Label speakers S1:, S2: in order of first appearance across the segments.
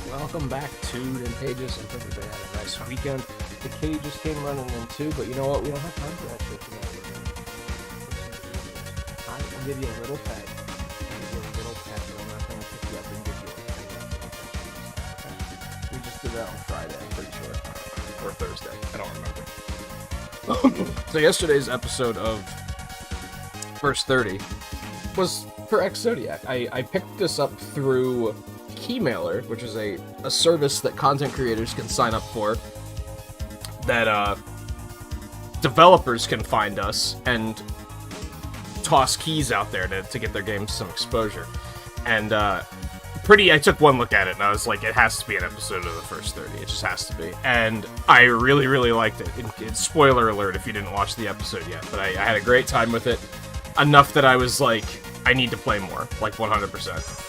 S1: Welcome back to Nintagious. I hope everybody had a nice weekend. The cage just came running in too, but you know what? We don't have time for that shit tonight. I will give you a little pet. I'll give you a little pet, but I'm not going to pick you up and give you a pet. We just did that on Friday, I'm pretty sure. Or Thursday. I don't remember. So yesterday's episode of First 30 was for Ex-Zodiac. I picked this up through Keymailer, which is a service that content creators can sign up for, that developers can find us and toss keys out there to get their games some exposure. And I took one look at it and I was like, it has to be an episode of the First 30. It just has to be. And I really, really liked it. It's spoiler alert if you didn't watch the episode yet, but I had a great time with it. Enough that I was like, I need to play more, like 100%.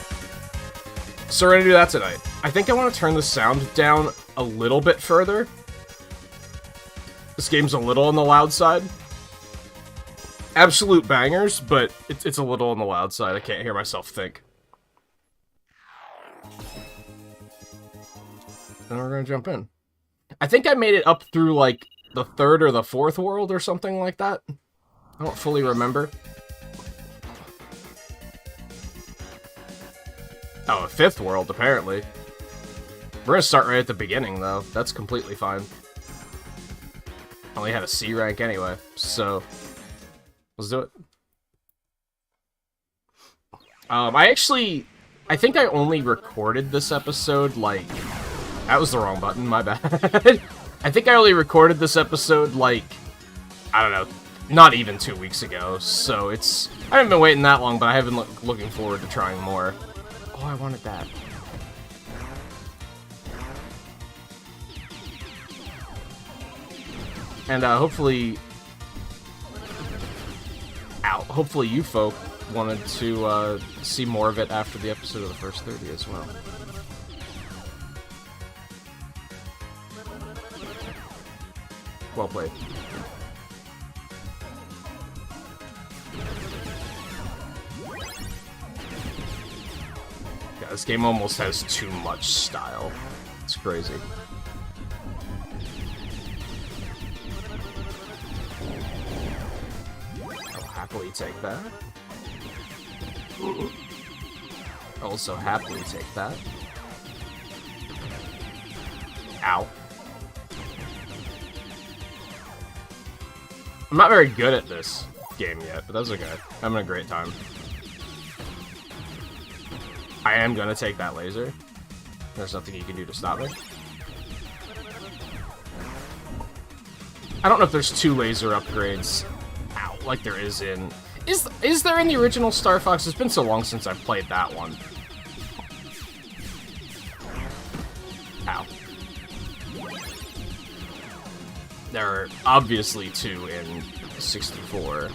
S1: So we're gonna do that tonight. I think I want to turn the sound down a little bit further. This game's a little on the loud side. Absolute bangers, but it's a little on the loud side. I can't hear myself think. And we're gonna jump in. I think I made it up through, like, the third or the fourth world or something like that. I don't fully remember. Oh, a fifth world, apparently. We're gonna start right at the beginning, though. That's completely fine. Only had a C rank anyway, so let's do it. I think I only recorded this episode, like... That was the wrong button, my bad. I think I only recorded this episode, like... I don't know, not even 2 weeks ago, so it's... I haven't been waiting that long, but I have been looking forward to trying more. Oh, I wanted that. And hopefully you folk wanted to see more of it after the episode of the First 30 as well. Well played. Yeah, this game almost has too much style. It's crazy. I'll happily take that. Also happily take that. Ow. I'm not very good at this game yet, but that's okay. I'm having a great time. I am gonna take that laser. There's nothing you can do to stop me. I don't know if there's 2 laser upgrades. Ow, like there is in... Is there in the original Star Fox? It's been so long since I've played that one. Ow. There are obviously 2 in 64.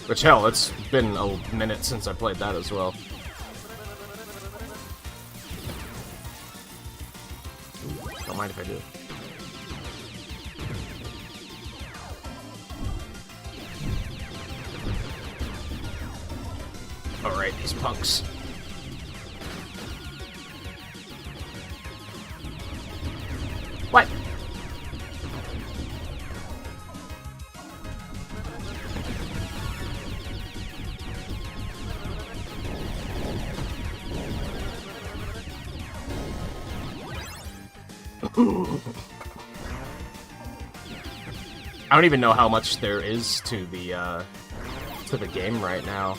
S1: Which, hell, it's been a minute since I played that as well. Don't mind if I do. Alright, these punks. What? I don't even know how much there is to the game right now.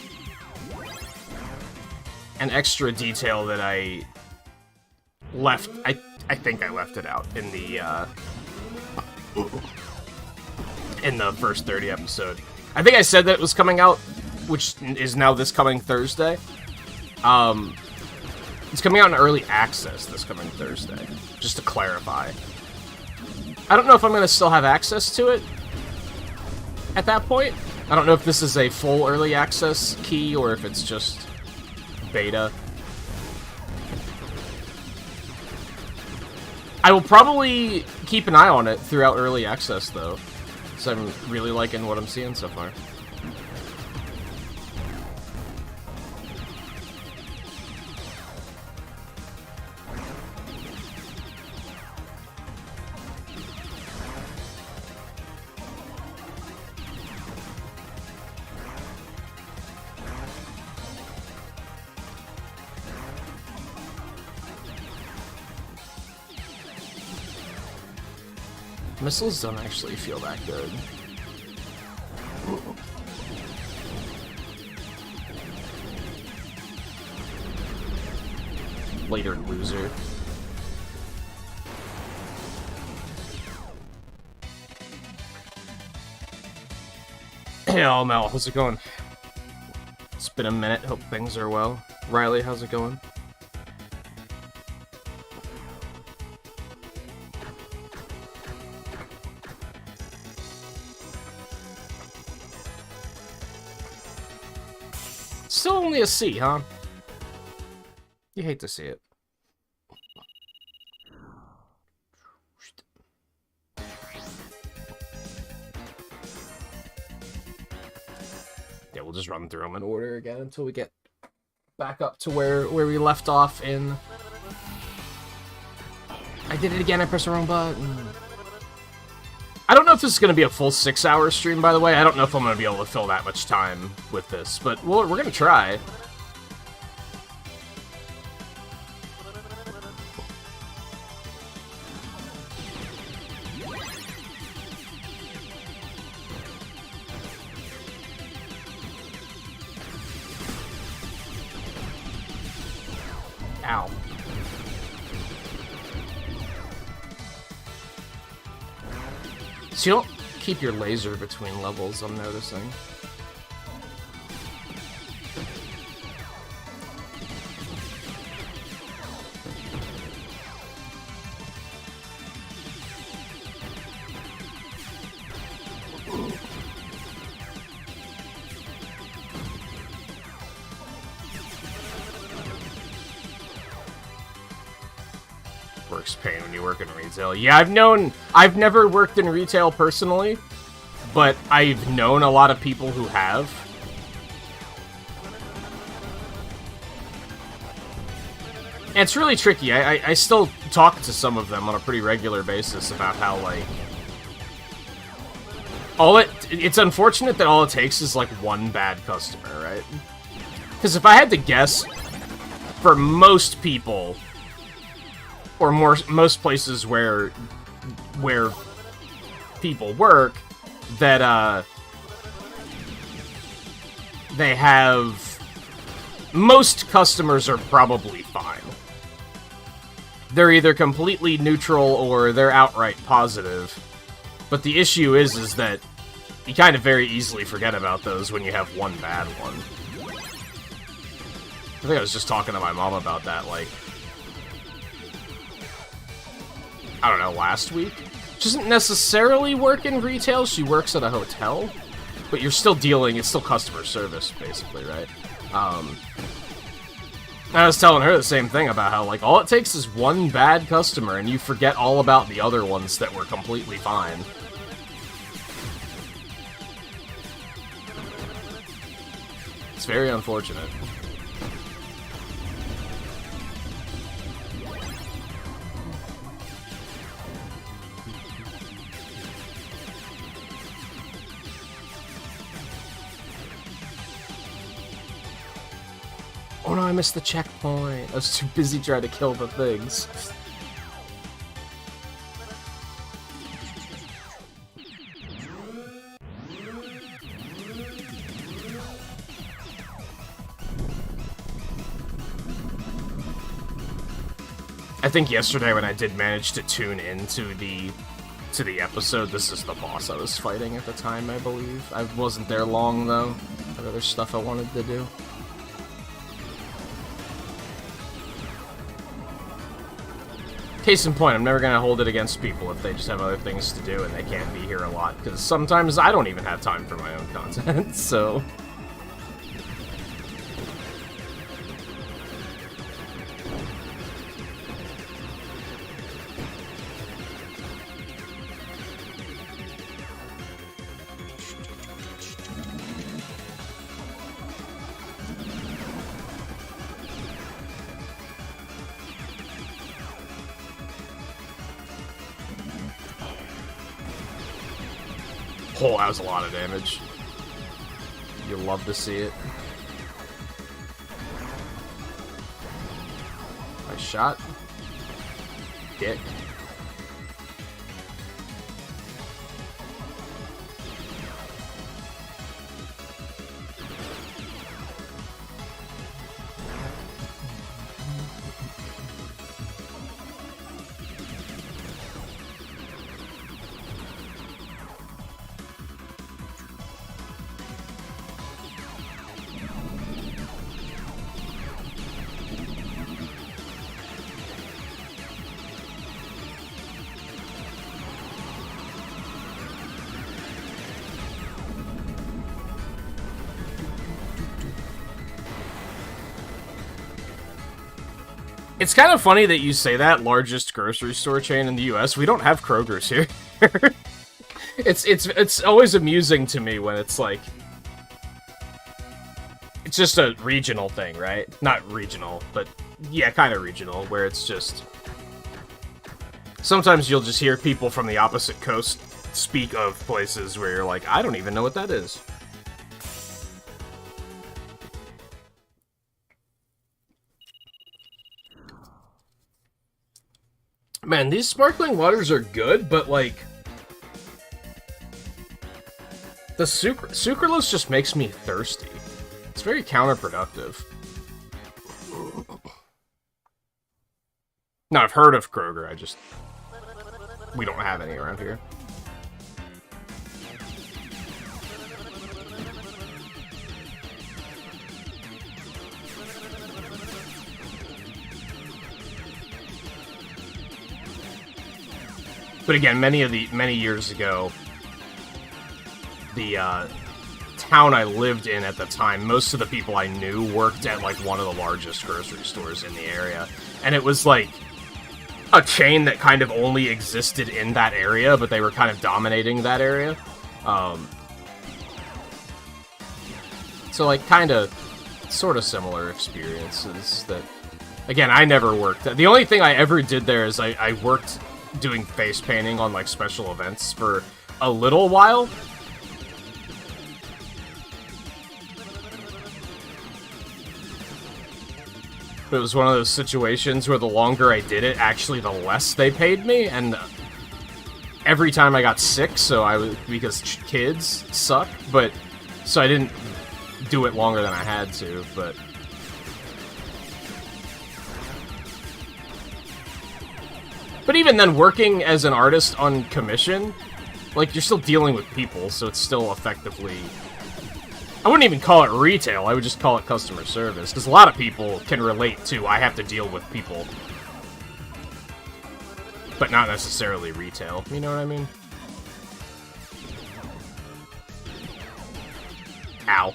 S1: An extra detail that I left, I think I left it out in the First 30 episode. I think I said that it was coming out, which is now this coming Thursday. It's coming out in early access this coming Thursday, just to clarify. I don't know if I'm going to still have access to it at that point. I don't know if this is a full early access key or if it's just beta. I will probably keep an eye on it throughout early access, though, because I'm really liking what I'm seeing so far. Missiles don't actually feel that good. Later, loser. Hey, all Mel, how's it going? It's been a minute, hope things are well. Riley, how's it going? Still only a C, huh? You hate to see it. Yeah, we'll just run through them in order again until we get back up to where we left off in... I did it again, I pressed the wrong button. I don't know if this is going to be a full 6-hour stream, by the way. I don't know if I'm going to be able to fill that much time with this, but we're going to try. Ow. So you don't keep your laser between levels, I'm noticing. Works pain when you work in retail. Yeah, I've never worked in retail personally, but I've known a lot of people who have. And it's really tricky. I still talk to some of them on a pretty regular basis about how, like, it's unfortunate that all it takes is, like, one bad customer, right? Because if I had to guess, for most people, or most places where people work, that they have... Most customers are probably fine. They're either completely neutral or they're outright positive. But the issue is that you kind of very easily forget about those when you have one bad one. I think I was just talking to my mom about that, like, I don't know, last week? She doesn't necessarily work in retail, she works at a hotel, but you're still dealing, it's still customer service, basically, right? I was telling her the same thing about how, like, all it takes is one bad customer, and you forget all about the other ones that were completely fine. It's very unfortunate. Oh no, I missed the checkpoint. I was too busy trying to kill the things. I think yesterday when I did manage to tune into the episode, this is the boss I was fighting at the time, I believe. I wasn't there long though. I had other stuff I wanted to do. Case in point, I'm never gonna hold it against people if they just have other things to do and they can't be here a lot, because sometimes I don't even have time for my own content, so... Oh, that was a lot of damage. You'll love to see it. Nice shot. Dick. It's kind of funny that you say that, largest grocery store chain in the US. We don't have Kroger's here. It's always amusing to me when it's like... It's just a regional thing, right? Not regional, but yeah, kind of regional, where it's just... Sometimes you'll just hear people from the opposite coast speak of places where you're like, I don't even know what that is. Man, these sparkling waters are good, but like... The sucralose just makes me thirsty. It's very counterproductive. No, I've heard of Kroger, we don't have any around here. But again, many years ago, the town I lived in at the time, most of the people I knew worked at like one of the largest grocery stores in the area, and it was like a chain that kind of only existed in that area, but they were kind of dominating that area. So like kind of sort of similar experiences that, again, I never worked. The only thing I ever did there is I worked doing face painting on like special events for a little while. It was one of those situations where the longer I did it, actually the less they paid me, and every time I got sick, because kids suck, so I didn't do it longer than I had to, but... But even then, working as an artist on commission, like, you're still dealing with people, so it's still effectively... I wouldn't even call it retail, I would just call it customer service, because a lot of people can relate to, I have to deal with people. But not necessarily retail, you know what I mean? Ow.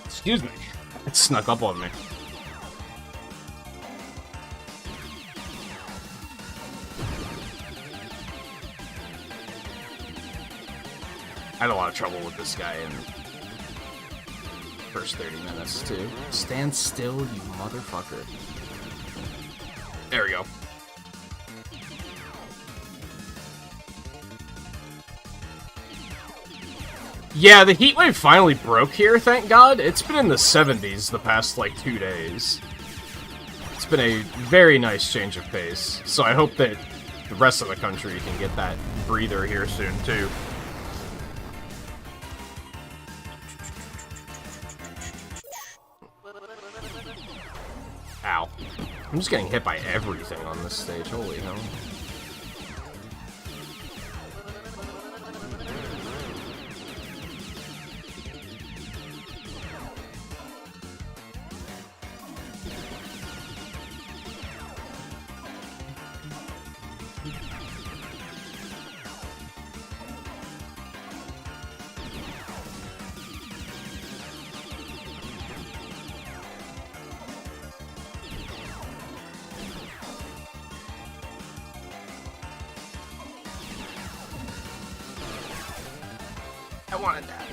S1: Excuse me. It snuck up on me. I had a lot of trouble with this guy in the first 30 minutes, too. Stand still, you motherfucker. There we go. Yeah, the heat wave finally broke here, thank God. It's been in the 70s the past, like, 2 days. It's been a very nice change of pace, so I hope that the rest of the country can get that breather here soon, too. Ow. I'm just getting hit by everything on this stage, holy hell. I wanted that.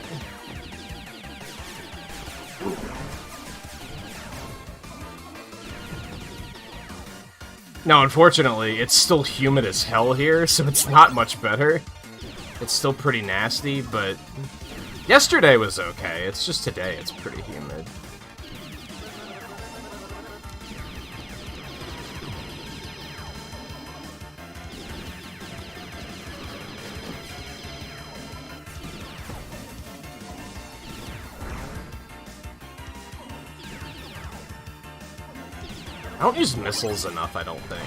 S1: Now, unfortunately, it's still humid as hell here, so it's not much better. It's still pretty nasty, but yesterday was okay. It's just today it's pretty humid. I don't use missiles enough, I don't think.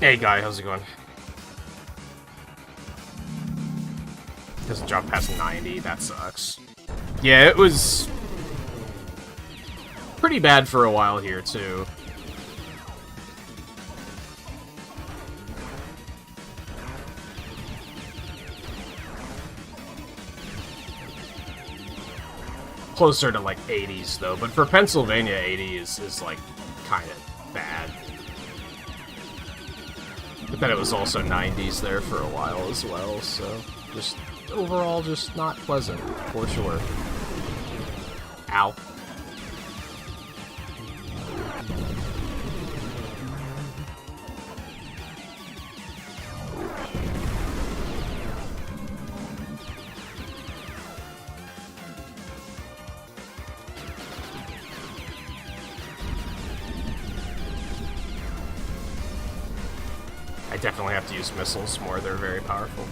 S1: Hey guy, how's it going? Doesn't drop past 90, that sucks. Yeah, it was pretty bad for a while here, too. Closer to, like, 80s, though. But for Pennsylvania, 80 is like, kind of bad. But then it was also 90s there for a while as well, so just overall just not pleasant, for sure. Ow. I definitely have to use missiles more, they're very powerful.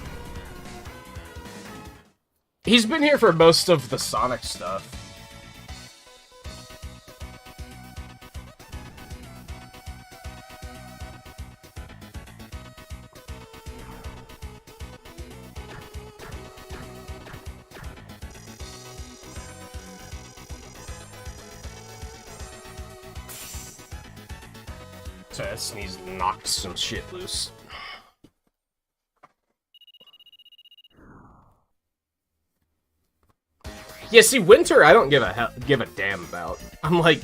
S1: He's been here for most of the Sonic stuff. So I sneeze knocked some shit loose. Yeah, see, winter I don't give a damn about. I'm like,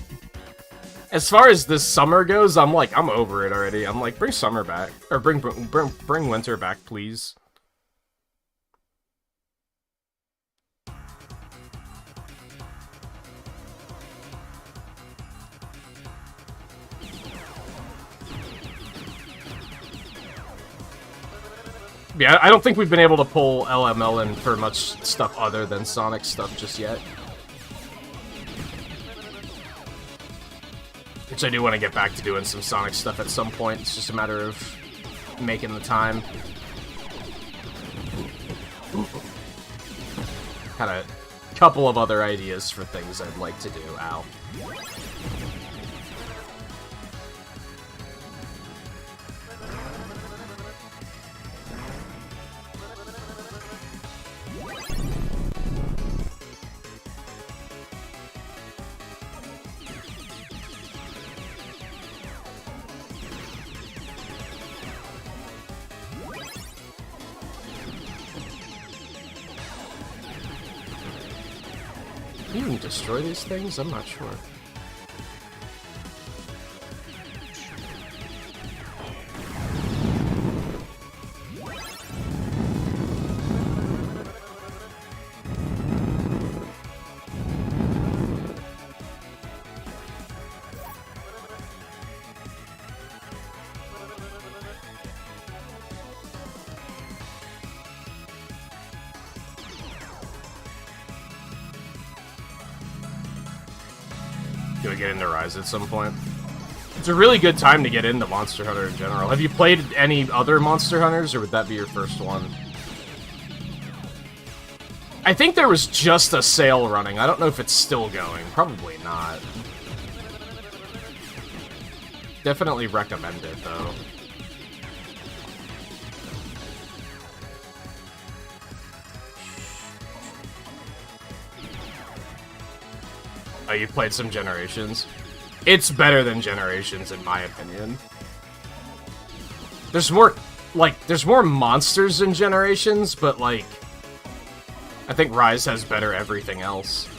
S1: as far as this summer goes, I'm like, I'm over it already. I'm like, bring summer back, or bring winter back, please. Yeah, I don't think we've been able to pull LML in for much stuff other than Sonic stuff just yet. Which I do want to get back to doing some Sonic stuff at some point. It's just a matter of making the time. Had a couple of other ideas for things I'd like to do. Ow. Can you even destroy these things? I'm not sure. Do I get into Rise at some point? It's a really good time to get into Monster Hunter in general. Have you played any other Monster Hunters, or would that be your first one? I think there was just a sale running. I don't know if it's still going. Probably not. Definitely recommend it, though. Oh, you played some Generations? It's better than Generations, in my opinion. There's more, like, there's more monsters in Generations, but, like, I think Rise has better everything else.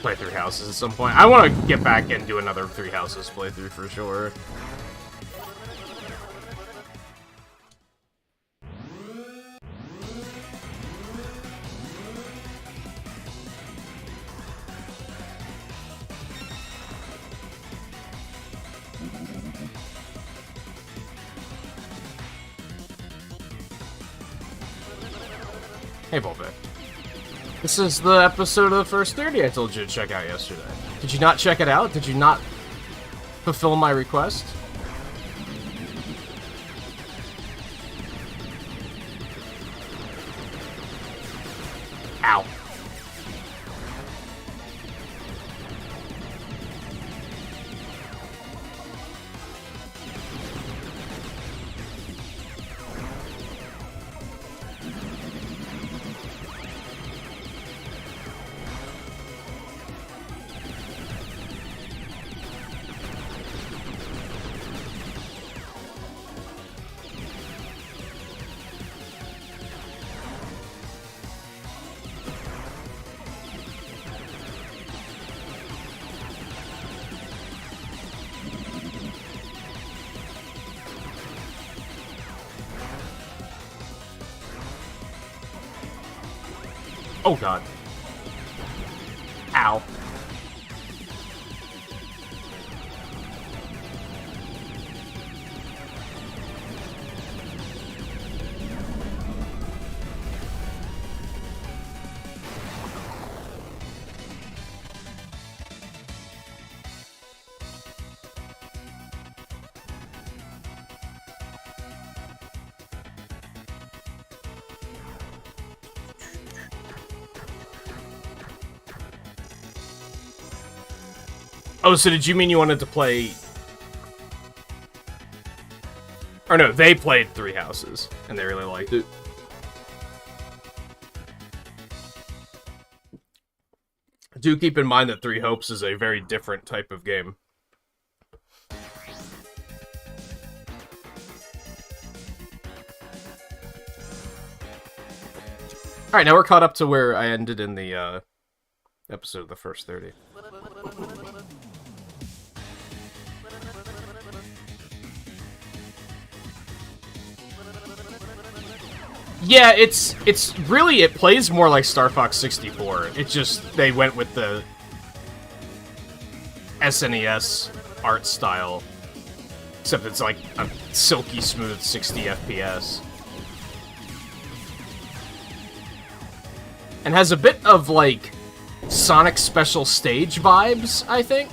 S1: play Three Houses at some point. I want to get back and do another Three Houses playthrough for sure. Hey, Volpe. This is the episode of the first 30 I told you to check out yesterday. Did you not check it out? Did you not fulfill my request? Ow. Oh god. Ow. Oh, so did you mean you wanted to play... Or no, they played Three Houses, and they really liked it. Do keep in mind that Three Hopes is a very different type of game. Alright, now we're caught up to where I ended in the episode of the first 30. Yeah, it's really, it plays more like Star Fox 64. It's just, they went with the SNES art style. Except it's like a silky smooth 60 FPS. And has a bit of, like, Sonic Special Stage vibes, I think.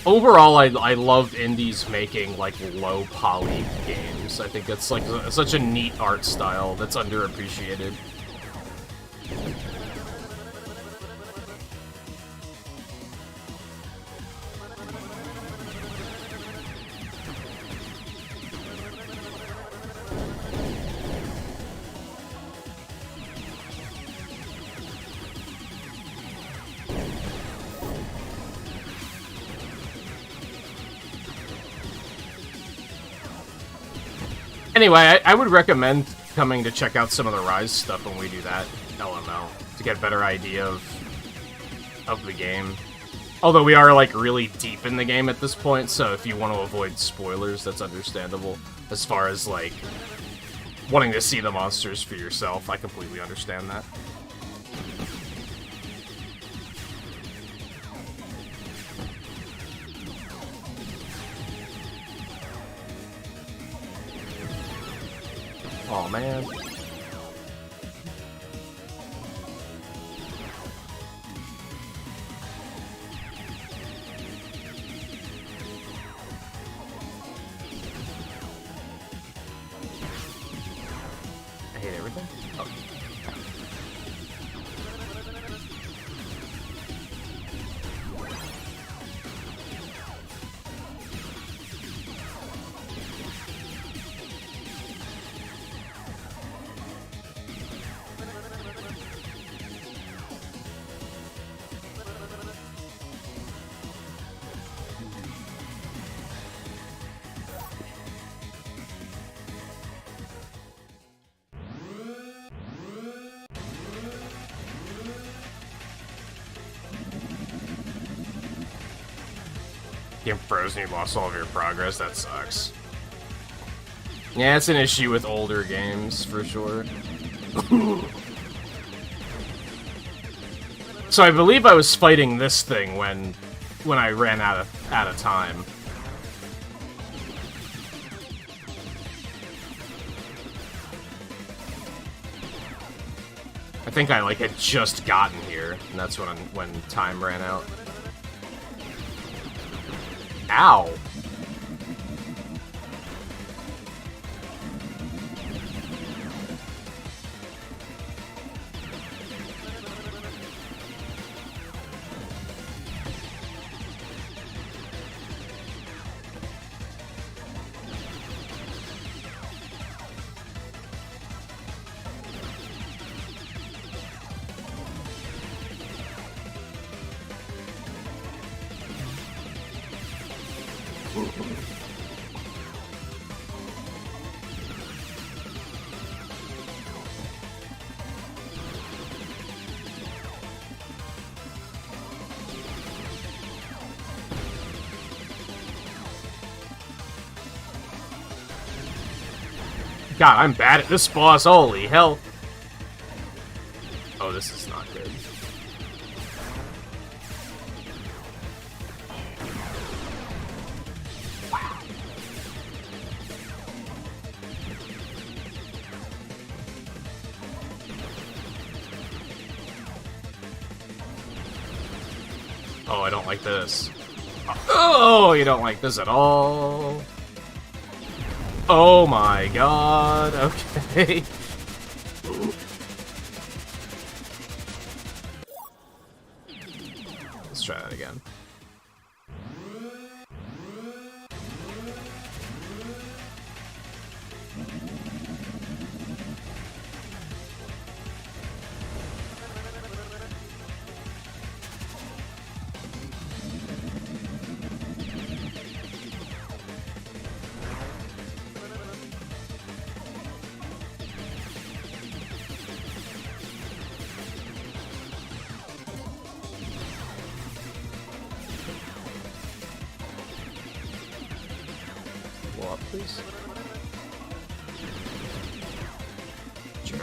S1: Overall, I love indies making, like, low-poly games. I think it's, like, such a neat art style that's underappreciated. Anyway, I would recommend coming to check out some of the Rise stuff when we do that LML to get a better idea of the game. Although we are, like, really deep in the game at this point, so if you want to avoid spoilers, that's understandable. As far as, like, wanting to see the monsters for yourself, I completely understand that. Aw, man. I hate everything. Oh. Game frozen, you lost all of your progress, that sucks. Yeah, it's an issue with older games, for sure. So I believe I was fighting this thing when I ran out of time. I think I like had just gotten here, and that's when time ran out. Ow! God, I'm bad at this boss, holy hell. Oh, this is not good. Wow. Oh, I don't like this. Oh, you don't like this at all. Oh my god, okay. Let's try that again. Up, please. Sure.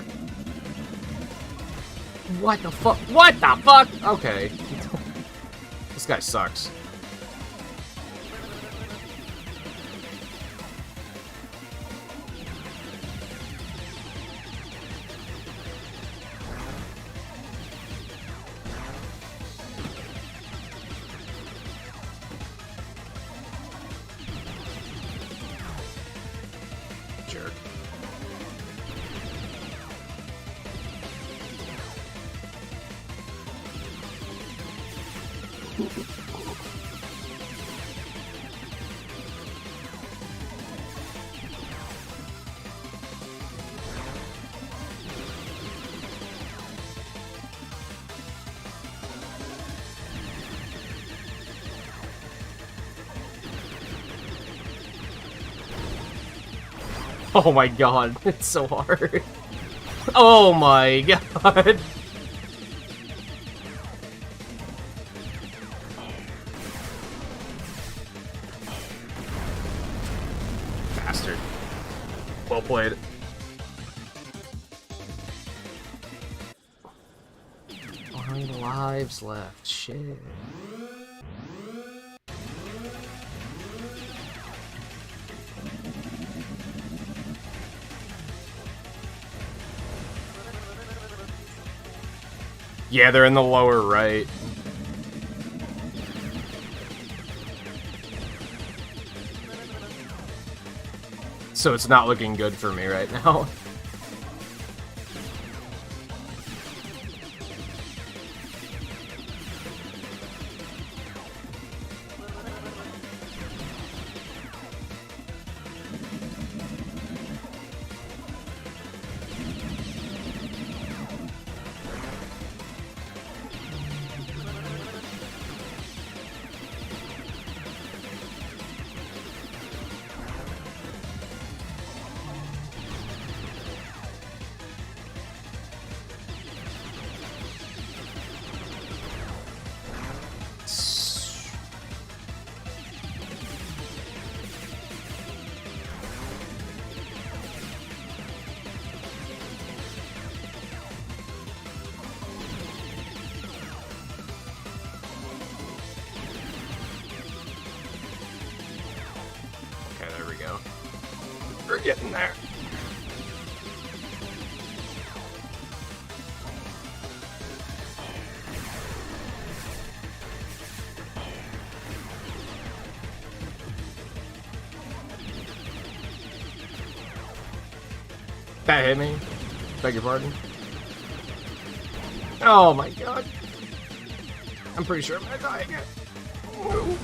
S1: What the fuck? What the fuck? Okay. This guy sucks. Jerk. Oh my god, it's so hard. Oh my god. Bastard. Well played. Nine lives left. Shit. Yeah, they're in the lower right. So it's not looking good for me right now. Get in there. That hit me. Beg your pardon. Oh my god. I'm pretty sure I'm gonna die again. Ooh.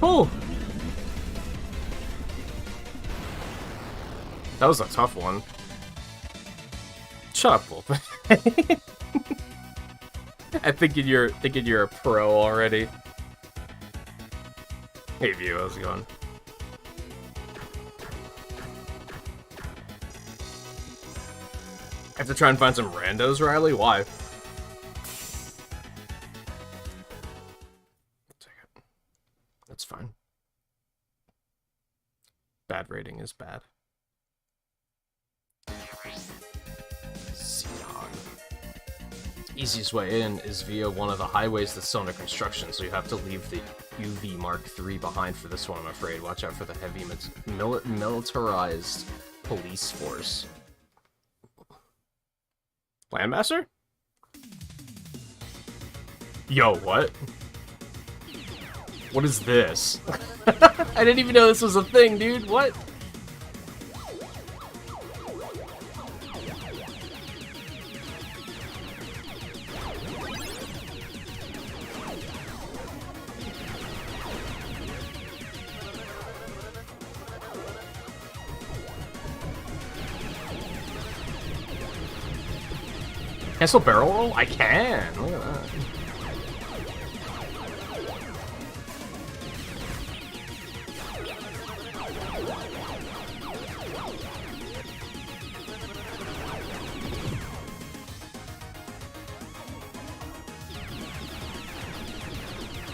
S1: Oh. That was a tough one. Shut up, Wolf. I'm thinking you're a pro already. Hey, View, how's it going? I have to try and find some randos, Riley? Why? That's fine. Bad rating is bad. Easiest way in is via one of the highways that's still under construction, so you have to leave the UV Mark III behind for this one, I'm afraid. Watch out for the heavy militarized police force. Landmaster? Yo, what? What is this? I didn't even know this was a thing, dude. What? Cancel barrel roll? I can! Look at that.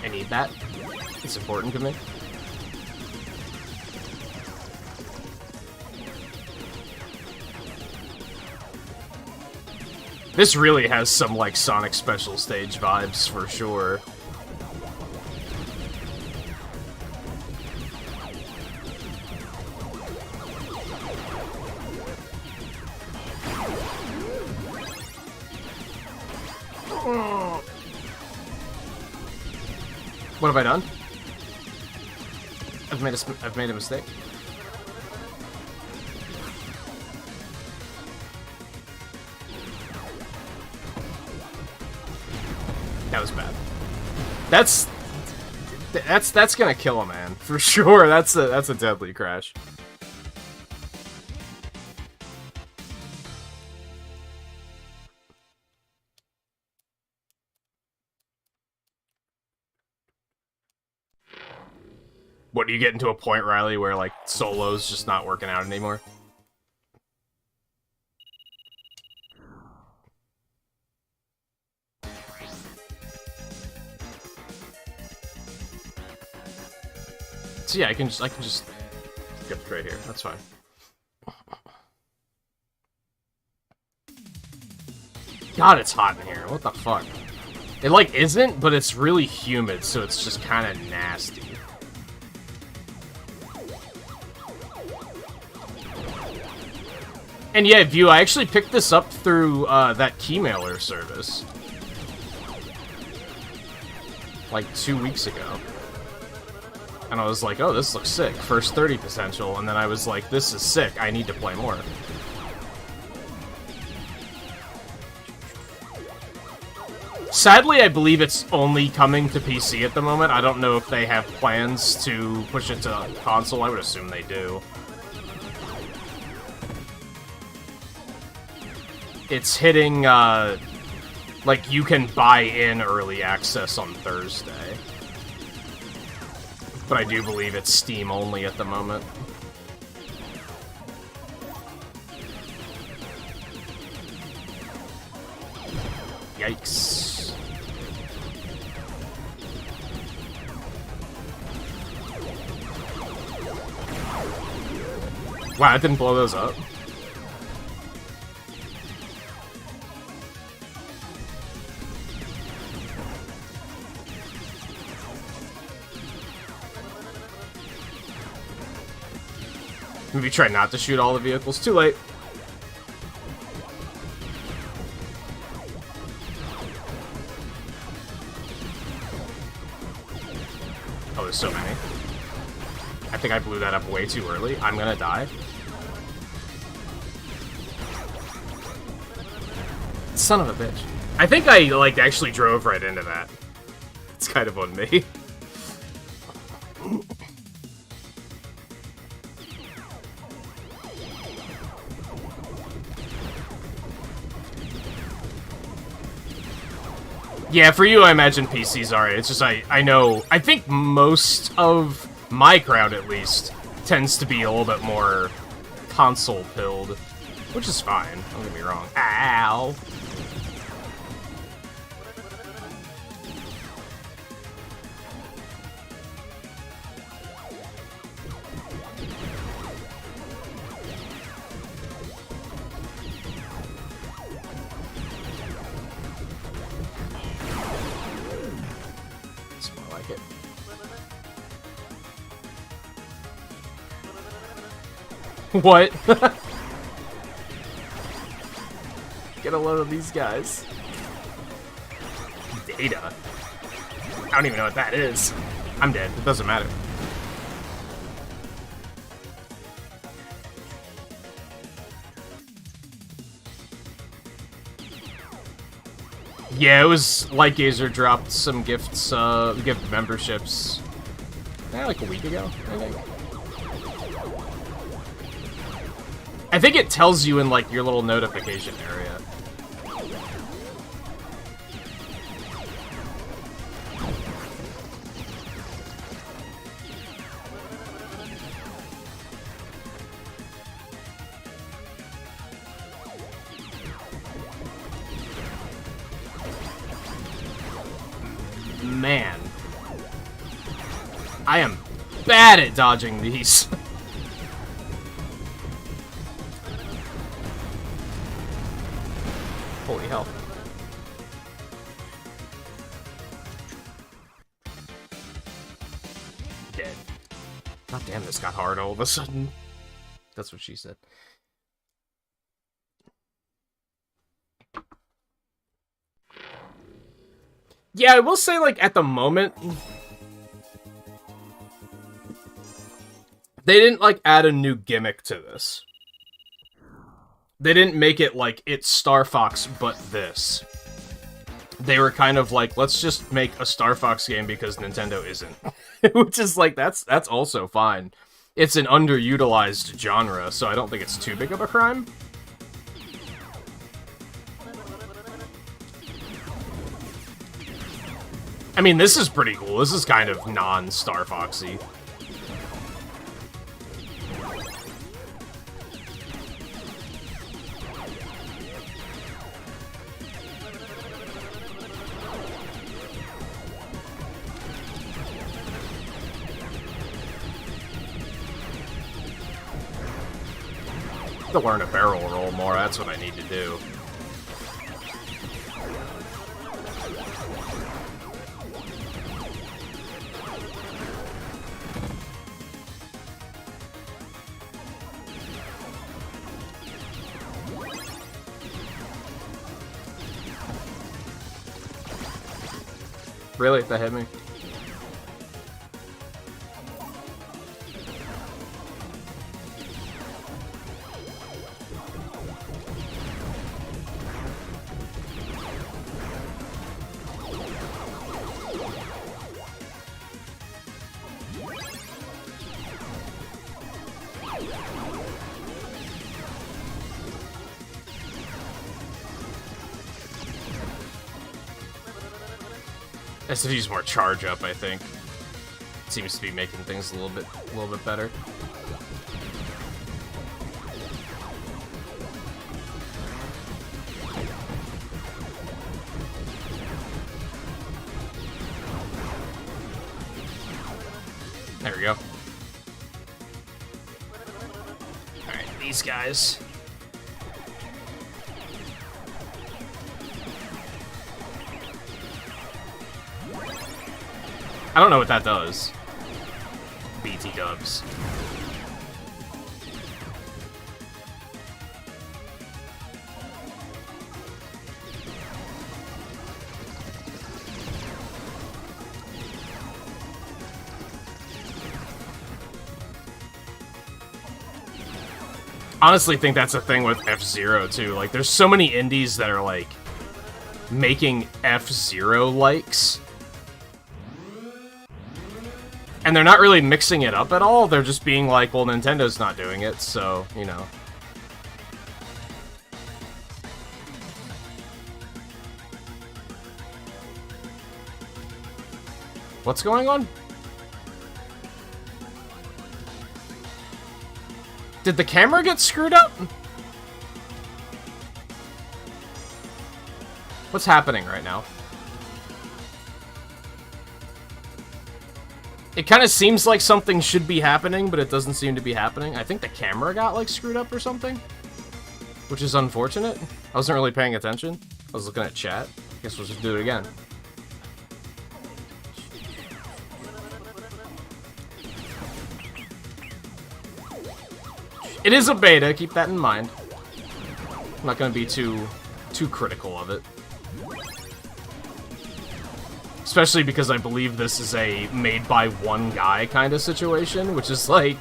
S1: I need that. It's important to me. This really has some, like, Sonic Special Stage vibes, for sure. What have I done? I've made a mistake. That was bad. That's gonna kill a man for sure. That's a deadly crash. What, do you get into a point, Riley, where like solo's just not working out anymore? So yeah, I can just skip straight here. That's fine. God, it's hot in here. What the fuck? It like isn't, but it's really humid, so it's just kind of nasty. And yeah, View, I actually picked this up through that keymailer service. Like 2 weeks ago. And I was like, oh, this looks sick. First 30 potential. And then I was like, this is sick. I need to play more. Sadly, I believe it's only coming to PC at the moment. I don't know if they have plans to push it to console. I would assume they do. It's hitting, like, you can buy in early access on Thursday. But I do believe it's Steam only at the moment. Yikes. Wow, I didn't blow those up. Maybe try not to shoot all the vehicles. Too late. Oh, there's so many. I think I blew that up way too early. I'm gonna die. Son of a bitch. I think I, like, actually drove right into that. It's kind of on me. Yeah, for you, I imagine PC's alright. It's just, I know, I think most of my crowd, at least, tends to be a little bit more console-pilled, which is fine. Don't get me wrong. Ow! What? Get a load of these guys. Data? I don't even know what that is. I'm dead. It doesn't matter. Yeah, it was like Gazer dropped some gifts, gift memberships. Like a week ago, I think. I think it tells you in, like, your little notification area. Man. I am bad at dodging these. Holy hell. Dead. God damn, this got hard all of a sudden. That's what she said. Yeah, I will say, like, at the moment, they didn't, like, add a new gimmick to this. They didn't make it like, it's Star Fox, but this. They were kind of like, let's just make a Star Fox game because Nintendo isn't. Which is like, that's also fine. It's an underutilized genre, so I don't think it's too big of a crime. I mean, this is pretty cool. This is kind of non-Star Foxy. To learn a barrel roll more, that's what I need to do. Really? That hit me? I should use more charge up, I think. Seems to be making things a little bit better. There we go. Alright, these guys. I don't know what that does. BT dubs. honestly think that's a thing with F-Zero, too. Like, there's so many indies that are, like, making F-Zero likes. And they're not really mixing it up at all. They're just being like, well, Nintendo's not doing it, so, you know. What's going on? Did the camera get screwed up? What's happening right now? It kind of seems like something should be happening, but it doesn't seem to be happening. I think the camera got, like, screwed up or something, which is unfortunate. I wasn't really paying attention. I was looking at chat. Guess we'll just do it again. It is a beta, keep that in mind. I'm not gonna be too critical of it. Especially because I believe this is a made by one guy kind of situation, which is like,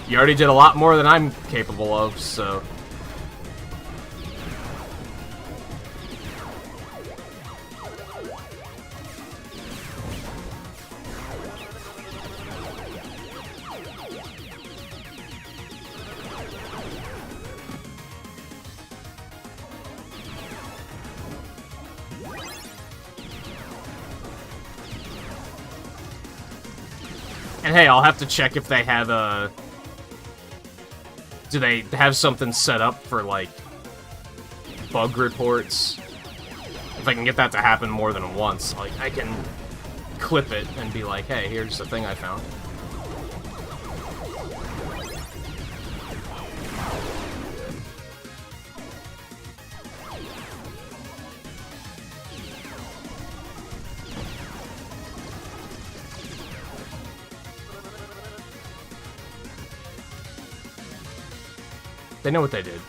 S1: you already did a lot more than I'm capable of, so. And hey, I'll have to check if they have a... Do they have something set up for, like, bug reports? If I can get that to happen more than once, like, I can clip it and be like, hey, here's the thing I found. They know what they did.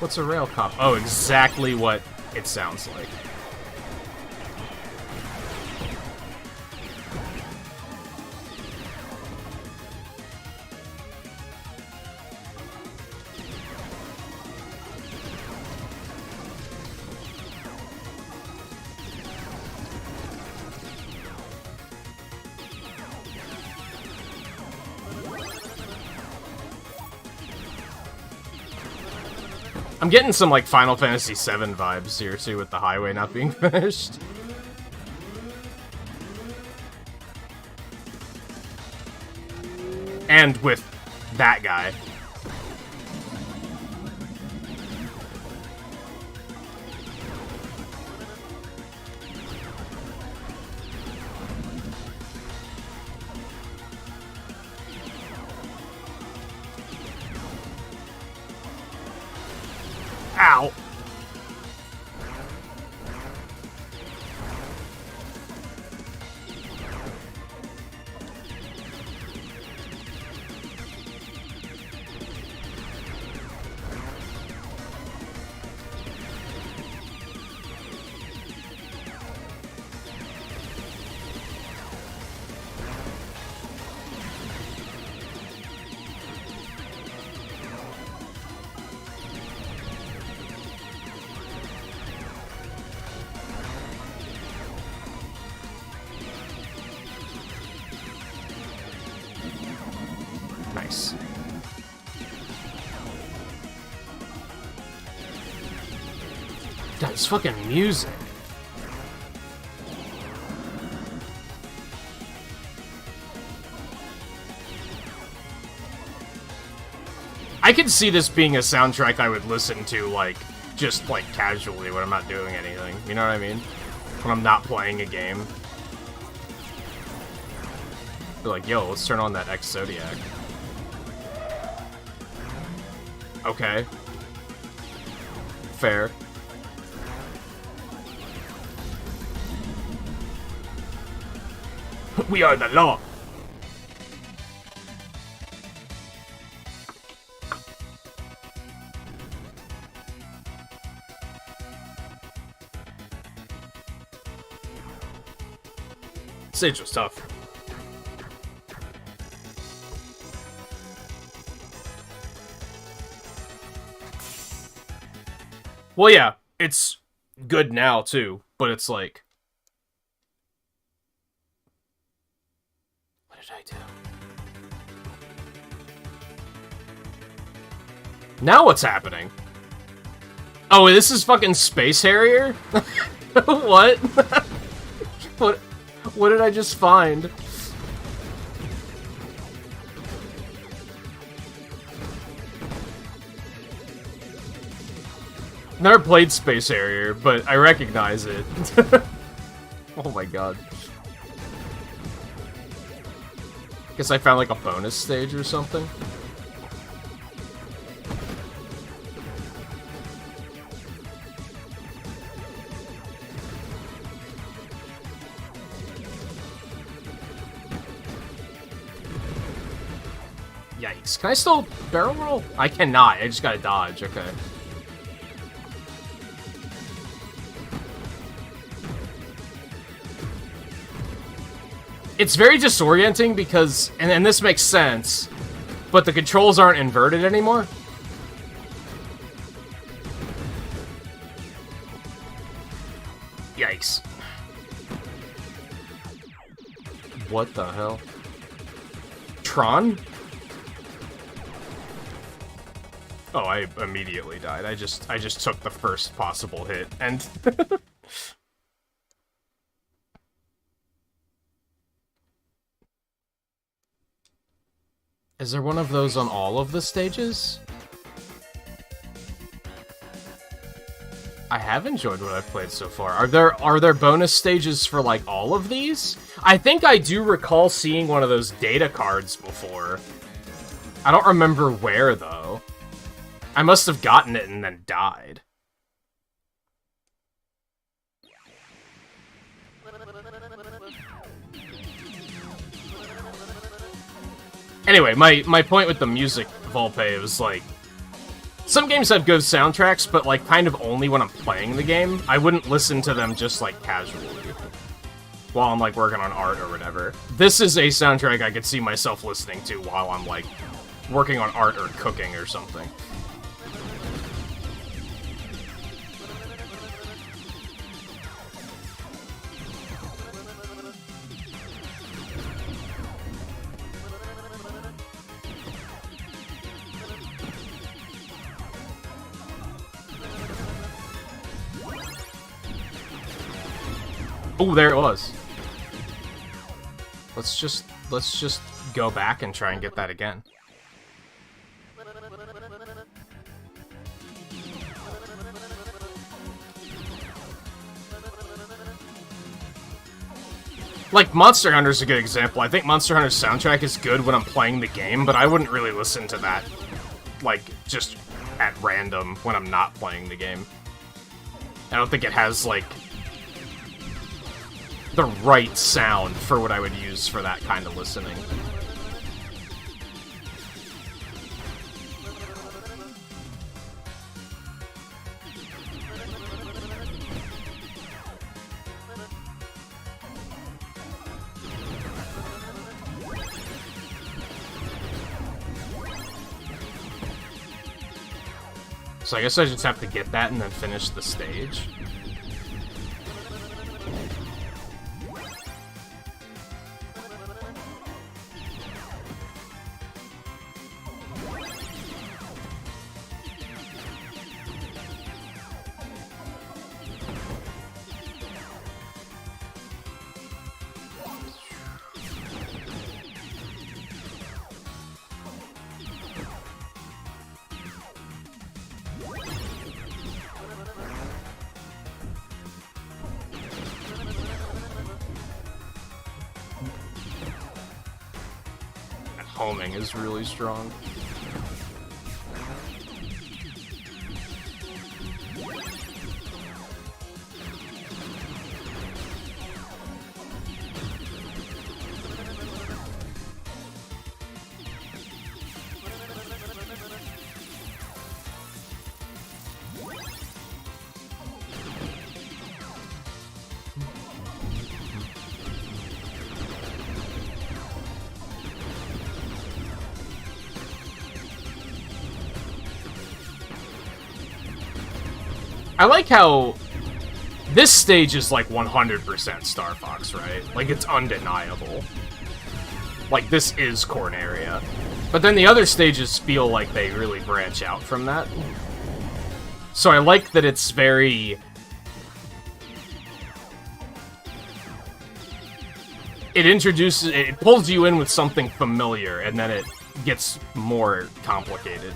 S1: What's a rail cop? Oh, exactly what it sounds like. I'm getting some, like, Final Fantasy VII vibes here, too, with the highway not being finished. And with that guy. Ow. Nice. God, it's fucking music. I could see this being a soundtrack I would listen to, like, just, like, casually when I'm not doing anything. You know what I mean? When I'm not playing a game. Be like, yo, let's turn on that Ex-Zodiac. Okay. Fair. We are the law. Sage was tough. Well, yeah, it's good now, too, but it's like... What did I do? Now what's happening? Oh, this is fucking Space Harrier? What? What did I just find? Never played Space Harrier, but I recognize it. Oh my god. Guess I found like a bonus stage or something. Yikes. Can I still barrel roll? I cannot. I just gotta dodge. Okay. It's very disorienting because, and this makes sense, but the controls aren't inverted anymore. Yikes. What the hell? Tron? Oh, I immediately died. I just took the first possible hit, and... Is there one of those on all of the stages? I have enjoyed what I've played so far. Are there bonus stages for, like, all of these? I think I do recall seeing one of those data cards before. I don't remember where, though. I must have gotten it and then died. Anyway, my point with the music, Volpe, was like... Some games have good soundtracks, but like kind of only when I'm playing the game. I wouldn't listen to them just like casually. While I'm like working on art or whatever. This is a soundtrack I could see myself listening to while I'm like working on art or cooking or something. Oh, there it was. Let's just go back and try and get that again. Like, Monster Hunter's a good example. I think Monster Hunter's soundtrack is good when I'm playing the game, but I wouldn't really listen to that, like, just at random when I'm not playing the game. I don't think it has, like, the right sound for what I would use for that kind of listening. So I guess I just have to get that and then finish the stage. Homing is really strong. I like how this stage is like 100% Star Fox, right? Like, it's undeniable. Like, this is Corneria. But then the other stages feel like they really branch out from that. So I like that it's very... It pulls you in with something familiar, and then it gets more complicated.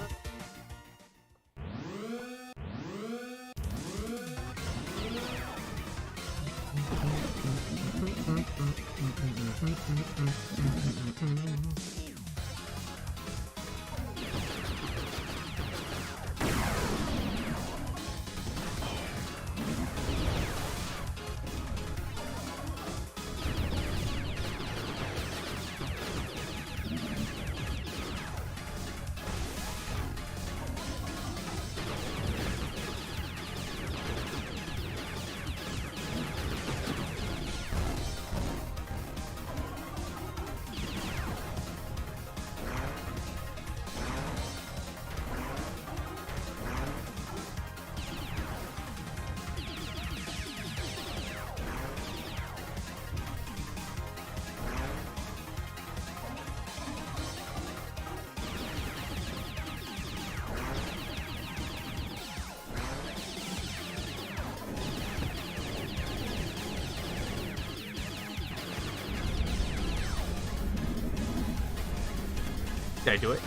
S1: Did I do it?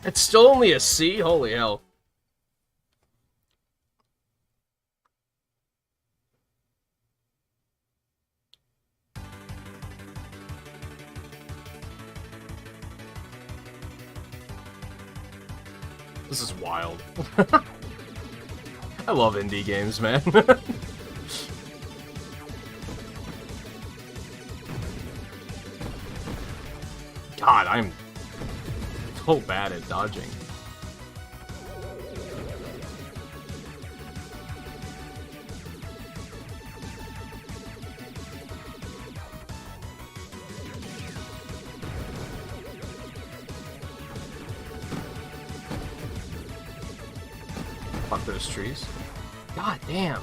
S1: It's still only a C? Holy hell. This is wild. I love indie games, man. God, I'm so bad at dodging. Fuck those trees. God damn.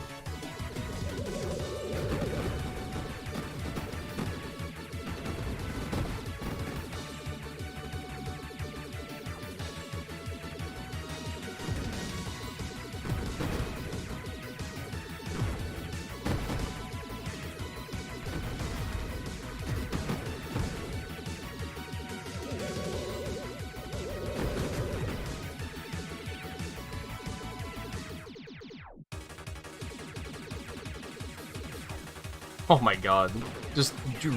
S1: Oh my god. Just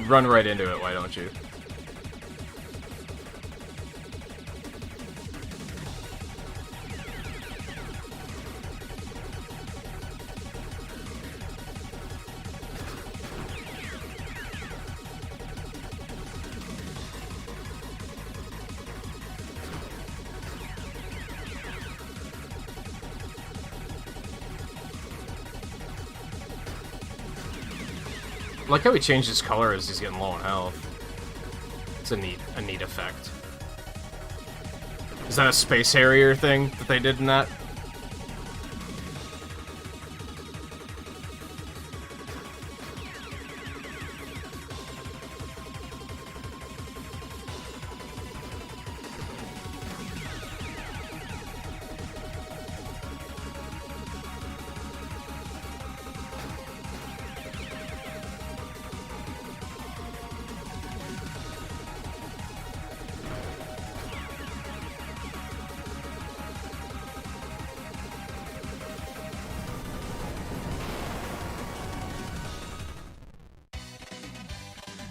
S1: run right into it, why don't you? I like how he changed his color as he's getting low on health. It's a neat effect. Is that a Space Harrier thing that they did in that?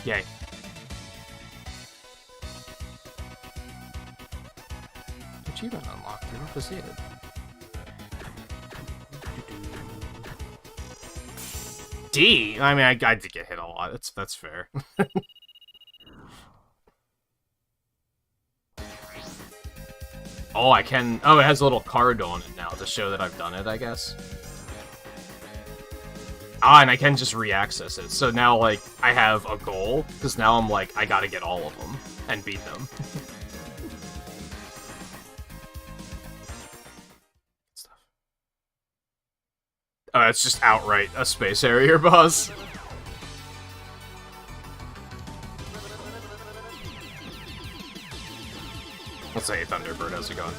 S1: Yay. Achievement unlocked. You don't have to see it. D? I mean, I did get hit a lot. That's fair. Oh, I can... Oh, it has a little card on it now to show that I've done it, I guess. Ah, and I can just re-access it. So now, like, I have a goal, because now I'm like, I gotta get all of them and beat them. Oh, it's just outright a space harrier boss. Let's say Thunderbird, how's it going?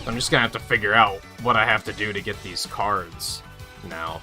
S1: I'm just gonna have to figure out what I have to do to get these cards now.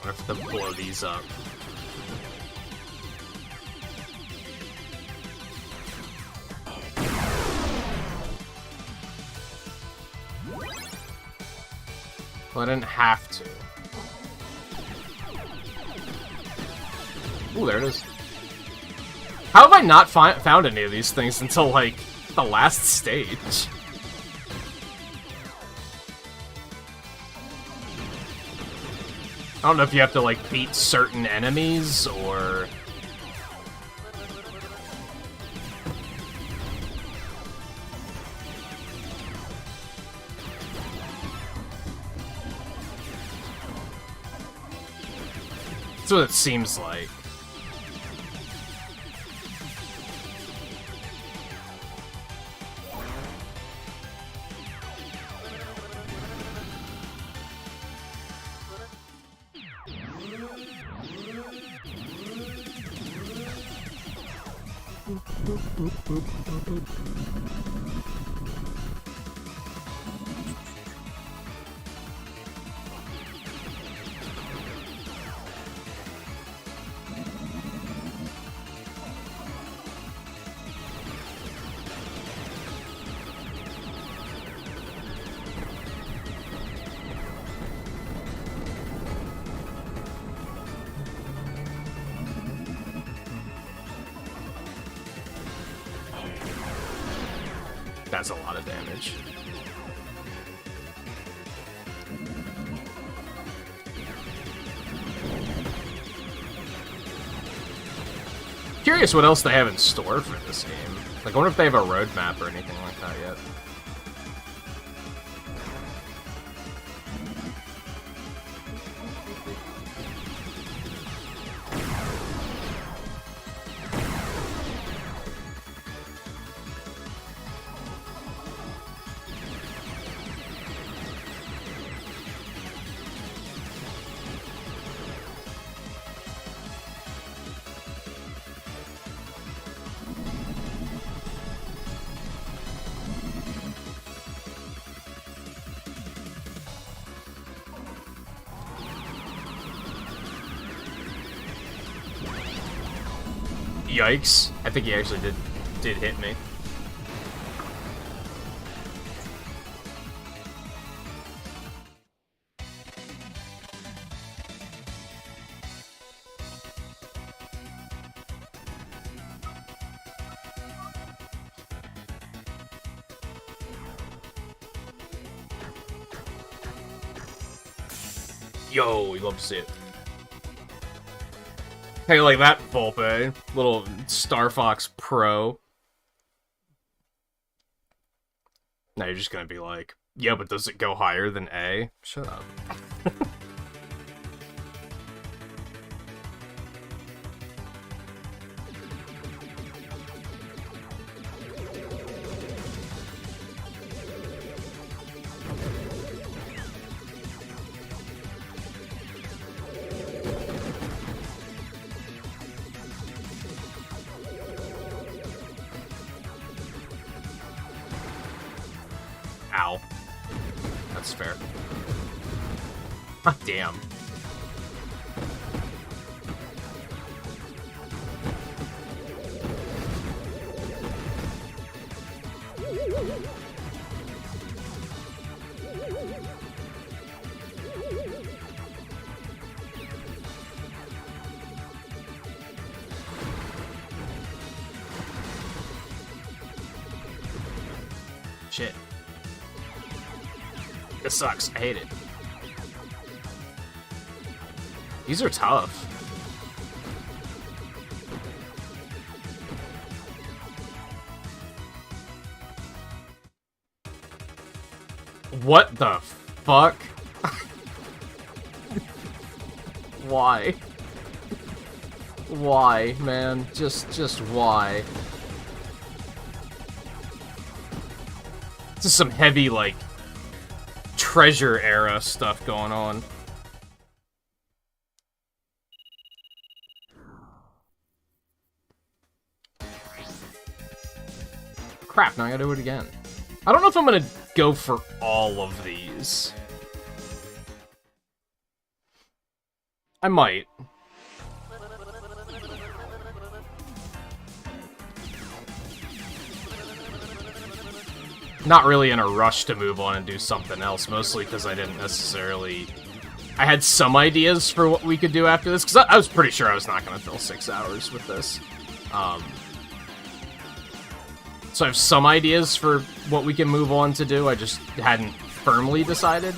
S1: I have to blow these up. Well, I didn't have to. Ooh, there it is. How have I not found any of these things until, like, the last stage? I don't know if you have to, like, beat certain enemies, or... That's what it seems like. That's a lot of damage. Curious what else they have in store for this game. Like, I wonder if they have a roadmap or anything like that yet. Yikes. I think he actually did hit me. Yo, we love to see it. Hey, like that Volpe. Little Star Fox Pro. Now you're just gonna be like, yeah, but does it go higher than A? Shut up. Ow. That's fair. Ah, damn. Shit. This sucks. I hate it. These are tough. What the fuck? Why? Why, man? Just why? This is some heavy, like, treasure era stuff going on. Crap, now I gotta do it again. I don't know if I'm gonna go for all of these. I might. Not really in a rush to move on and do something else, mostly because I didn't necessarily... I had some ideas for what we could do after this, because I was pretty sure I was not going to fill 6 hours with this. So I have some ideas for what we can move on to do, I just hadn't firmly decided.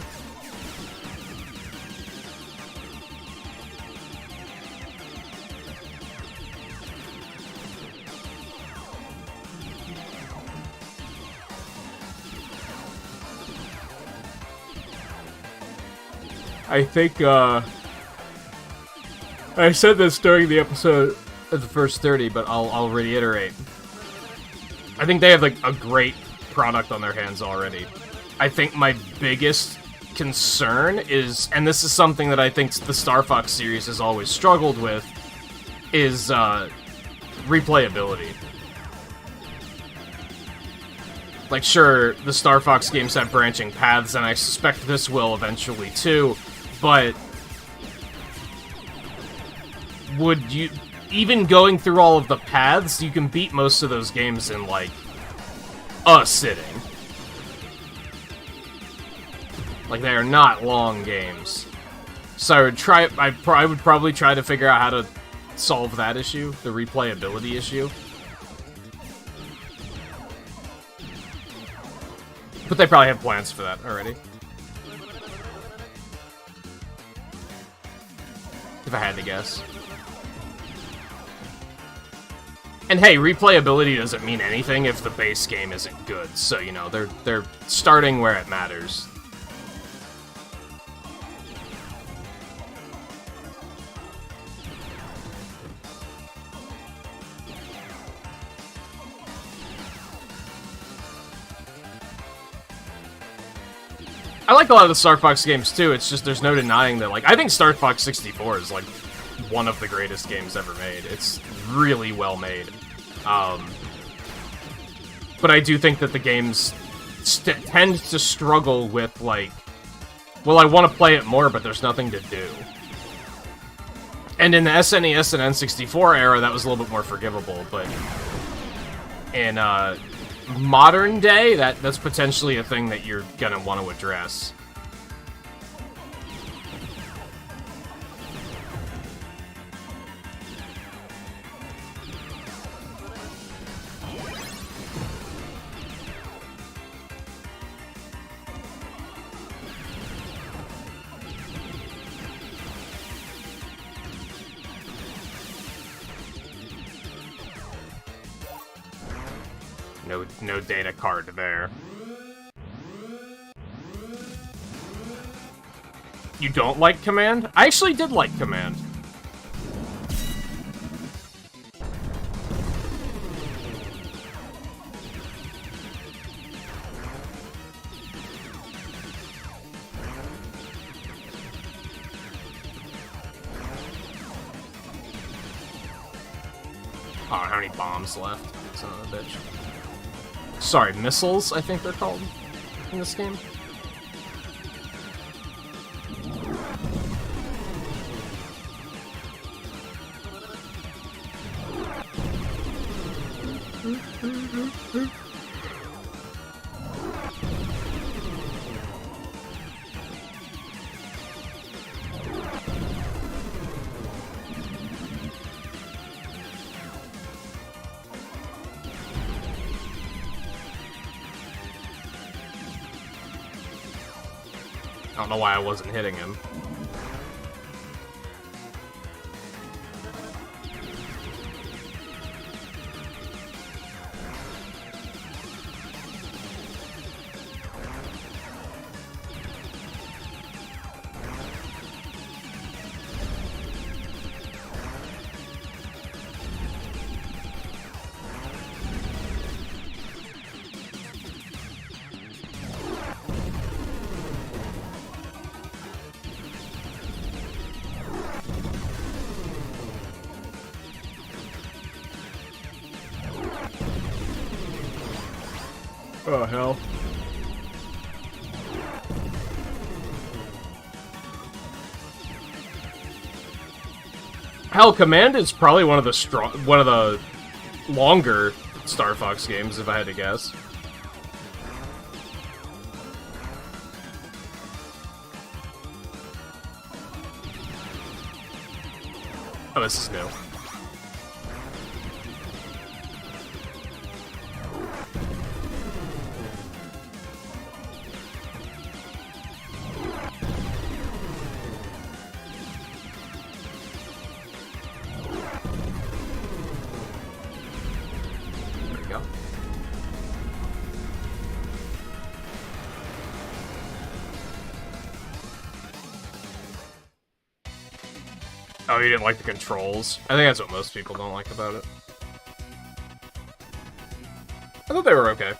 S1: I think, I said this during the episode of the first 30, but I'll reiterate. I think they have, like, a great product on their hands already. I think my biggest concern is, and this is something that I think the Star Fox series has always struggled with, is, replayability. Like, sure, the Star Fox games have branching paths, and I suspect this will eventually, too. But would you, even going through all of the paths, you can beat most of those games in, like, a sitting. Like, they are not long games. So I would probably try to figure out how to solve that issue, the replayability issue. But they probably have plans for that already. If I had to guess. And hey, replayability doesn't mean anything if the base game isn't good, so, you know, they're starting where it matters. I like a lot of the Star Fox games too, it's just there's no denying that, like, I think Star Fox 64 is, like, one of the greatest games ever made. It's really well made. But I do think that the games tend to struggle with, like, well, I want to play it more, but there's nothing to do. And in the SNES and N64 era, that was a little bit more forgivable, but in, modern day, that's potentially a thing that you're gonna want to address. No data card there. You don't like Command? I actually did like Command. Oh, how many bombs left? Son of a bitch. Sorry, missiles, I think they're called in this game. I don't know why I wasn't hitting him. Oh, hell. Hell, Command is probably one of the longer Star Fox games, if I had to guess. Oh, this is new. Oh, you didn't like the controls? I think that's what most people don't like about it. I thought they were okay.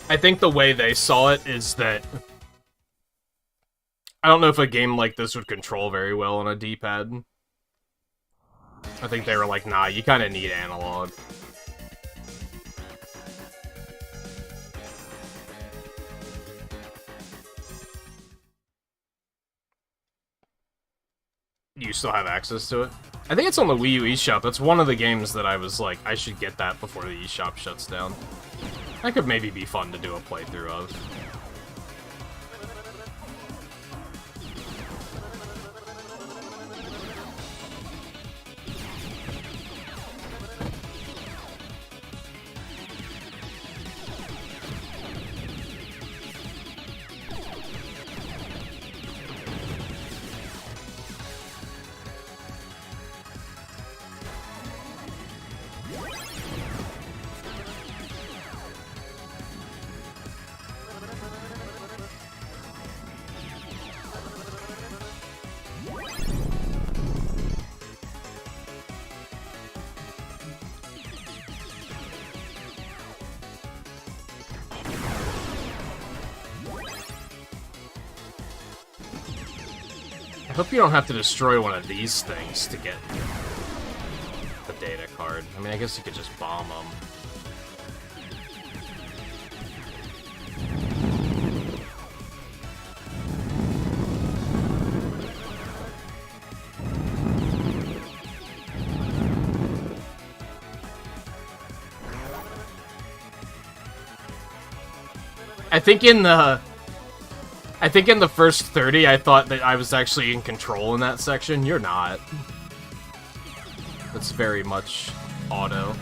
S1: I think the way they saw it is that I don't know if a game like this would control very well on a D-pad. I think they were like, nah, you kind of need analog. You still have access to it? I think it's on the Wii U eShop. That's one of the games that I was like, I should get that before the eShop shuts down. That could maybe be fun to do a playthrough of. I hope you don't have to destroy one of these things to get the data card. I mean, I guess you could just bomb them. I think in the first 30, I thought that I was actually in control in that section. You're not. That's very much auto.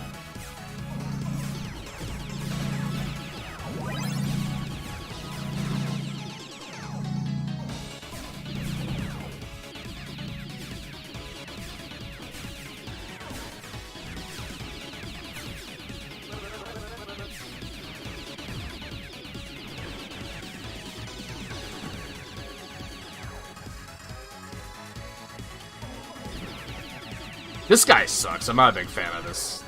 S1: This guy sucks. I'm not a big fan of this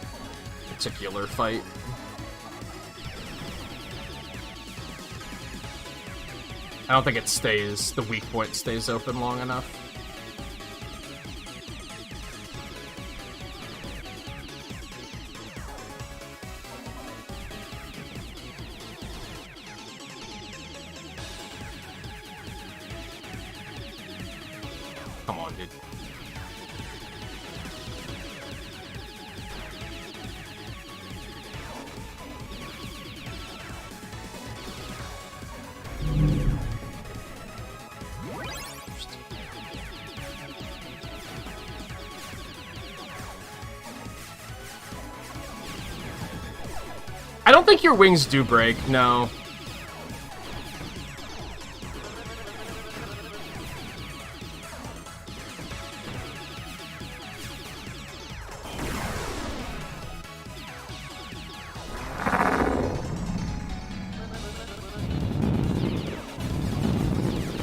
S1: particular fight. I don't think it stays, the weak point stays open long enough. Come on, dude. I don't think your wings do break, no.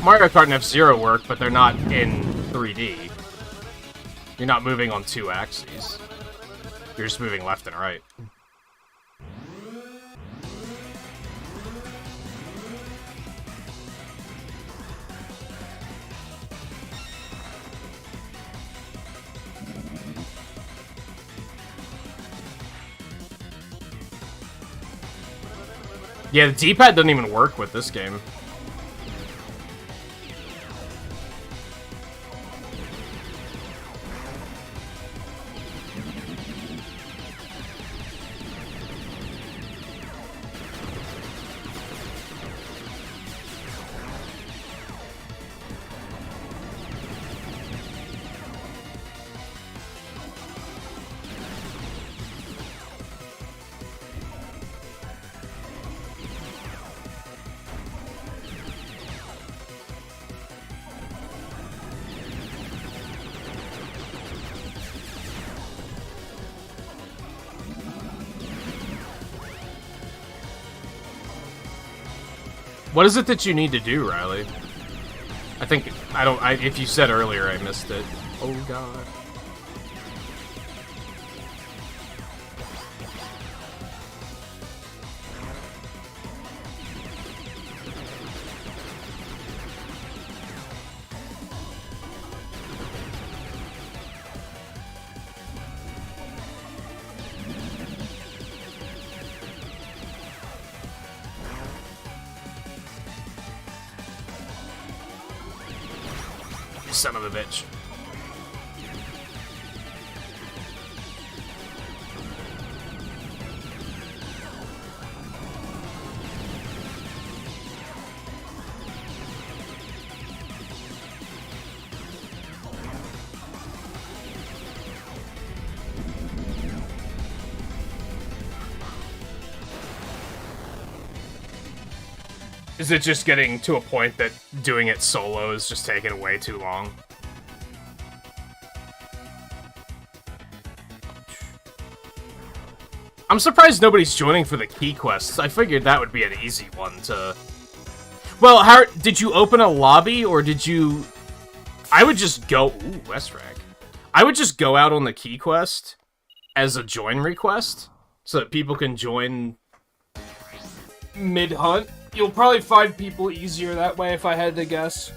S1: Mario Kart and F-Zero work, but they're not in 3D. You're not moving on two axes. You're just moving left and right. Yeah, the D-pad doesn't even work with this game. What is it that you need to do, Riley? If you said earlier, I missed it. Oh, God. Son of a bitch. Is it just getting to a point that doing it solo is just taking way too long? I'm surprised nobody's joining for the key quests. I figured that would be an easy one to... Well, how did you open a lobby, or did you... I would just go... Ooh, Westrag. I would just go out on the key quest as a join request, so that people can join mid-hunt. You'll probably find people easier that way, if I had to guess.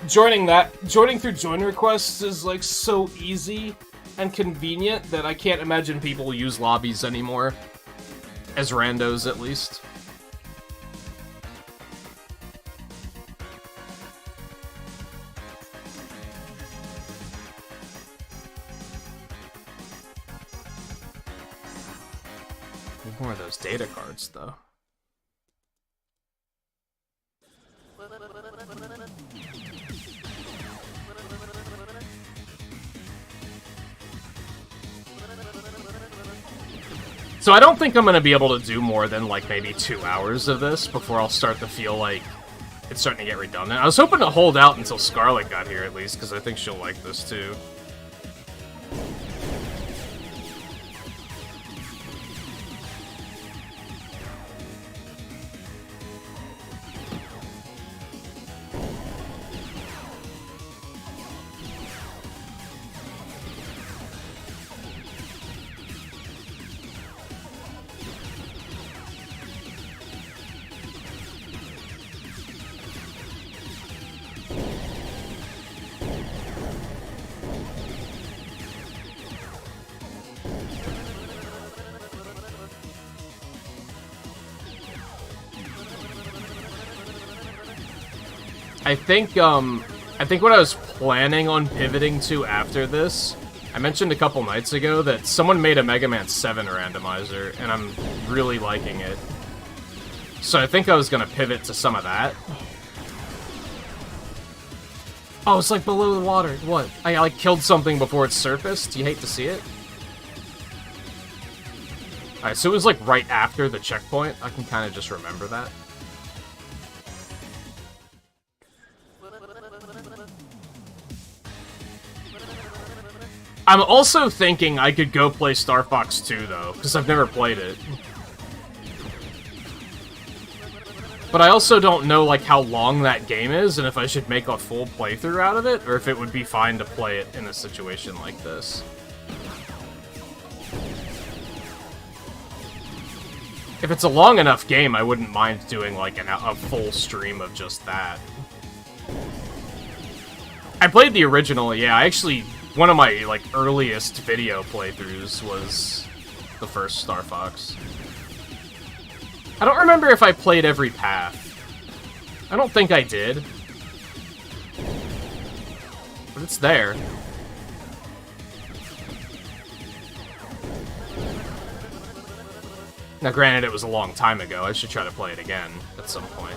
S1: Joining through join requests is, like, so easy and convenient that I can't imagine people use lobbies anymore. As randos, at least. More of those data cards, though. So I don't think I'm going to be able to do more than, like, maybe 2 hours of this before I'll start to feel like it's starting to get redundant. I was hoping to hold out until Scarlet got here, at least, because I think she'll like this, too. I think what I was planning on pivoting to after this, I mentioned a couple nights ago that someone made a Mega Man 7 randomizer, and I'm really liking it. So I think I was gonna pivot to some of that. Oh, it's like below the water. What? I like killed something before it surfaced? You hate to see it? Alright, so it was like right after the checkpoint. I can kind of just remember that. I'm also thinking I could go play Star Fox 2, though, because I've never played it. But I also don't know, like, how long that game is, and if I should make a full playthrough out of it, or if it would be fine to play it in a situation like this. If it's a long enough game, I wouldn't mind doing, like, a full stream of just that. I played the original, yeah, I actually... One of my, like, earliest video playthroughs was the first Star Fox. I don't remember if I played every path. I don't think I did. But it's there. Now, granted, it was a long time ago. I should try to play it again at some point.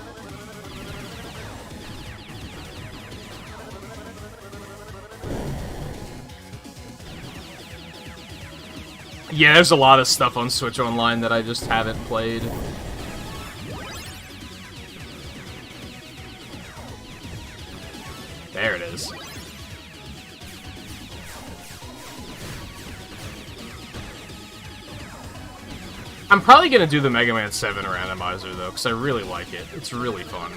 S1: Yeah, there's a lot of stuff on Switch Online that I just haven't played. There it is. I'm probably gonna do the Mega Man 7 randomizer, though, because I really like it. It's really fun.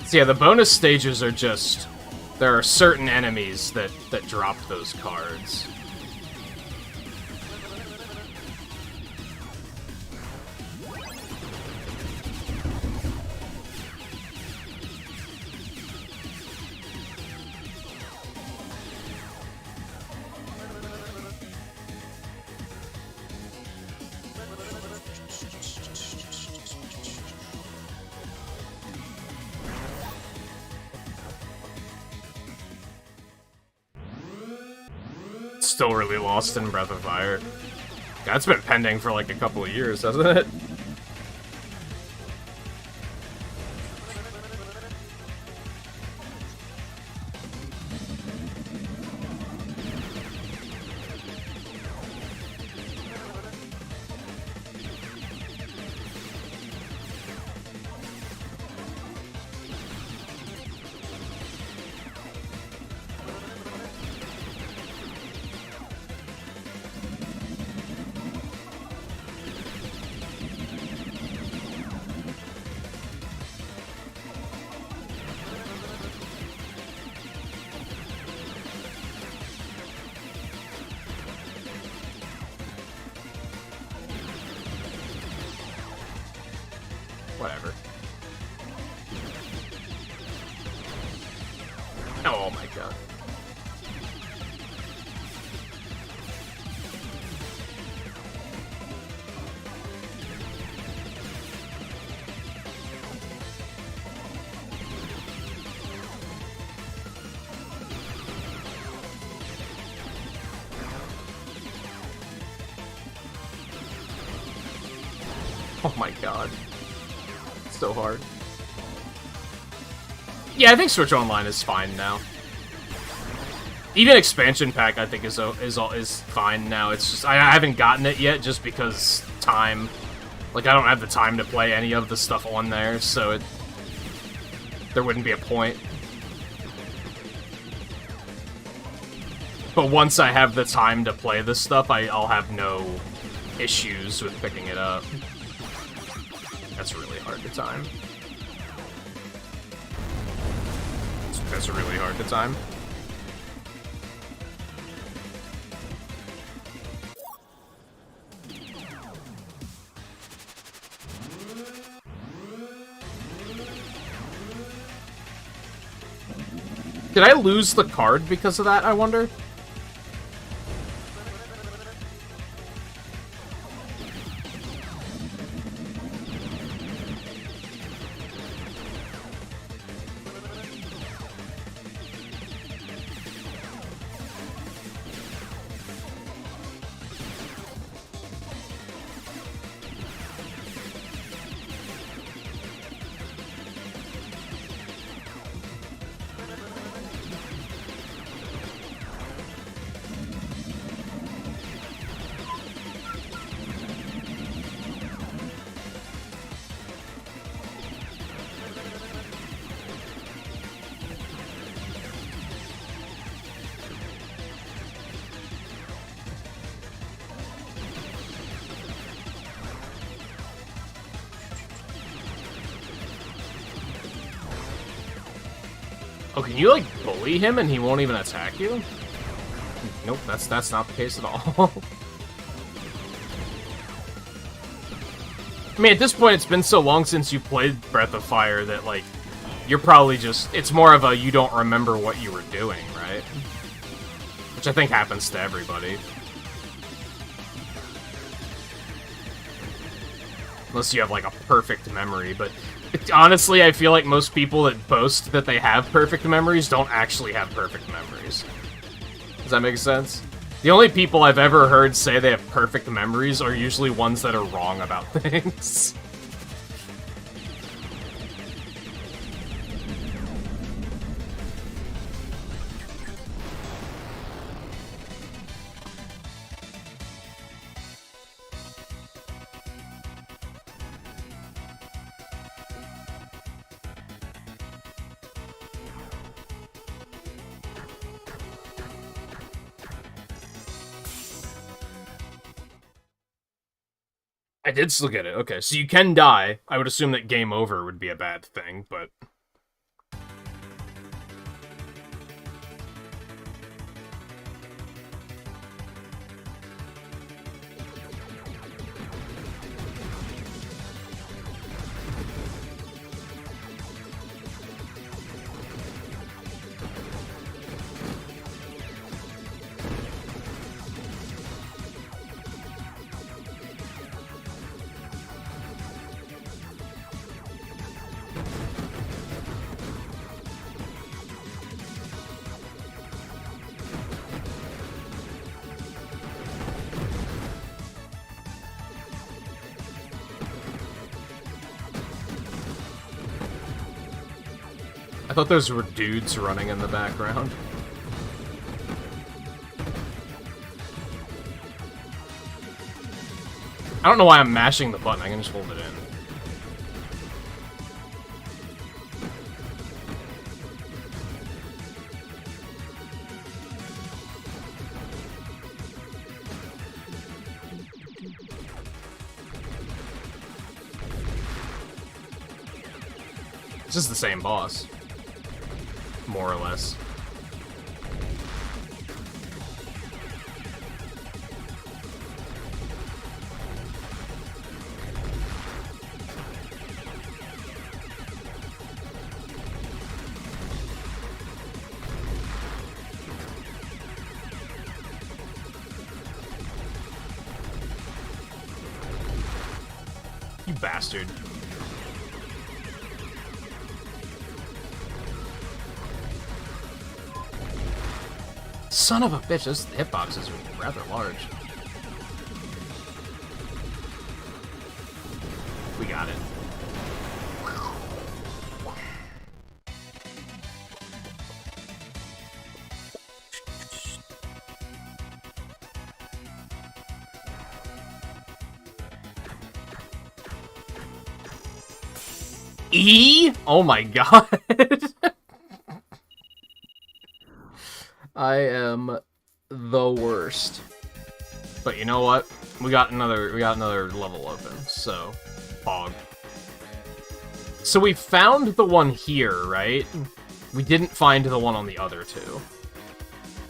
S1: So yeah, the bonus stages are just... There are certain enemies that drop those cards. Still really lost in Breath of Fire. That's been pending for like a couple of years, hasn't it? Whatever. Oh my god. Oh my god. So hard. Yeah, I think Switch Online is fine now. Even expansion pack, I think, is fine now. It's just I haven't gotten it yet, just because time. Like, I don't have the time to play any of the stuff on there, so there wouldn't be a point. But once I have the time to play this stuff, I'll have no issues with picking it up. That's really hard to time. that's really hard to time. Did I lose the card because of that, I wonder? Oh, can you, like, bully him and he won't even attack you? Nope, that's not the case at all. I mean, at this point, it's been so long since you played Breath of Fire that, like, you're probably just... It's more of a you don't remember what you were doing, right? Which I think happens to everybody. Unless you have, like, a perfect memory, but... Honestly, I feel like most people that boast that they have perfect memories don't actually have perfect memories. Does that make sense? The only people I've ever heard say they have perfect memories are usually ones that are wrong about things. I did still get it. Okay, so you can die. I would assume that game over would be a bad thing, but... I thought those were dudes running in the background. I don't know why I'm mashing the button, I can just hold it in. It's just the same boss. More or less. You bastard. Son of a bitch, those hitboxes are rather large. We got it. E? Oh my god. I am the worst. But you know what? We got another level open, so fog. So we found the one here, right? We didn't find the one on the other two.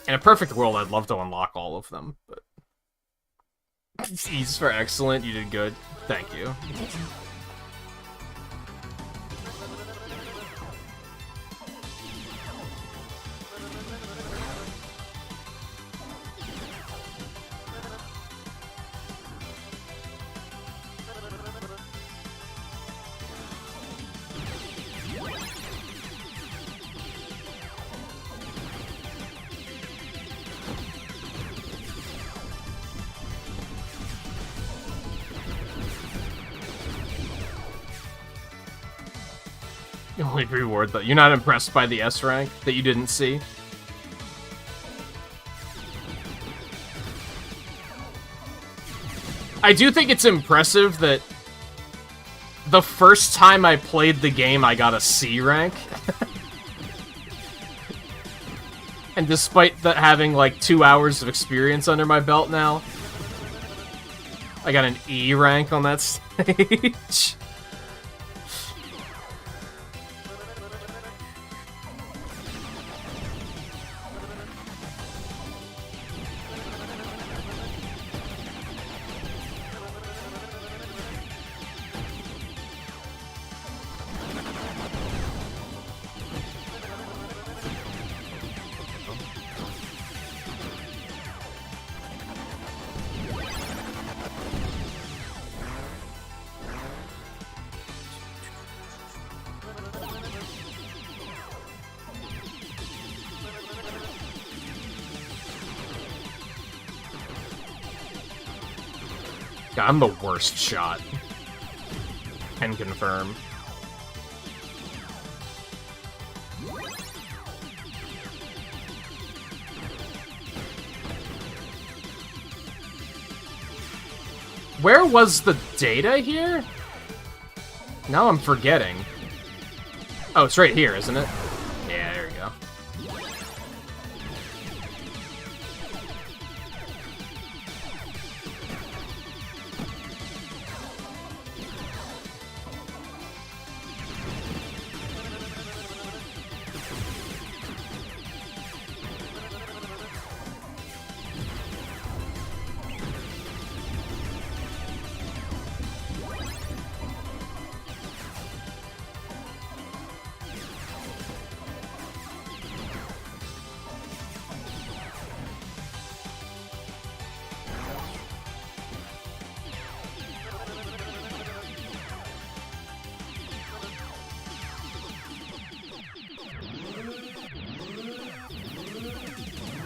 S1: In a perfect world, I'd love to unlock all of them, but... E's for excellent, you did good. Thank you. Only reward though. You're not impressed by the S rank that you didn't see? I do think it's impressive that the first time I played the game, I got a C rank. And despite that having like 2 hours of experience under my belt now, I got an E rank on that stage. God, I'm the worst shot. Can confirm. Where was the data here? Now I'm forgetting. Oh, it's right here, isn't it? Yeah, there we go.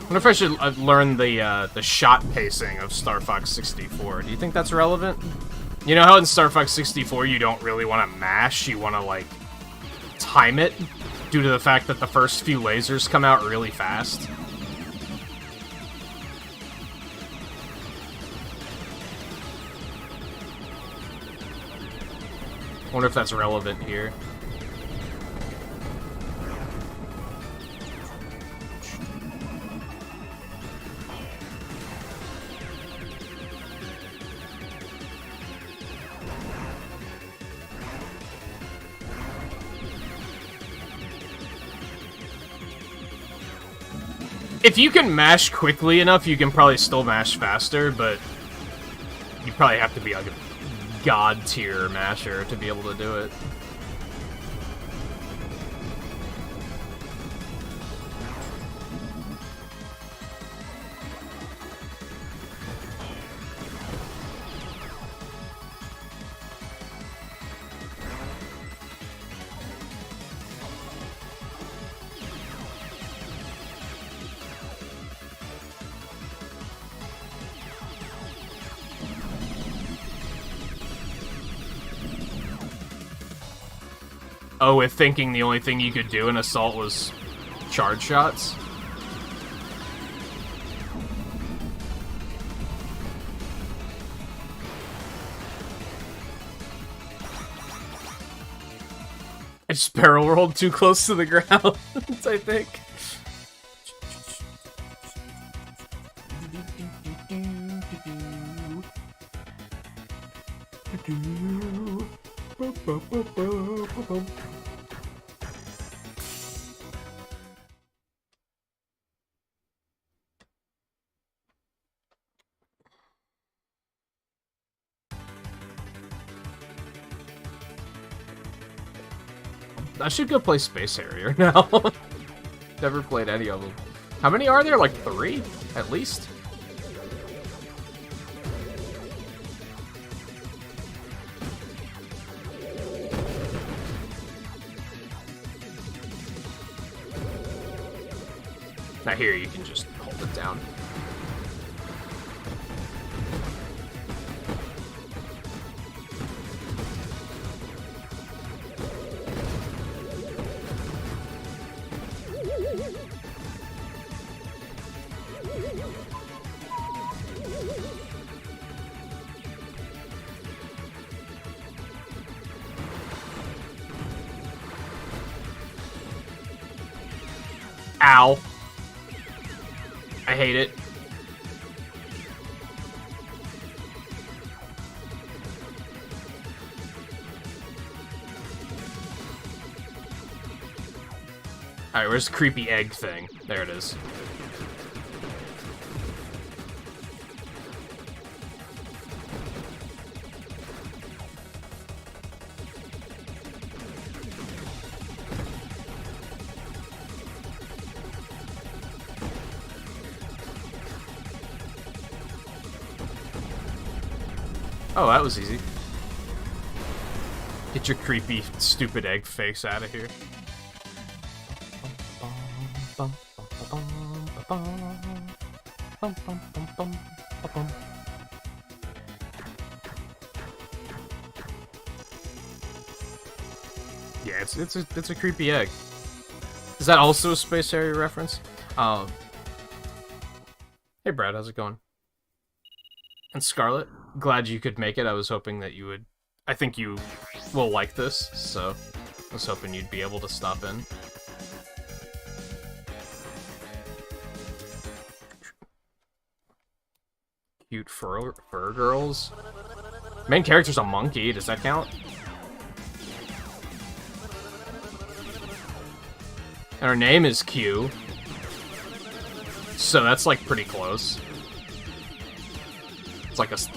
S1: I wonder if I should learn the shot pacing of Star Fox 64. Do you think that's relevant? You know how in Star Fox 64 you don't really want to mash, you want to, like, time it? Due to the fact that the first few lasers come out really fast. I wonder if that's relevant here. If you can mash quickly enough, you can probably still mash faster, but you probably have to be like a god tier masher to be able to do it. Oh, with thinking the only thing you could do in Assault was charge shots? I just barrel rolled too close to the ground, I think. I should go play Space Harrier now. Never played any of them. How many are there? Like 3? At least? Now here you can just hold it down. Ow. I hate it. Alright, where's the creepy egg thing? There it is. Oh, that was easy. Get your creepy, stupid egg face out of here. Yeah, it's a creepy egg. Is that also a Space Harrier reference? Hey Brad, how's it going? And Scarlet, glad you could make it. I was hoping that you would. I think you will like this, so I was hoping you'd be able to stop in. Cute fur girls. Main character's a monkey. Does that count? And her name is Q. So that's like pretty close. It's like it's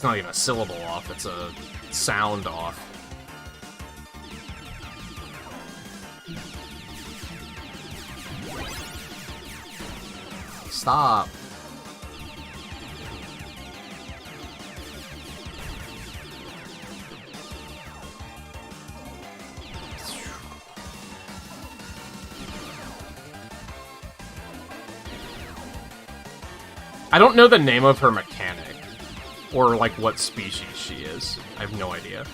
S1: not even a syllable off, it's a sound off. Stop. I don't know the name of her mechanic, or like what species she is. I have no idea.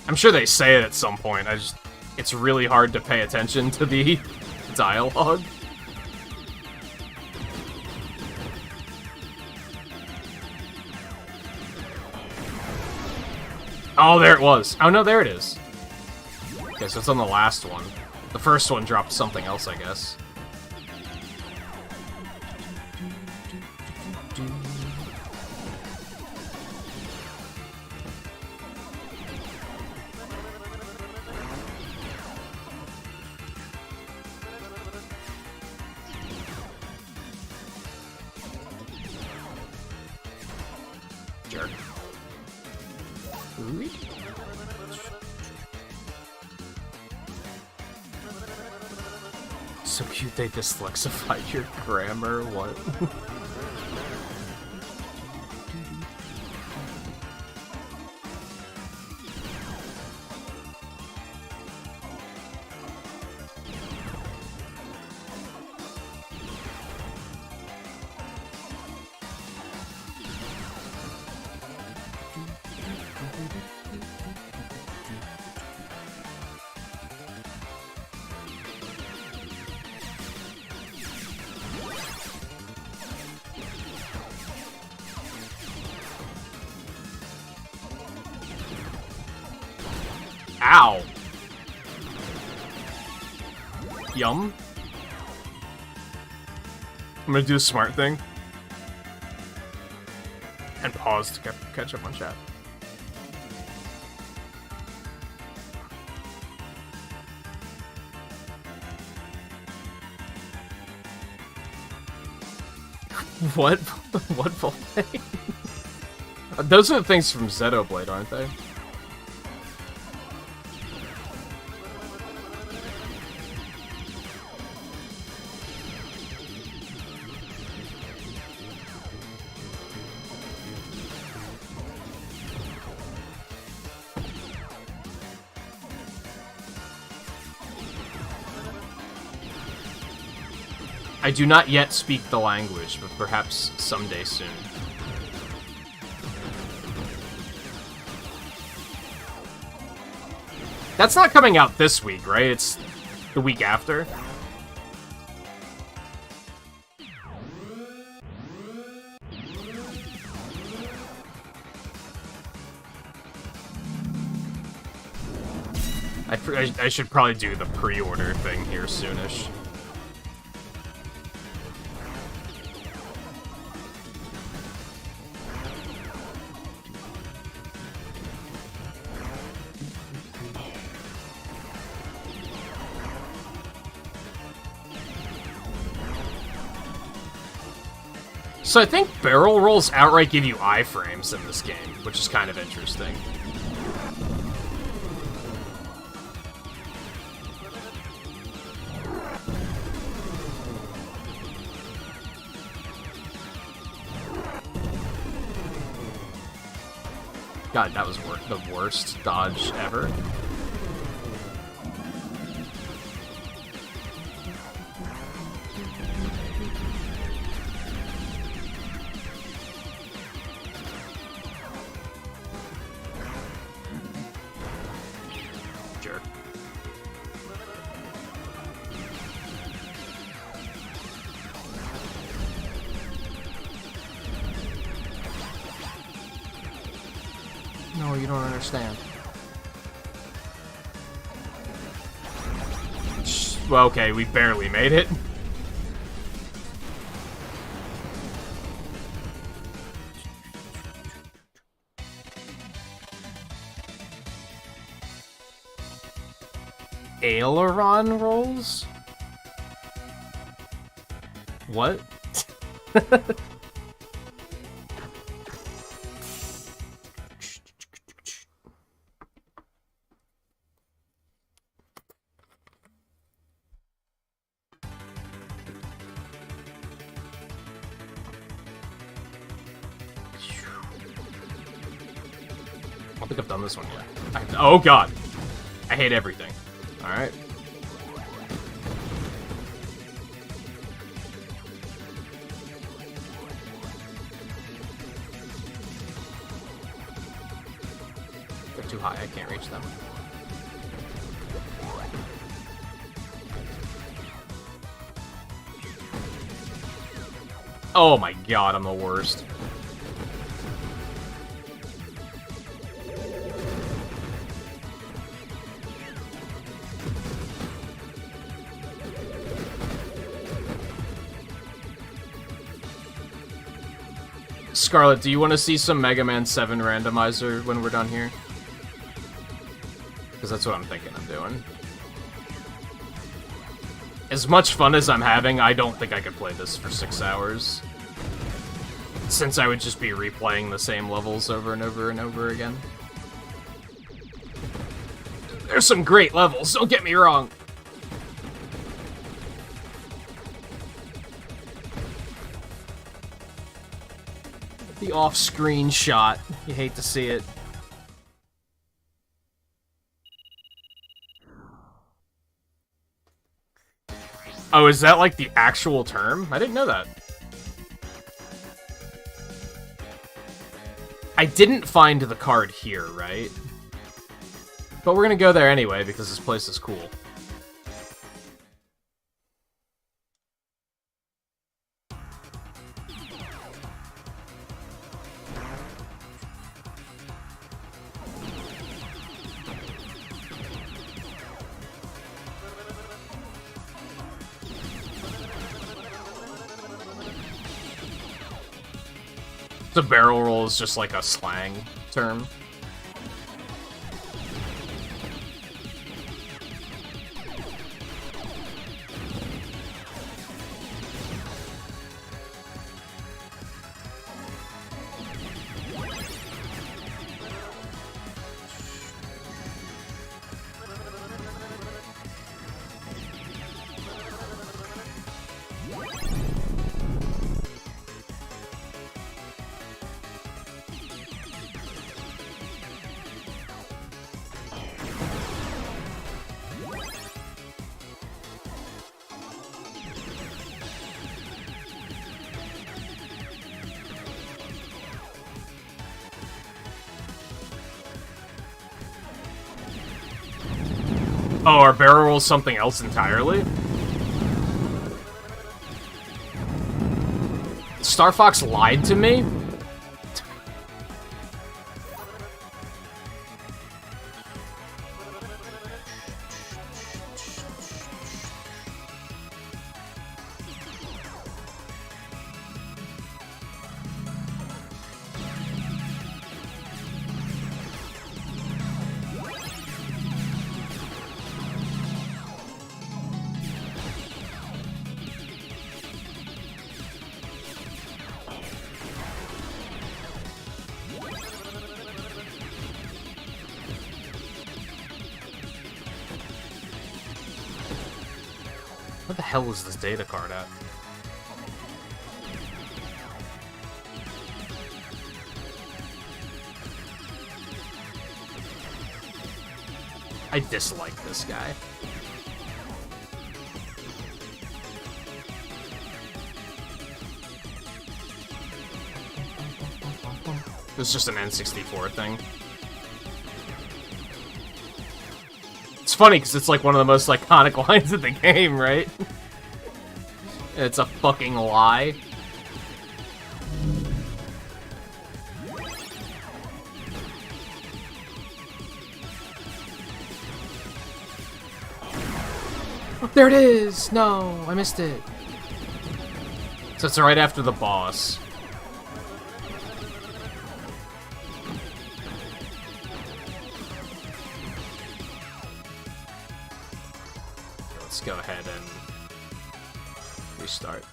S1: I'm sure they say it at some point. It's really hard to pay attention to the dialogue. Oh, there it was. Oh no, there it is. Okay, so it's on the last one. The first one dropped something else, I guess. Jerk. Ooh. So cute they dyslexified your grammar, what? Ow! Yum. I'm gonna do a smart thing. And pause to catch up on chat. What? What volcano? Those are the things from Xenoblade, aren't they? I do not yet speak the language, but perhaps someday soon. That's not coming out this week, right? It's the week after. I should probably do the pre-order thing here soonish. So I think barrel rolls outright give you iframes in this game, which is kind of interesting. God, that was the worst dodge ever. Jerk. No, you don't understand. Well, okay, we barely made it. Aileron rolls? What? I don't think I've done this one yet. Oh god. I hate everything. Alright. They're too high, I can't reach them. Oh my god, I'm the worst. Scarlet, do you want to see some Mega Man 7 Randomizer when we're done here? Because that's what I'm thinking I'm doing. As much fun as I'm having, I don't think I could play this for 6 hours. Since I would just be replaying the same levels over and over and over again. There's some great levels, don't get me wrong. The off-screen shot. You hate to see it. Oh, is that like the actual term? I didn't know that. I didn't find the card here, right? But we're gonna go there anyway because this place is cool. The barrel roll is just like a slang term. Oh, are barrel rolls something else entirely? Star Fox lied to me? Where the hell is this data card at? I dislike this guy. It was just an N64 thing. It's funny because it's like one of the most iconic lines of the game, right? It's a fucking lie. There it is! No, I missed it. So it's right after the boss. Let's go ahead and restart.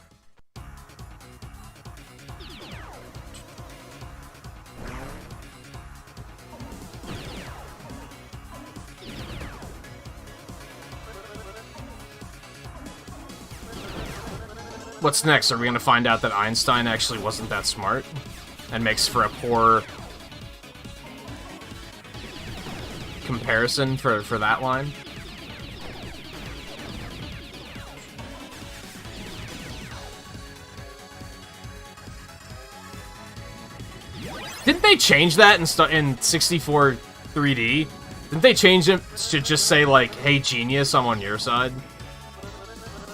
S1: What's next? Are we going to find out that Einstein actually wasn't that smart? And makes for a poor comparison for that line? Didn't they change that in 64 3D? Didn't they change it to just say, like, hey, genius, I'm on your side?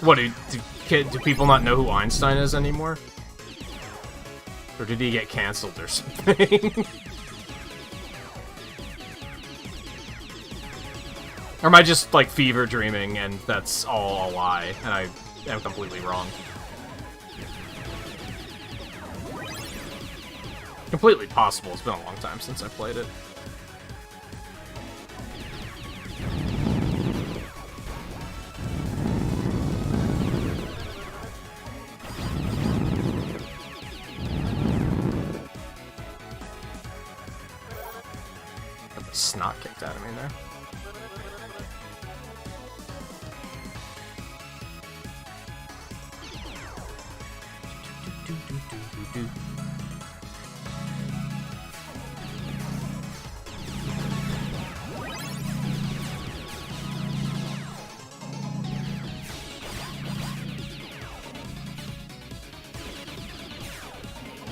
S1: What, do people not know who Einstein is anymore? Or did he get canceled or something? Or am I just, like, fever dreaming and that's all a lie, and I am completely wrong? Completely possible. It's been a long time since I played it. Got the snot kicked out of me there.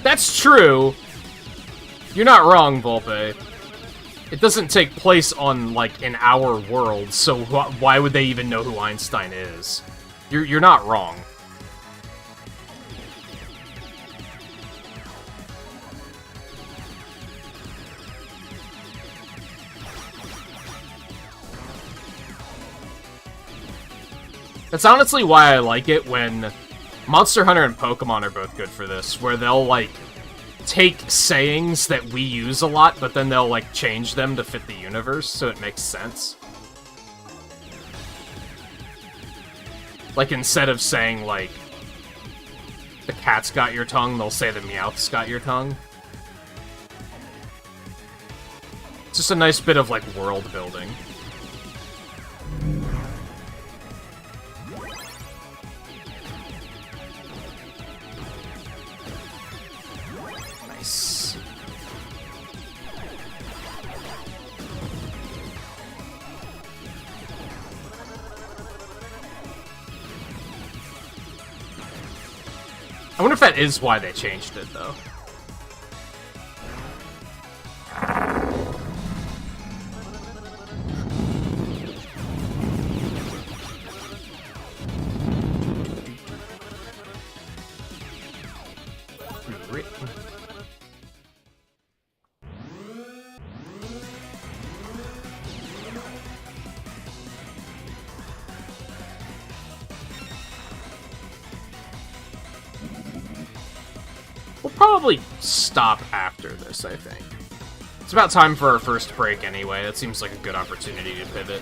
S1: That's true. You're not wrong, Volpe. It doesn't take place on, like, in our world, so why would they even know who Einstein is? You're not wrong. That's honestly why I like it when Monster Hunter and Pokemon are both good for this, where they'll, like, take sayings that we use a lot, but then they'll, like, change them to fit the universe, so it makes sense. Like, instead of saying, like, the cat's got your tongue, they'll say the Meowth's got your tongue. It's just a nice bit of, like, world building. Nice. I wonder if that is why they changed it, though. probably stop after this, I think. It's about time for our first break anyway. That seems like a good opportunity to pivot.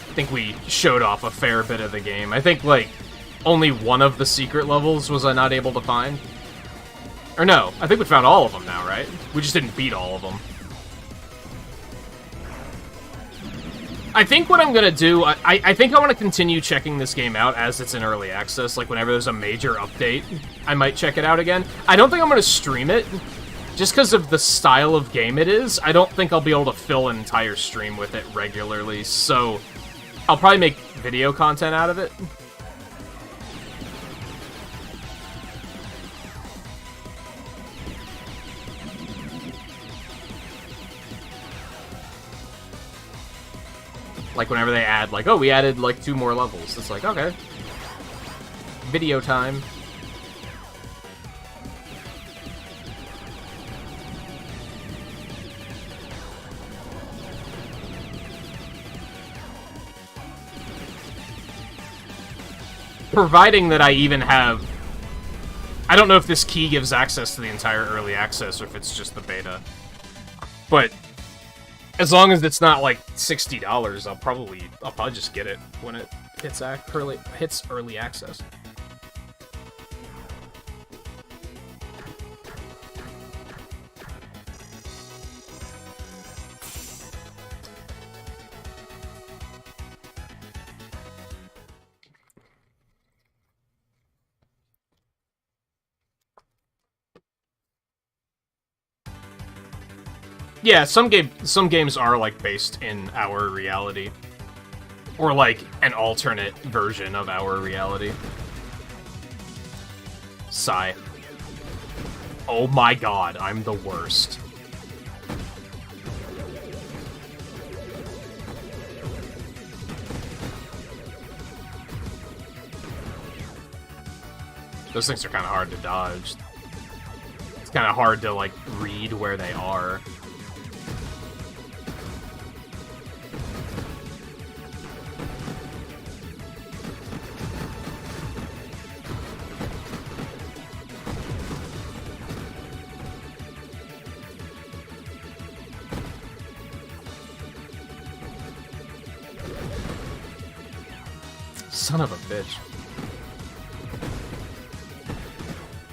S1: I think we showed off a fair bit of the game. I think, like, only one of the secret levels was I not able to find. Or no, I think we found all of them now, right? We just didn't beat all of them. I think what I'm gonna do, I think I want to continue checking this game out as it's in early access. Like, whenever there's a major update, I might check it out again. I don't think I'm gonna stream it, just because of the style of game it is. I don't think I'll be able to fill an entire stream with it regularly, so I'll probably make video content out of it. Like, whenever they add, like, oh, we added, like, 2 more levels. It's like, okay. Video time. Providing that I even have... I don't know if this key gives access to the entire early access or if it's just the beta. But... as long as it's not like $60, I'll probably just get it when it hits early access. Yeah, some games are, like, based in our reality. Or, like, an alternate version of our reality. Sigh. Oh my god, I'm the worst. Those things are kind of hard to dodge. It's kind of hard to, like, read where they are. Son of a bitch.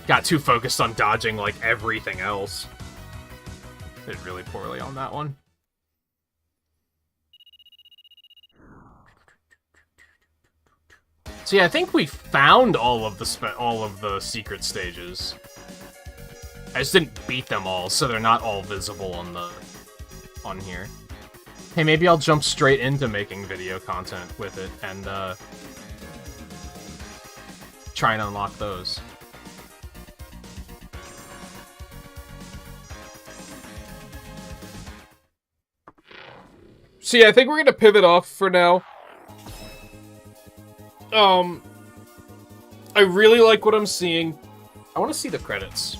S1: Got too focused on dodging, like, everything else. Did really poorly on that one. So yeah, I think we found all of the secret stages. I just didn't beat them all, so they're not all visible on here. Hey, maybe I'll jump straight into making video content with it and try and unlock those. So yeah, I think we're gonna pivot off for now. I really like what I'm seeing. I want to see the credits.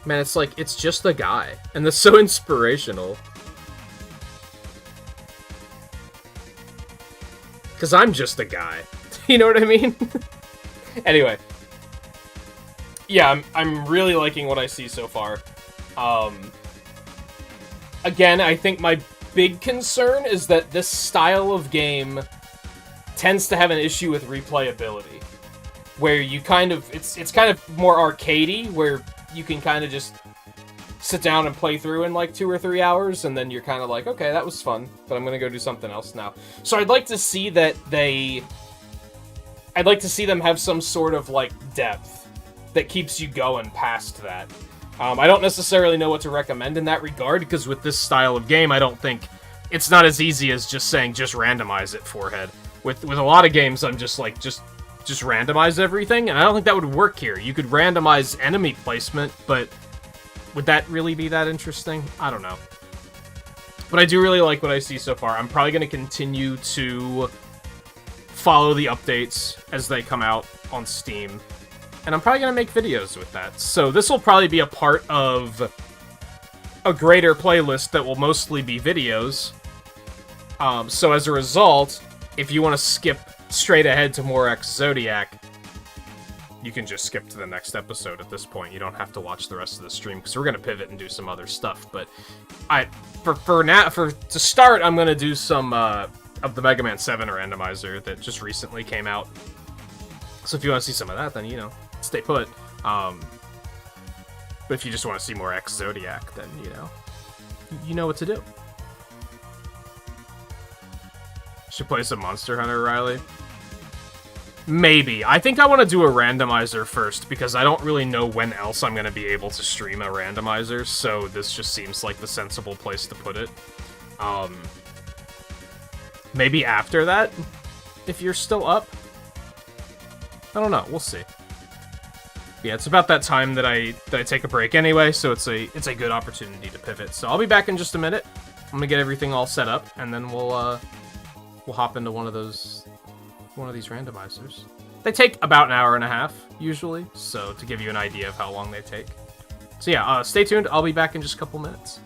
S1: Man, it's like, it's just a guy. And that's so inspirational. Because I'm just a guy. You know what I mean? Anyway. Yeah, I'm really liking what I see so far. Again, I think my big concern is that this style of game tends to have an issue with replayability. Where you kind of... It's kind of more arcadey, where you can kind of just sit down and play through in like 2 or 3 hours, and then you're kind of like, okay, that was fun, but I'm gonna go do something else now. So I'd like to see that I'd like to see them have some sort of like depth that keeps you going past that. I don't necessarily know what to recommend in that regard, because with this style of game, I don't think it's not as easy as just saying just randomize it forehead. With a lot of games, I'm just like just randomize everything, and I don't think that would work here. You could randomize enemy placement, but would that really be that interesting? I don't know. But I do really like what I see so far. I'm probably going to continue to follow the updates as they come out on Steam. And I'm probably going to make videos with that. So this will probably be a part of a greater playlist that will mostly be videos. So as a result, if you want to skip straight ahead to more Ex-Zodiac, you can just skip to the next episode at this point. You don't have to watch the rest of the stream, because we're going to pivot and do some other stuff. But to start, I'm going to do some of the Mega Man 7 Randomizer that just recently came out. So if you want to see some of that, then, you know, stay put. But if you just want to see more Ex-Zodiac, then, you know what to do. Should play some Monster Hunter, Riley? Maybe. I think I want to do a randomizer first, because I don't really know when else I'm going to be able to stream a randomizer, so this just seems like the sensible place to put it. Maybe after that, if you're still up? I don't know, we'll see. Yeah, it's about that time that I take a break anyway, so it's a good opportunity to pivot. So I'll be back in just a minute. I'm going to get everything all set up, and then we'll hop into one of these randomizers. They take about an hour and a half, usually, so to give you an idea of how long they take. So yeah, stay tuned. I'll be back in just a couple minutes.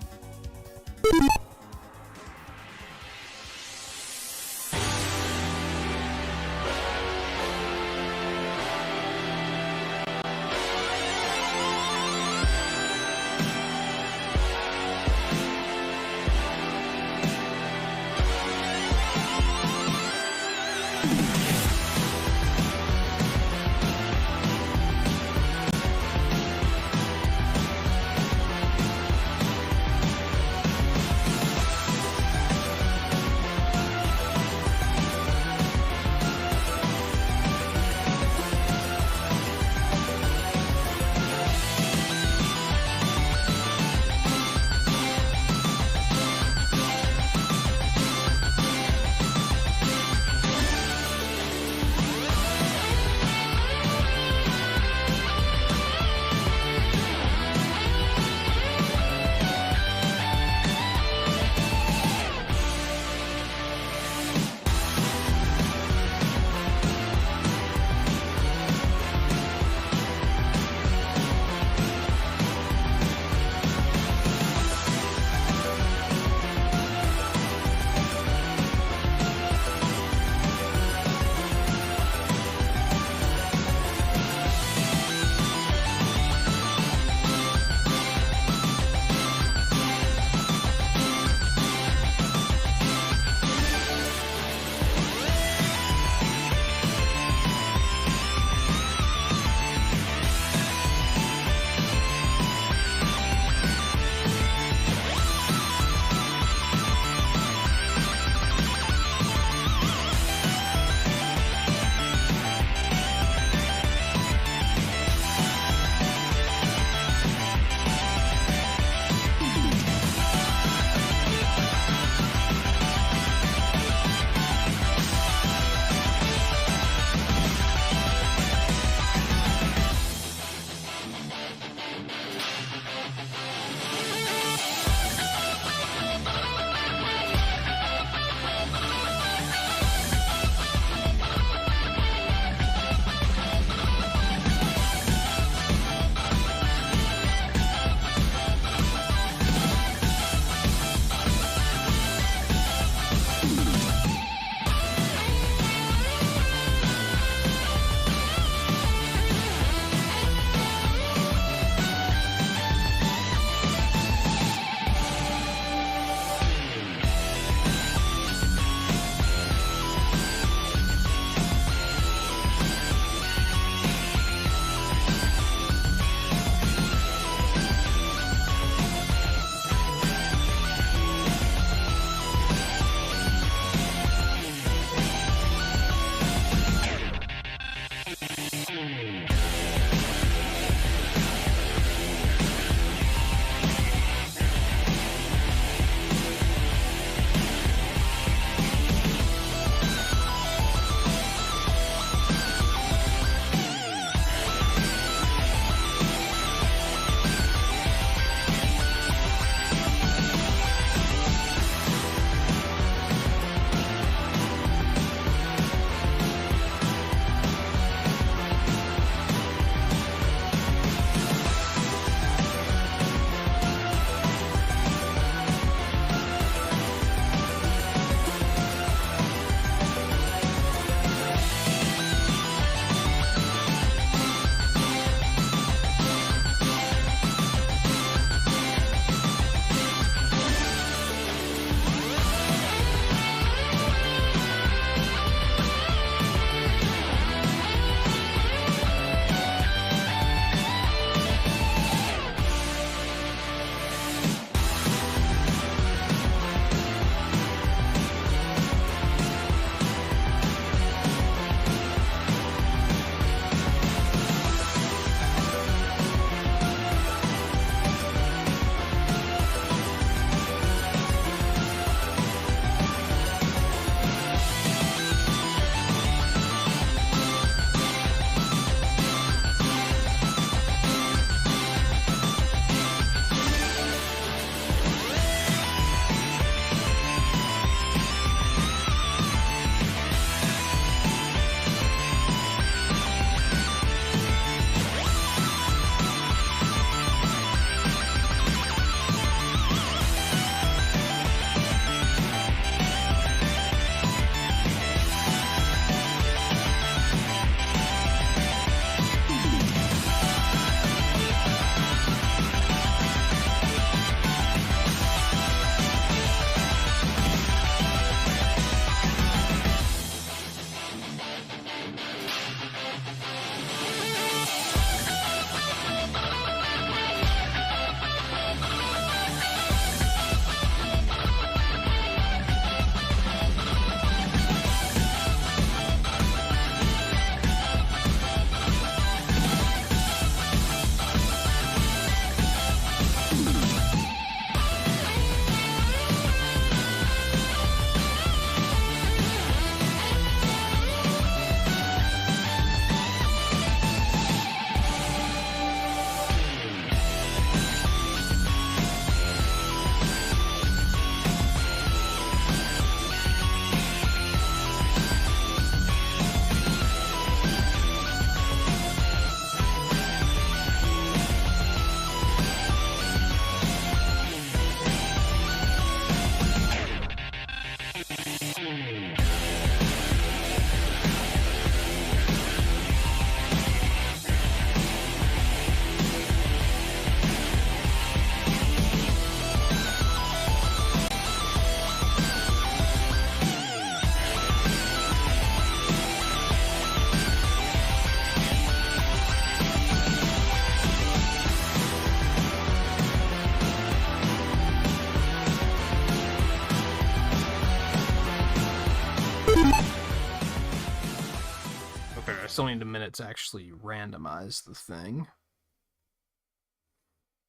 S1: still need a minute to actually randomize the thing.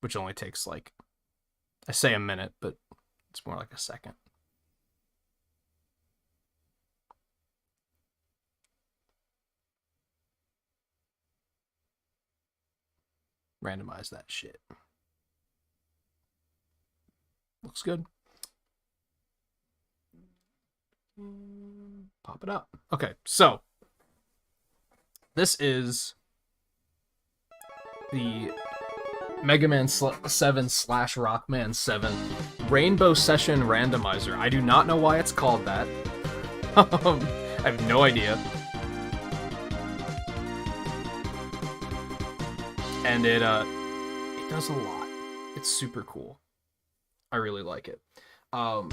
S1: Which only takes, like, I say a minute, but it's more like a second. Randomize that shit. Looks good. Pop it up. Okay, so this is the Mega Man 7 / Rockman 7 Rainbow Session Randomizer. I do not know why it's called that. I have no idea. And it does a lot. It's super cool. I really like it. I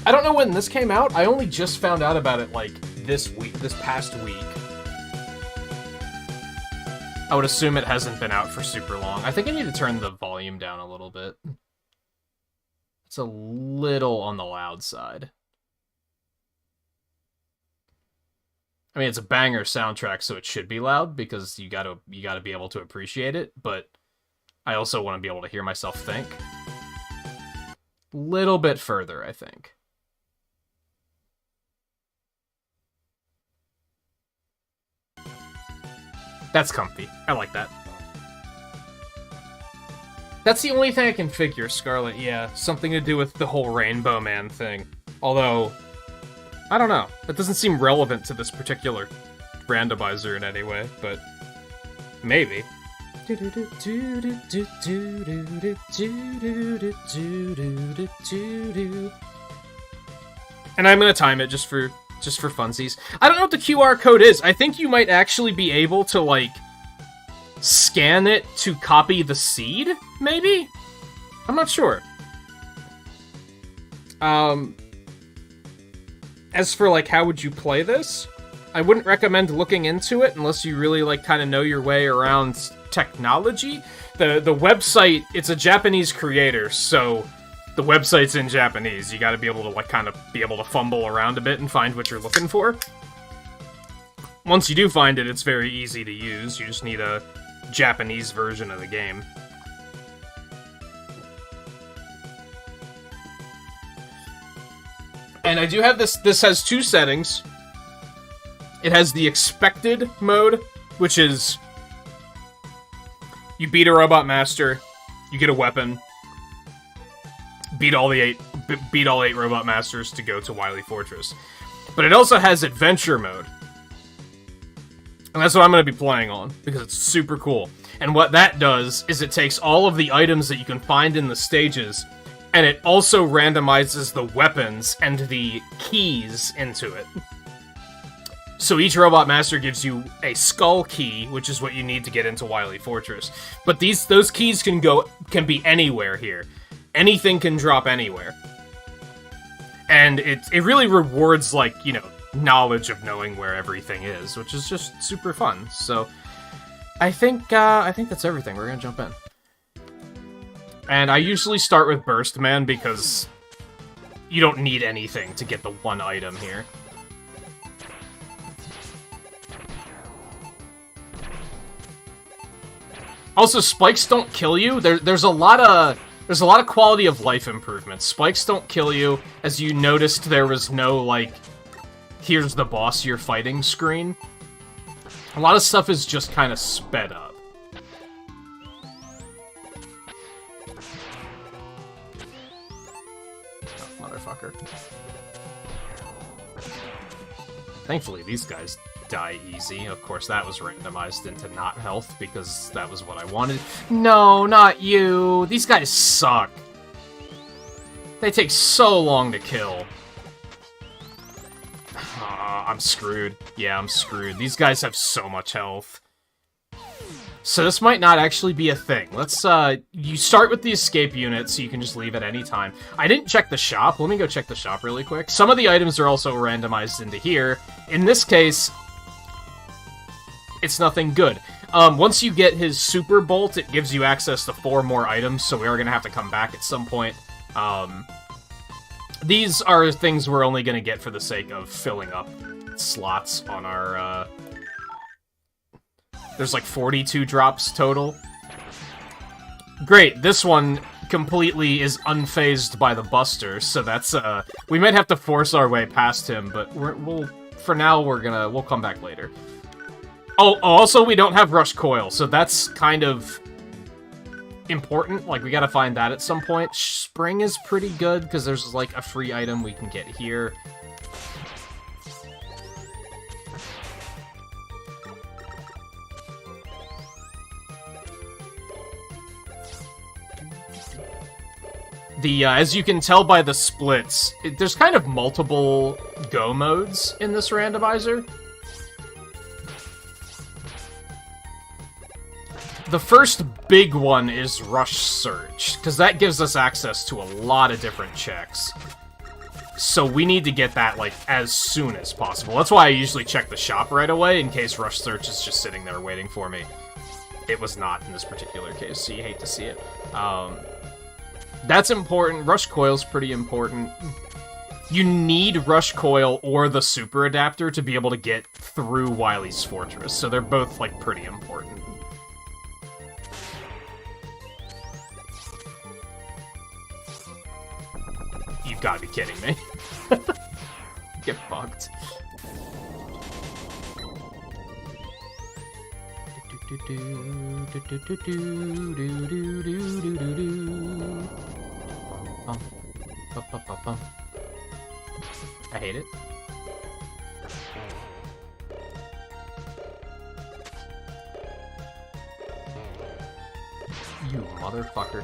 S1: don't know when this came out. I only just found out about it, like, this past week. I would assume it hasn't been out for super long. I think I need to turn the volume down a little bit. It's a little on the loud side. I mean, it's a banger soundtrack, so it should be loud, because you gotta be able to appreciate it, but I also want to be able to hear myself think. Little bit further, I think. That's comfy. I like that. That's the only thing I can figure, Scarlet. Yeah, something to do with the whole Rainbow Man thing. Although, I don't know. It doesn't seem relevant to this particular randomizer in any way, but maybe. And I'm gonna time it just for funsies. I don't know what the QR code is. I think you might actually be able to, like, scan it to copy the seed, maybe? I'm not sure. As for, like, how would you play this? I wouldn't recommend looking into it unless you really, like, kind of know your way around technology. The website, it's a Japanese creator, so the website's in Japanese. You gotta be able to, like, kind of be able to fumble around a bit and find what you're looking for. Once you do find it, it's very easy to use. You just need a Japanese version of the game. And I do have this. This has two settings. It has the expected mode, which is you beat a robot master, you get a weapon, beat all 8 robot masters to go to Wily Fortress. But it also has adventure mode. And that's what I'm going to be playing on, because it's super cool. And what that does is it takes all of the items that you can find in the stages, and it also randomizes the weapons and the keys into it. So each Robot Master gives you a skull key, which is what you need to get into Wily Fortress. But those keys can be anywhere here. Anything can drop anywhere. And it really rewards, like, you know, knowledge of knowing where everything is, which is just super fun. So I think that's everything. We're gonna jump in. And I usually start with Burst Man because you don't need anything to get the one item here. Also, spikes don't kill you. There's a lot of quality of life improvements. Spikes don't kill you. As you noticed, there was no, like, here's the boss you're fighting screen. A lot of stuff is just kind of sped up. Oh, motherfucker. Thankfully, these guys die easy. Of course, that was randomized into not health, because that was what I wanted. No, not you! These guys suck. They take so long to kill. I'm screwed. Yeah, I'm screwed. These guys have so much health. So this might not actually be a thing. Let's, you start with the escape unit, so you can just leave at any time. I didn't check the shop. Let me go check the shop really quick. Some of the items are also randomized into here. In this case, it's nothing good. Once you get his Super Bolt, it gives you access to 4 more items, so we are going to have to come back at some point. These are things we're only going to get for the sake of filling up slots on our There's like 42 drops total. Great, this one completely is unfazed by the Buster, so that's, we might have to force our way past him, but for now, we'll come back later. Oh, also, we don't have Rush Coil, so that's kind of important. Like, we gotta find that at some point. Spring is pretty good, because there's, like, a free item we can get here. As you can tell by the splits, there's kind of multiple go modes in this randomizer. The first big one is Rush Search, because that gives us access to a lot of different checks. So we need to get that, like, as soon as possible. That's why I usually check the shop right away, in case Rush Search is just sitting there waiting for me. It was not in this particular case, so you hate to see it. That's important. Rush Coil's pretty important. You need Rush Coil or the Super Adapter to be able to get through Wily's Fortress, so they're both, like, pretty important. You've got to be kidding me. Get fucked. I hate it. You motherfucker.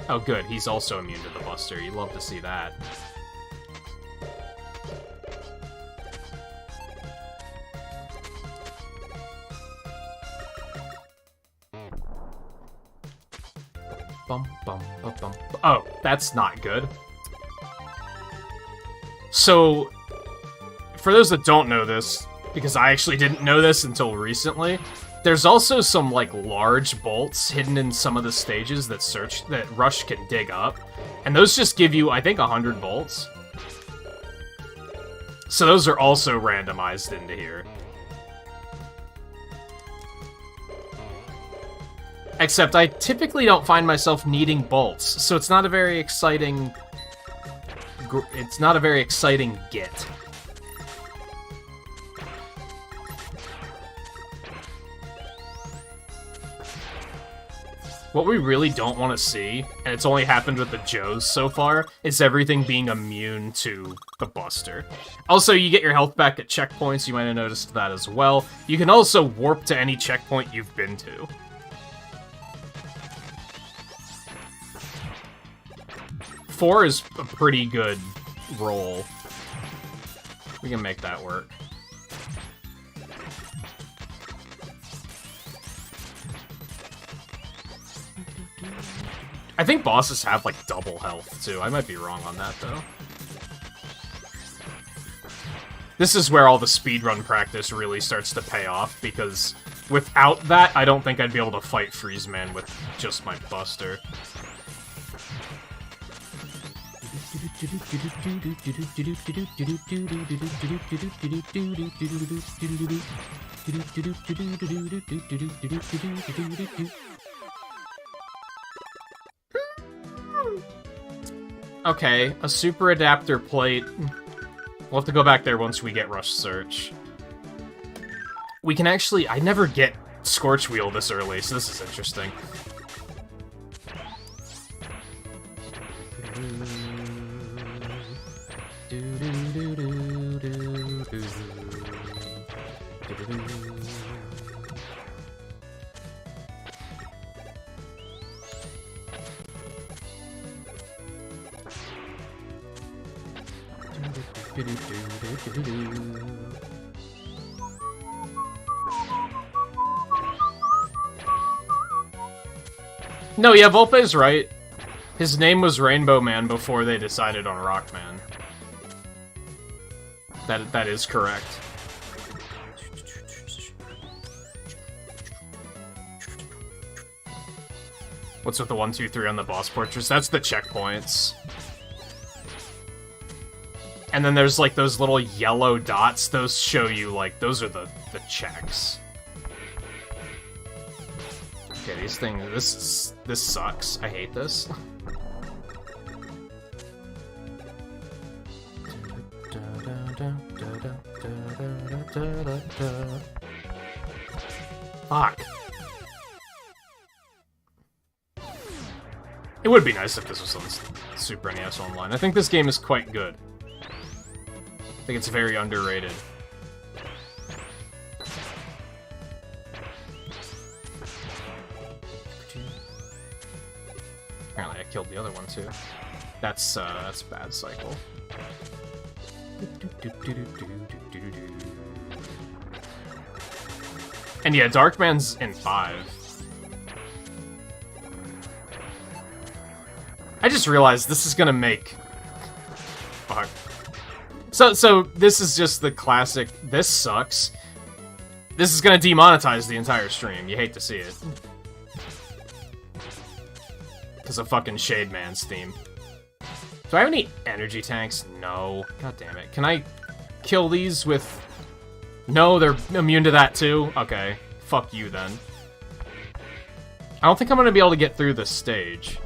S1: Oh good, he's also immune to the Buster. You'd love to see that. Oh, that's not good. So, for those that don't know this, because I actually didn't know this until recently, there's also some, like, large bolts hidden in some of the stages that Rush can dig up. And those just give you, I think, 100 bolts. So those are also randomized into here. Except I typically don't find myself needing bolts, so it's not a very exciting... It's not a very exciting get. What we really don't want to see, and it's only happened with the Joes so far, is everything being immune to the Buster. Also, you get your health back at checkpoints, you might have noticed that as well. You can also warp to any checkpoint you've been to. Four is a pretty good roll. We can make that work. I think bosses have, like, double health, too. I might be wrong on that, though. This is where all the speedrun practice really starts to pay off, because without that, I don't think I'd be able to fight Freezeman with just my Buster. Okay, a Super Adapter plate. We'll have to go back there once we get Rush Search. We can actually... I never get Scorch Wheel this early, so this is interesting. No, yeah, Volpe's right. His name was Rainbow Man before they decided on Rockman. That is correct. What's with the 1, 2, 3 on the boss portraits? That's the checkpoints. And then there's, like, those little yellow dots. Those show you, like, those are the checks. Okay, these things, this sucks. I hate this. Fuck. It would be nice if this was on Super NES Online. I think this game is quite good. I think it's very underrated. Apparently I killed the other one too. That's bad cycle. And yeah, Darkman's in 5. I just realized this is gonna make... Fuck. So this is just the classic, this sucks. This is gonna demonetize the entire stream. You hate to see it. Because of fucking Shade Man's theme. Do I have any energy tanks? No. God damn it. Can I kill these with... No, they're immune to that too? Okay. Fuck you then. I don't think I'm gonna be able to get through this stage.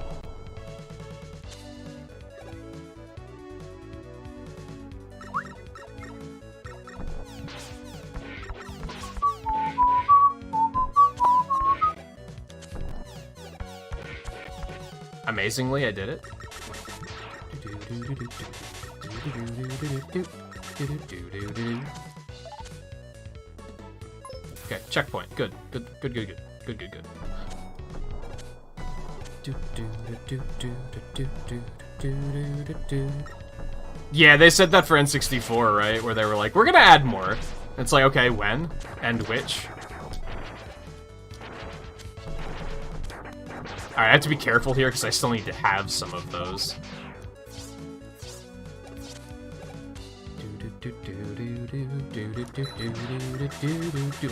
S1: Amazingly, I did it. Okay, checkpoint. Good. Good. Yeah, they said that for N64, right? Where they were like, we're gonna add more. It's like, okay, when? And which? Alright, I have to be careful here because I still need to have some of those.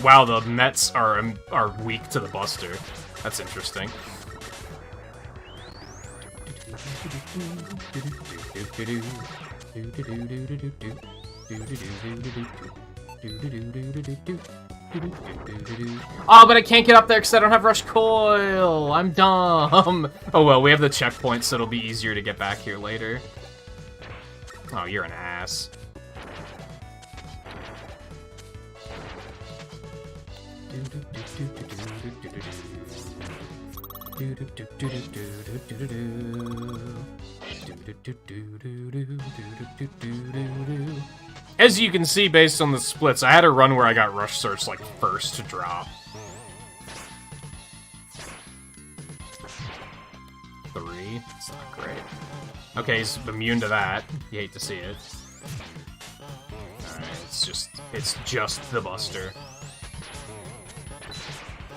S1: Wow, the Mets are weak to the Buster. That's interesting. Oh, but I can't get up there because I don't have Rush Coil. I'm dumb. Oh well, we have the checkpoint, so it'll be easier to get back here later. Oh, you're an ass. As you can see, based on the splits, I had a run where I got Rush Search, like, first to drop. 3? It's not great. Okay, he's immune to that. You hate to see it. Alright, it's just the Buster.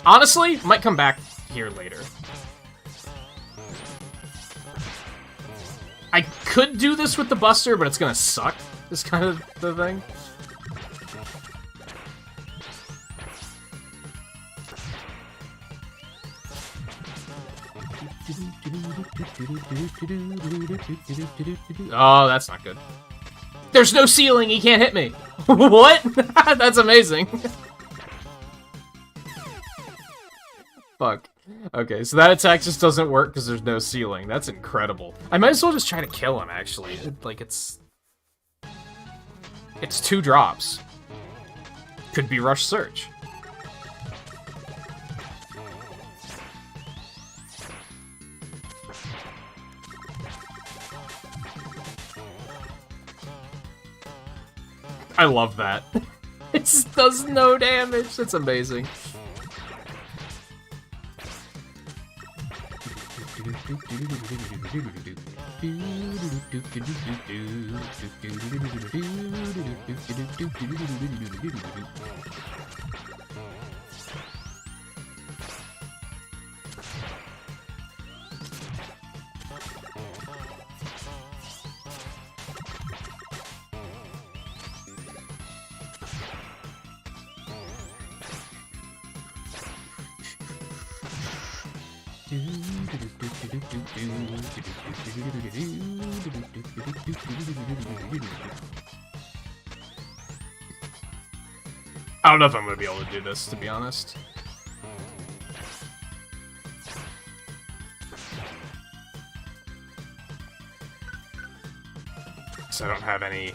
S1: Honestly, might come back here later. I could do this with the Buster, but it's gonna suck. Is kind of the thing. Oh, that's not good. There's no ceiling, he can't hit me. What? That's amazing. Fuck. Okay, so that attack just doesn't work because there's no ceiling. That's incredible. I might as well just try to kill him, actually. Like, it's 2 drops. Could be Rush Search. I love that. It just does no damage. It's amazing. I don't know if I'm gonna be able to do this, to be honest. I don't have any...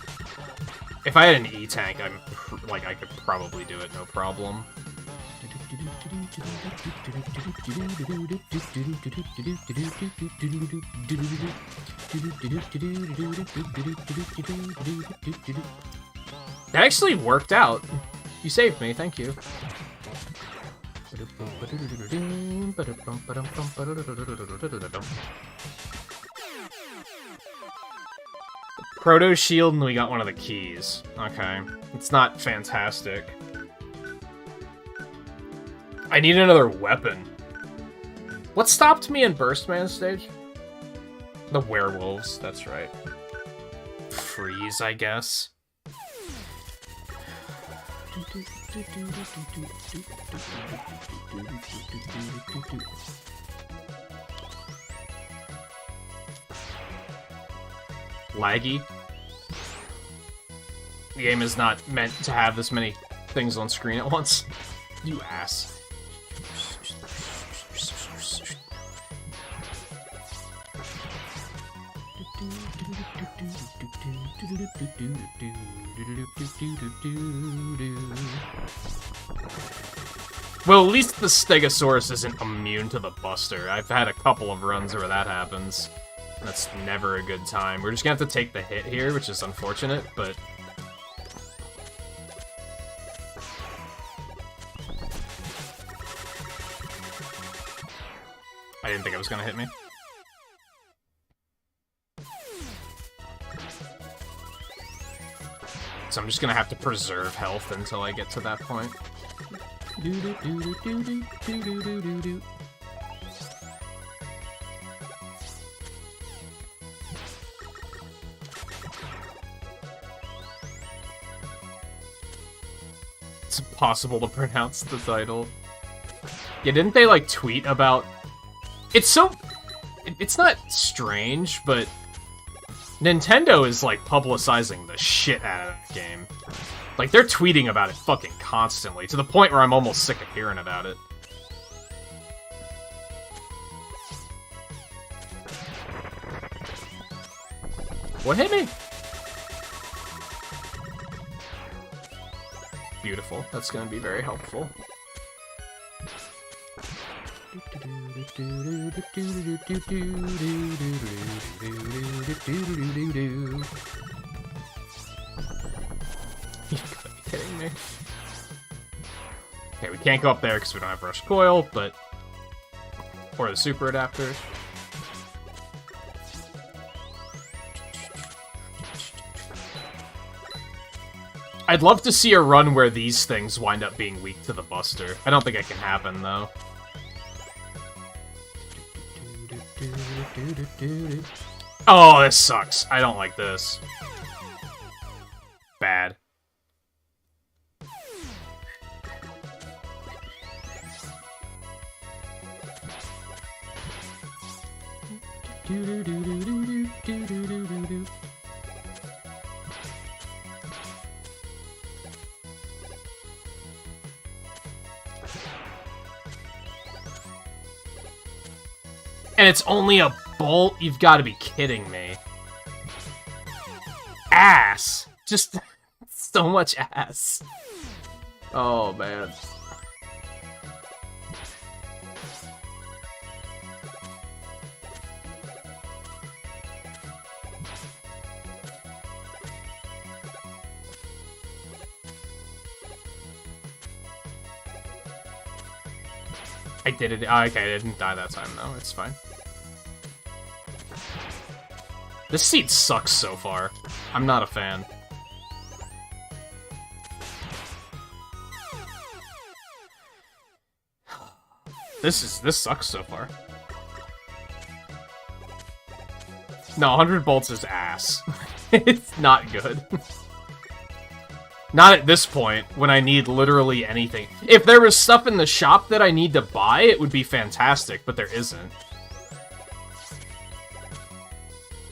S1: If I had an E-tank, I could probably do it, no problem. That actually worked out. You saved me, thank you. Proto shield, and we got one of the keys. Okay. It's not fantastic. I need another weapon. What stopped me in Burstman stage? The werewolves, that's right. Freeze, I guess. Laggy. The game is not meant to have this many things on screen at once. You ass. Well, at least the Stegosaurus isn't immune to the Buster. I've had a couple of runs where that happens. That's never a good time. We're just gonna have to take the hit here, which is unfortunate, but... I didn't think it was gonna hit me. So I'm just gonna have to preserve health until I get to that point. It's impossible to pronounce the title. Yeah, didn't they, like, tweet about... It's so... It's not strange, but... Nintendo is, like, publicizing the shit out of the game. Like, they're tweeting about it fucking constantly, to the point where I'm almost sick of hearing about it. What hit me? Beautiful. That's gonna be very helpful. You gotta be kidding me. Okay, we can't go up there because we don't have rush coil, but... Or the super adapter. I'd love to see a run where these things wind up being weak to the Buster. I don't think it can happen, though. Oh, this sucks. I don't like this. Bad. And it's only a bolt? You've got to be kidding me. Ass! Just so much ass. Oh, man. I did it. Oh, okay, I didn't die that time, though. It's fine. This seat sucks so far. I'm not a fan. This sucks so far. No, 100 bolts is ass. It's not good. Not at this point, when I need literally anything. If there was stuff in the shop that I need to buy, it would be fantastic, but there isn't.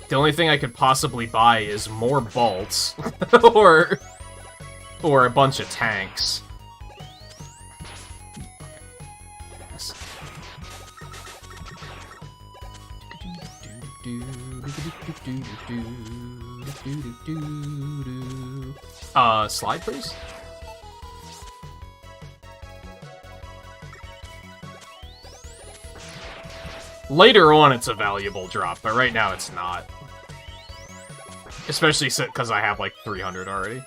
S1: The only thing I could possibly buy is more bolts, or a bunch of tanks. Slide, please. Later on, it's a valuable drop, but right now it's not. Especially because I have like 300 already.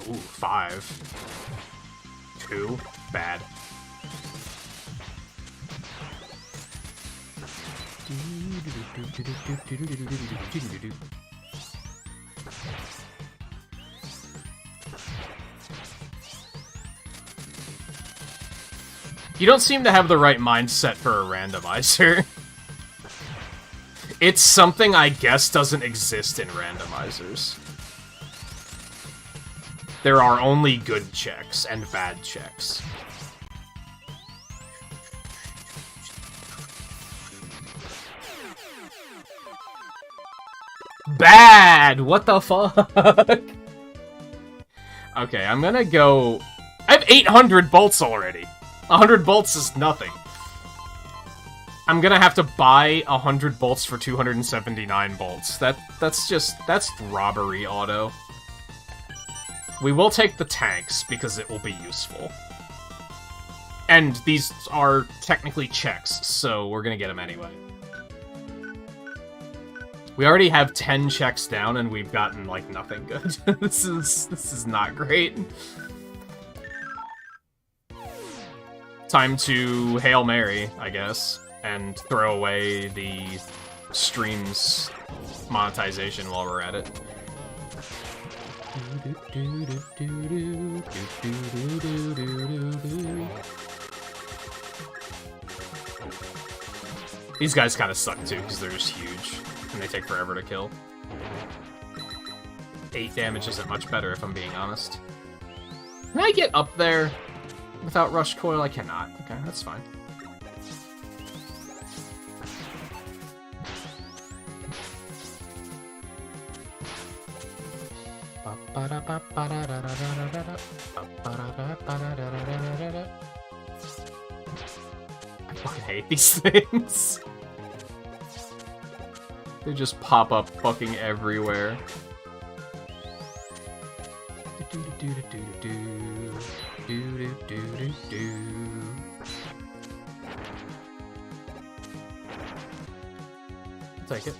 S1: Ooh, 5. 2. Bad. You don't seem to have the right mindset for a randomizer. It's something I guess doesn't exist in randomizers. There are only good checks and bad checks. Bad! What the fuck? Okay, I'm gonna go... I have 800 bolts already. 100 bolts is nothing. I'm gonna have to buy 100 bolts for 279 bolts. That's robbery auto. We will take the tanks, because it will be useful. And these are technically checks, so we're gonna get them anyway. We already have 10 checks down, and we've gotten, like, nothing good. This is not great. Time to Hail Mary, I guess, and throw away the stream's monetization while we're at it. These guys kind of suck too, because they're just huge, and they take forever to kill. 8 damage isn't much better, if I'm being honest. Can I get up there without Rush Coil? I cannot. Okay, that's fine. I fucking hate these things. They just pop up fucking everywhere. Take it.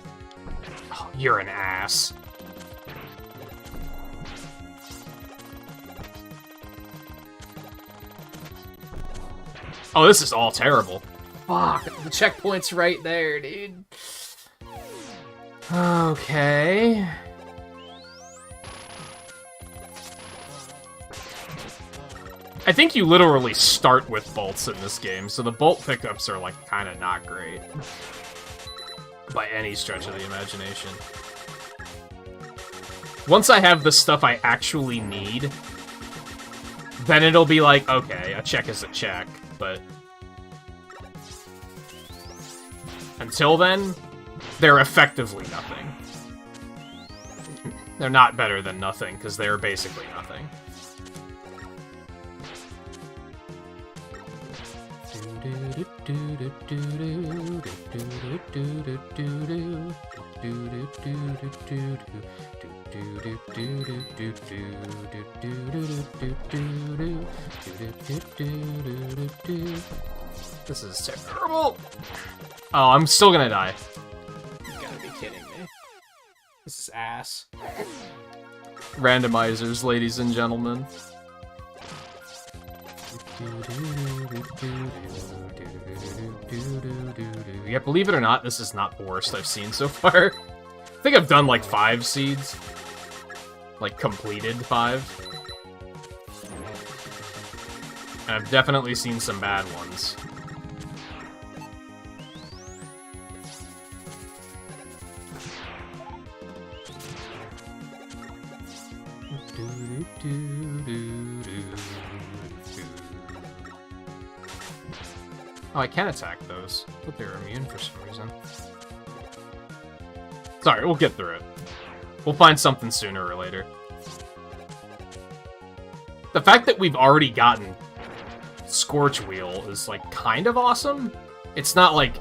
S1: Oh, you're an ass. Oh, this is all terrible. Fuck, the checkpoint's right there, dude. Okay. I think you literally start with bolts in this game, so the bolt pickups are, like, kind of not great. By any stretch of the imagination. Once I have the stuff I actually need, then it'll be like, okay, a check is a check, but... until then, they're effectively nothing. They're not better than nothing, because they're basically nothing. This is terrible! Oh, I'm still gonna die. You gotta be kidding me. This is ass. Randomizers, ladies and gentlemen. Yeah, believe it or not, this is not the worst I've seen so far. I think I've done like 5 seeds. Like, completed 5. And I've definitely seen some bad ones. Oh, I can attack those. I thought they were immune for some reason. Sorry, we'll get through it. We'll find something sooner or later. The fact that we've already gotten Scorch Wheel is, like, kind of awesome. It's not, like,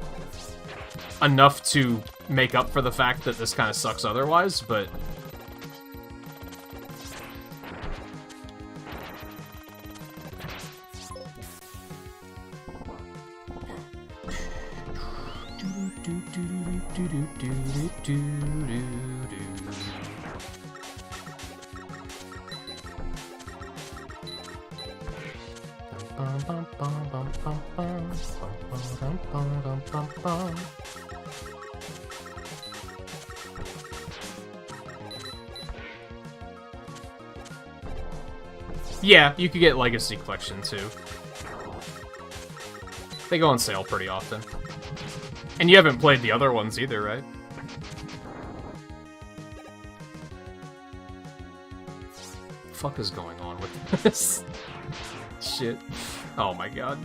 S1: enough to make up for the fact that this kind of sucks otherwise, but... Yeah, you could get Legacy Collection too. They go on sale pretty often. And you haven't played the other ones either, right? What the fuck is going on with this? Shit. Oh my god.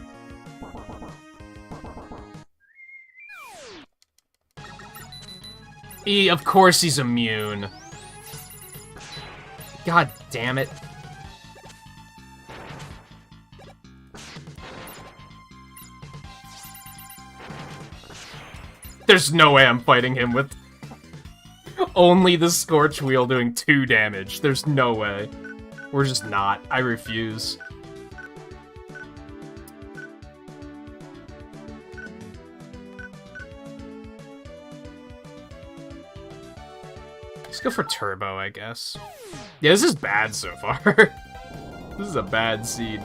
S1: Of course he's immune. God damn it. There's no way I'm fighting him with only the Scorch Wheel doing 2 damage. There's no way. We're just not. I refuse. Let's go for Turbo, I guess. Yeah, this is bad so far. This is a bad seed.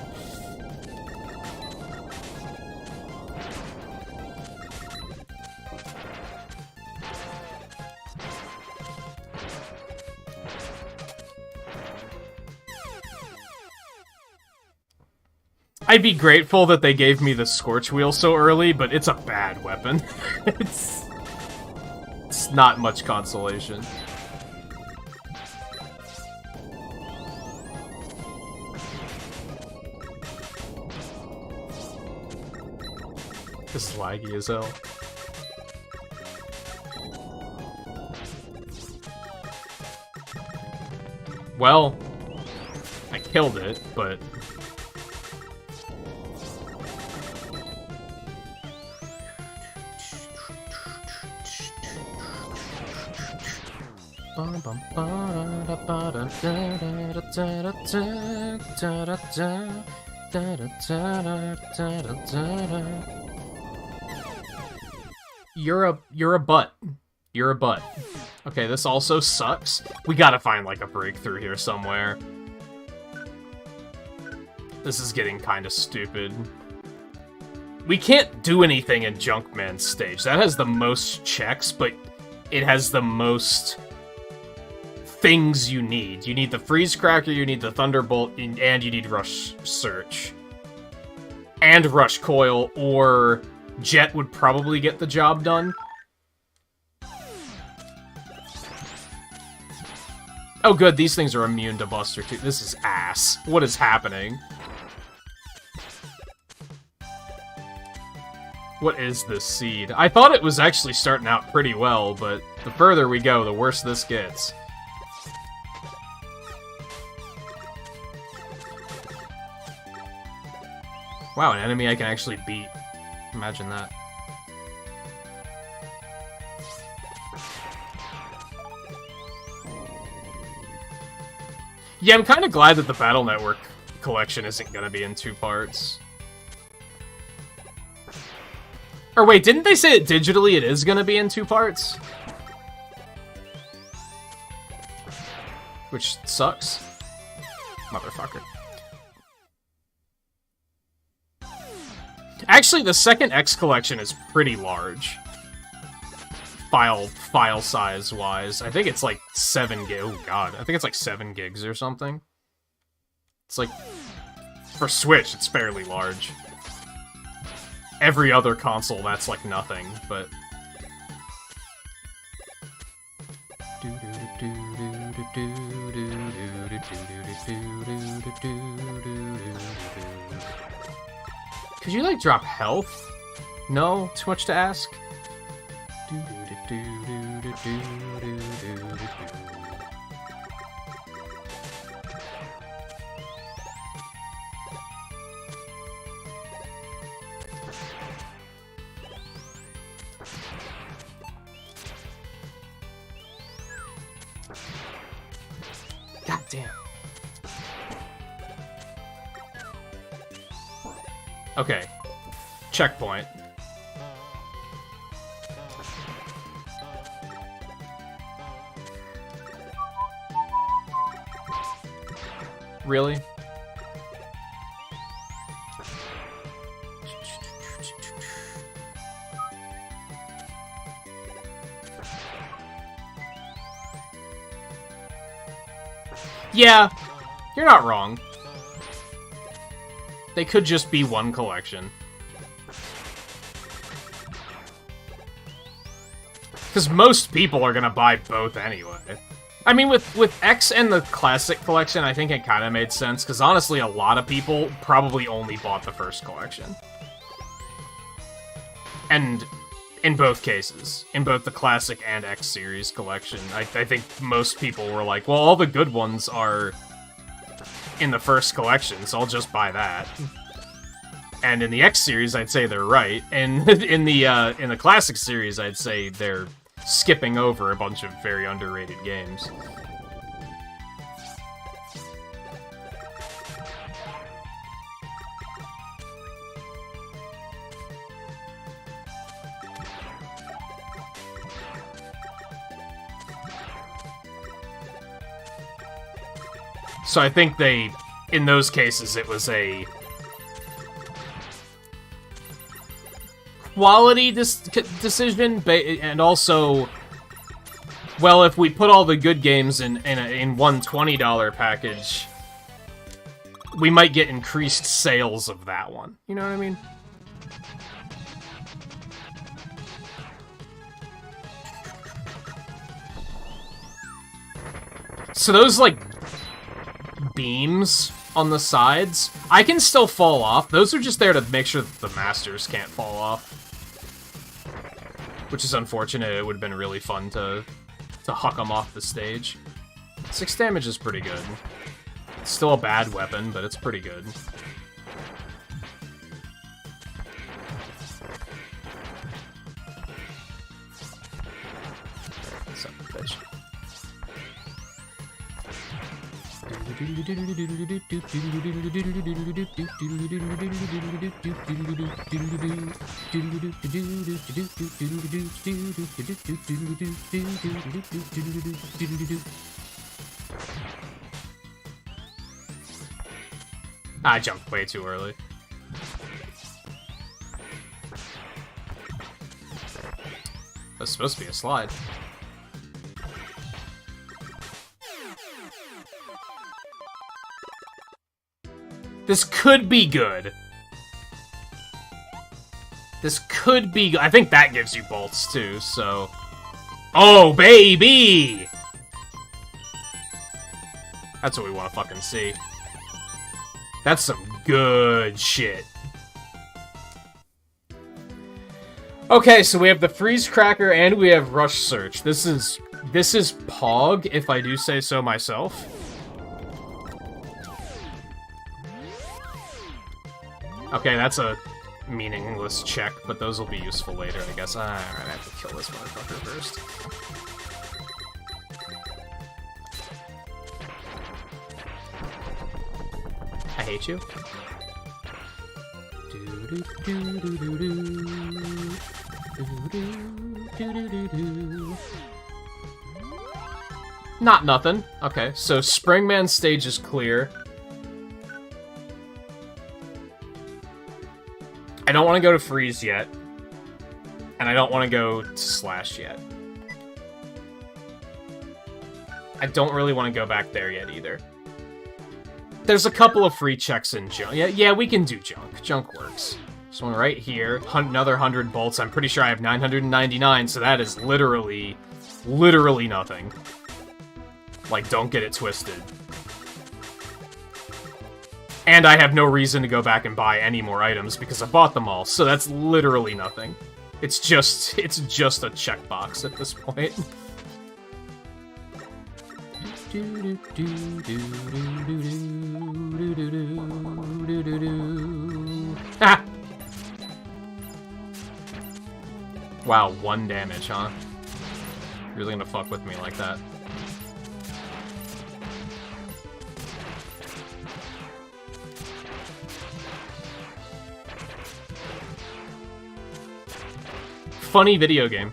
S1: I'd be grateful that they gave me the Scorch Wheel so early, but it's a bad weapon. It's not much consolation. This is laggy as hell. Well, I killed it, but... You're a butt. You're a butt. Okay, this also sucks. We gotta find, like, a breakthrough here somewhere. This is getting kinda stupid. We can't do anything in Junkman's stage. That has the most checks, but it has the most things you need. You need the Freeze Cracker, you need the Thunderbolt, and you need Rush Search. And Rush Coil, or Jet would probably get the job done. Oh good, these things are immune to Buster too. This is ass. What is happening? What is this seed? I thought it was actually starting out pretty well, but the further we go, the worse this gets. Wow, an enemy I can actually beat. Imagine that. Yeah, I'm kind of glad that the Battle Network collection isn't going to be in 2 parts. Or wait, didn't they say that digitally it is going to be in 2 parts? Which sucks. Motherfucker. Actually, the second X collection is pretty large. File size-wise. I think it's like 7 gigs. Oh god, I think it's like 7 gigs or something. It's like... For Switch, it's fairly large. Every other console, that's like nothing, but... Could you, like, drop health? No? Too much to ask? God damn. Okay. Checkpoint. Really? Yeah, you're not wrong. They could just be one collection. Because most people are gonna buy both anyway. I mean, with X and the Classic Collection, I think it kind of made sense, because honestly, a lot of people probably only bought the first collection. And in both cases, in both the Classic and X Series collection, I think most people were like, well, all the good ones are in the first collection, so I'll just buy that. And in the X Series, I'd say they're right. And in the Classic Series, I'd say they're skipping over a bunch of very underrated games. So I think they, in those cases, it was a quality decision, and also, well, if we put all the good games in one $20 package, we might get increased sales of that one. You know what I mean? So those, like, beams on the sides, I can still fall off. Those are just there to make sure that the masters can't fall off. Which is unfortunate. It would have been really fun to huck them off the stage. 6 damage is pretty good. It's still a bad weapon, but it's pretty good. Son of a bitch. I jumped way too early. That's supposed to be a slide. This could be good. This could be good. I think that gives you bolts, too, so... Oh, baby! That's what we want to fucking see. That's some good shit. Okay, so we have the Freeze Cracker and we have Rush Search. This is Pog, if I do say so myself. Okay, that's a meaningless check, but those will be useful later, I guess. Alright, I have to kill this motherfucker first. I hate you. Not nothing. Okay, so Springman stage is clear. I don't want to go to Freeze yet. And I don't want to go to Slash yet. I don't really want to go back there yet either. There's a couple of free checks in Junk. Yeah, we can do Junk. Junk works. This one right here. Another 100 bolts. I'm pretty sure I have 999, so that is literally nothing. Like, don't get it twisted. And I have no reason to go back and buy any more items because I bought them all, so that's literally nothing. It's just a checkbox at this point. Ah! Wow, 1 damage, huh? Really gonna fuck with me like that. Funny video game.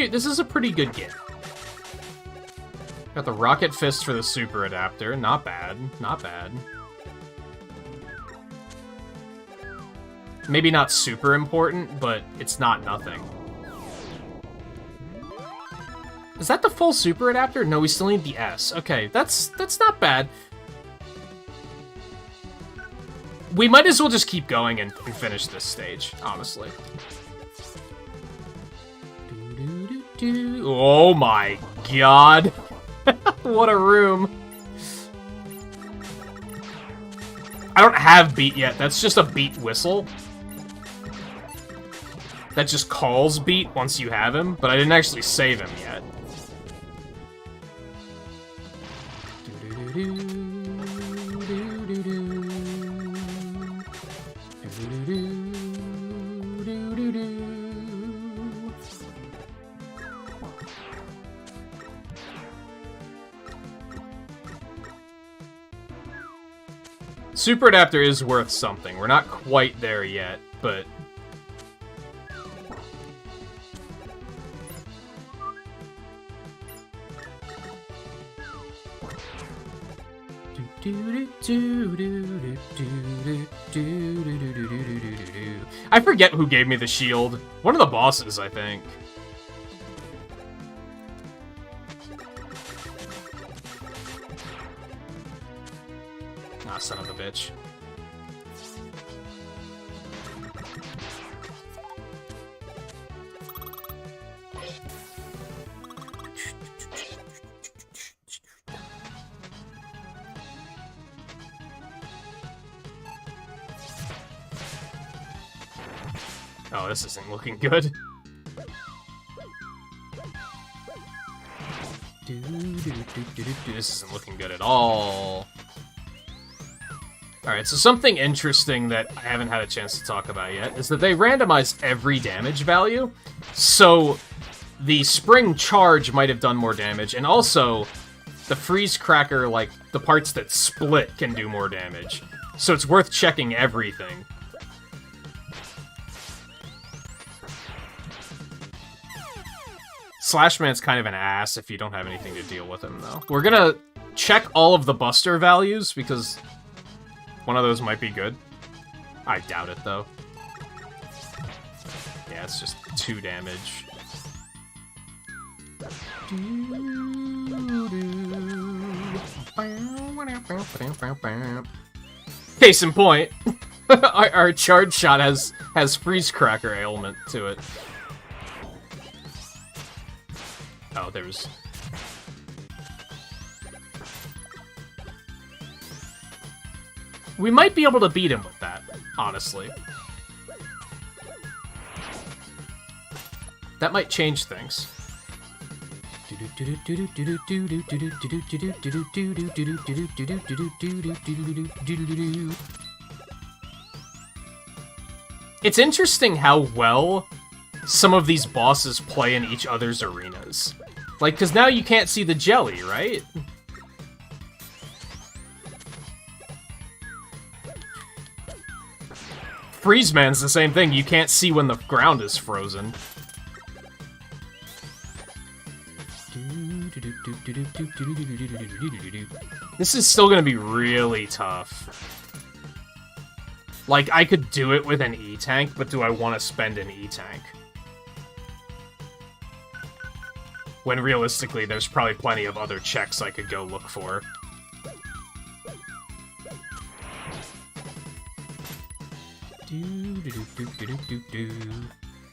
S1: This is a pretty good game. Got the rocket fist for the super adapter. Not bad. Not bad. Maybe not super important, but it's not nothing. Is that the full super adapter? No, we still need the S. Okay, that's not bad. We might as well just keep going and finish this stage, honestly. Oh my god. What a room. I don't have beat yet. That's just a beat whistle. That just calls beat once you have him, but I didn't actually save him yet. Super adapter is worth something. We're not quite there yet, but... I forget who gave me the shield. One of the bosses, I think. Ah, son of a bitch. Oh, this isn't looking good. This isn't looking good at all. Alright, so something interesting that I haven't had a chance to talk about yet is that they randomized every damage value. So the spring charge might have done more damage, and also the freeze cracker, like the parts that split, can do more damage. So it's worth checking everything. Slashman's kind of an ass if you don't have anything to deal with him, though. We're gonna check all of the buster values, because one of those might be good. I doubt it, though. Yeah, it's just 2 damage. Case in point, our charge shot has freeze cracker ailment to it. Oh, there's... We might be able to beat him with that, honestly. That might change things. It's interesting how well some of these bosses play in each other's arenas. Like, because now you can't see the jelly, right? Freeze Man's the same thing. You can't see when the ground is frozen. This is still gonna be really tough. Like, I could do it with an E-Tank, but do I want to spend an E-Tank? When realistically, there's probably plenty of other checks I could go look for.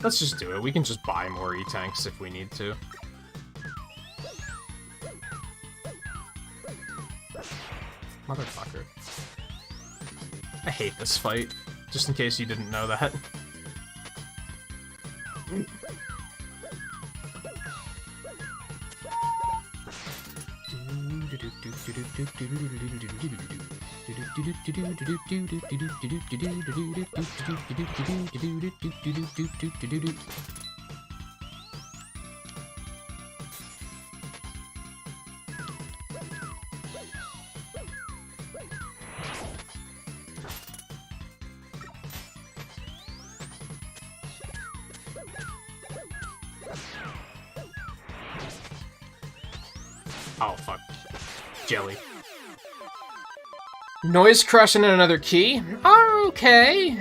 S1: Let's just do it. We can just buy more E-Tanks if we need to. Motherfucker. I hate this fight, just in case you didn't know that. Oh, fuck. Jelly. Noise crushing in another key? Okay.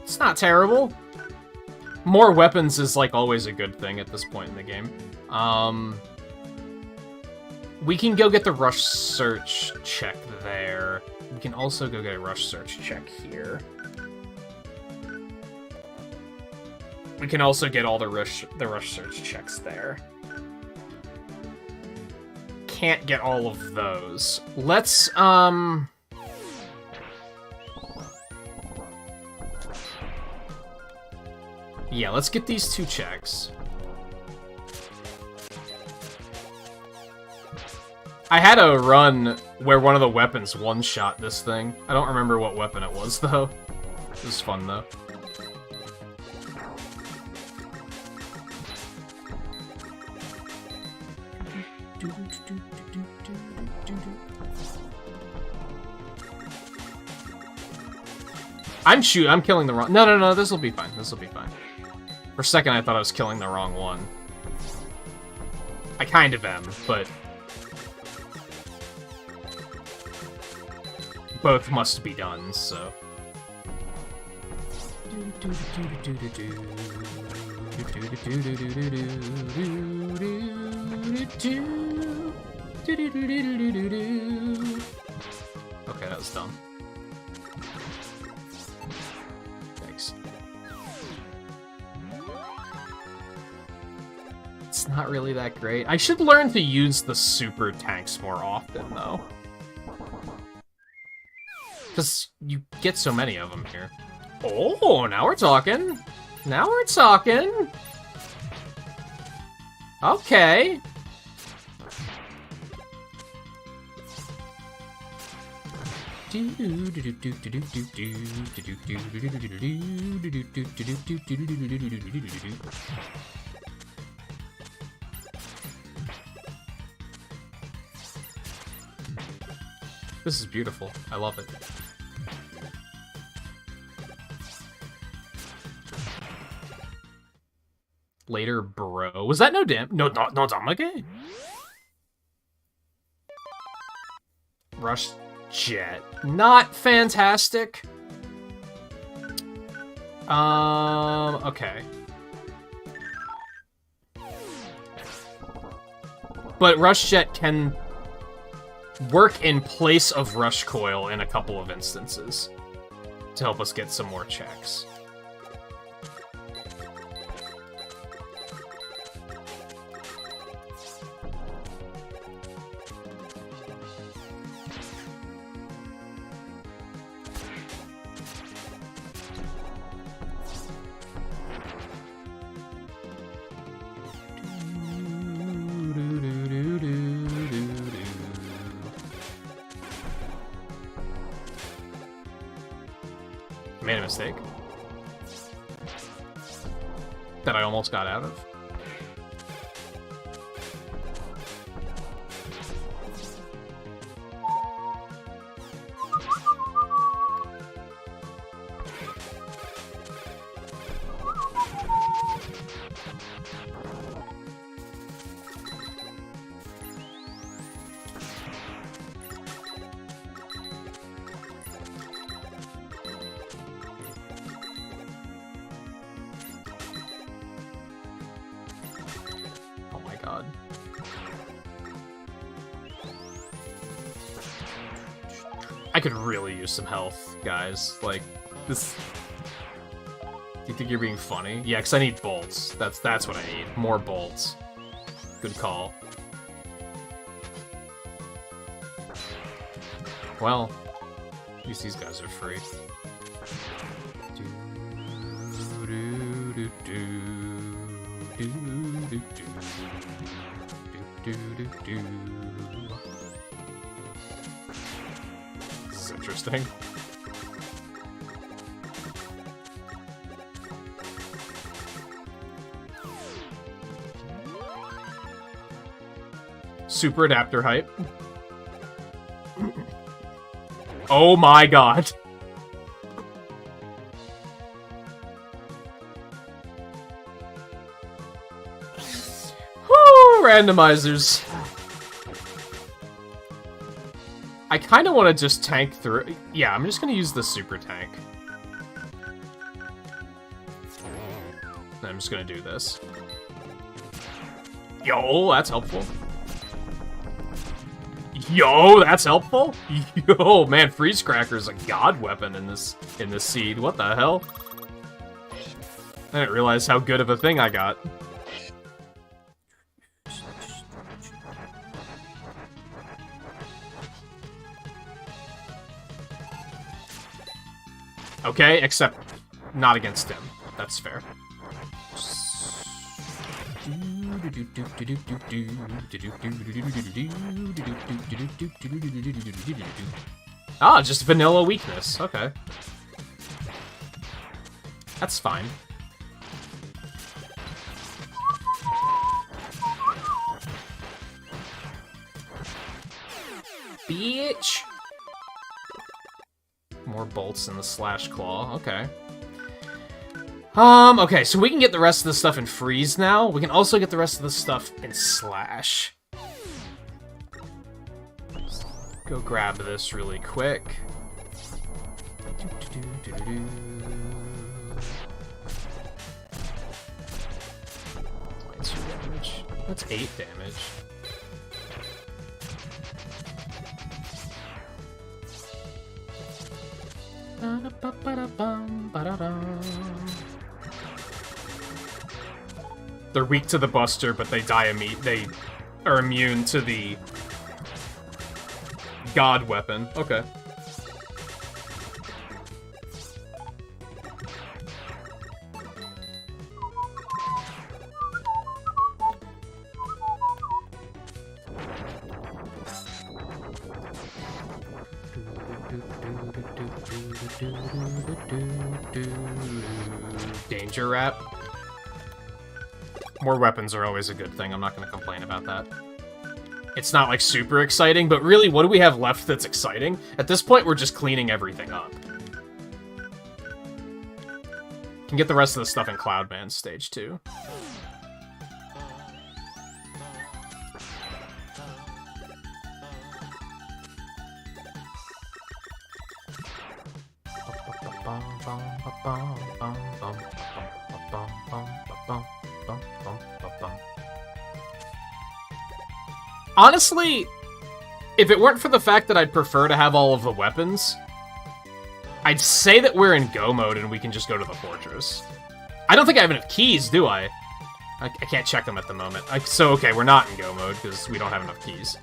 S1: It's not terrible. More weapons is, like, always a good thing at this point in the game. We can go get the rush search check there. We can also go get a rush search check here. We can also get all the rush search checks there. Can't get all of those. Let's, yeah, let's get these 2 checks. I had a run where one of the weapons one-shot this thing. I don't remember what weapon it was, though. It was fun, though. I'm killing the wrong... No, this'll be fine. This'll be fine. For a second, I thought I was killing the wrong one. I kind of am, but... both must be done, so... Okay, that was dumb. Thanks. It's not really that great. I should learn to use the super tanks more often, though. Because you get so many of them here. Oh, now we're talking. Now we're talking. Okay. This is beautiful. I love it. Later, bro. Was that no Damage? Rush Jet. Not fantastic. Okay. But Rush Jet can work in place of Rush Coil in a couple of instances to help us get some more checks. Made a mistake that I almost got out of. God. I could really use some health, guys. Like, This... Do you think you're being funny? Yeah, because I need bolts. That's what I need. More bolts. Good call. Well, at least these guys are free. This is interesting. Super adapter hype. Oh my god. Whoo, randomizers. I kind of want to just tank through. Yeah, I'm just going to use the super tank. I'm just going to do this. Yo, that's helpful. Yo, that's helpful. Yo, man, Freeze Cracker is a god weapon in this seed. What the hell? I didn't realize how good of a thing I got. Okay, except not against him. That's fair. Ah, just vanilla weakness. Okay. That's fine. Bitch! More bolts in the slash claw. Okay. Okay, so we can get the rest of the stuff in freeze now. We can also get the rest of the stuff in slash. Let's go grab this really quick. That's 2 damage. That's 8 damage. They're weak to the Buster, but they they are immune to the God weapon. Okay. Danger Wrap. More weapons are always a good thing. I'm not going to complain about that. It's not, like, super exciting, but really, what do we have left that's exciting? At this point, we're just cleaning everything up. Can get the rest of the stuff in Cloudman's stage, too. Honestly, if it weren't for the fact that I'd prefer to have all of the weapons, I'd say that we're in go mode and we can just go to the fortress. I don't think I have enough keys, do I? I can't check them at the moment. So, okay, we're not in go mode because we don't have enough keys.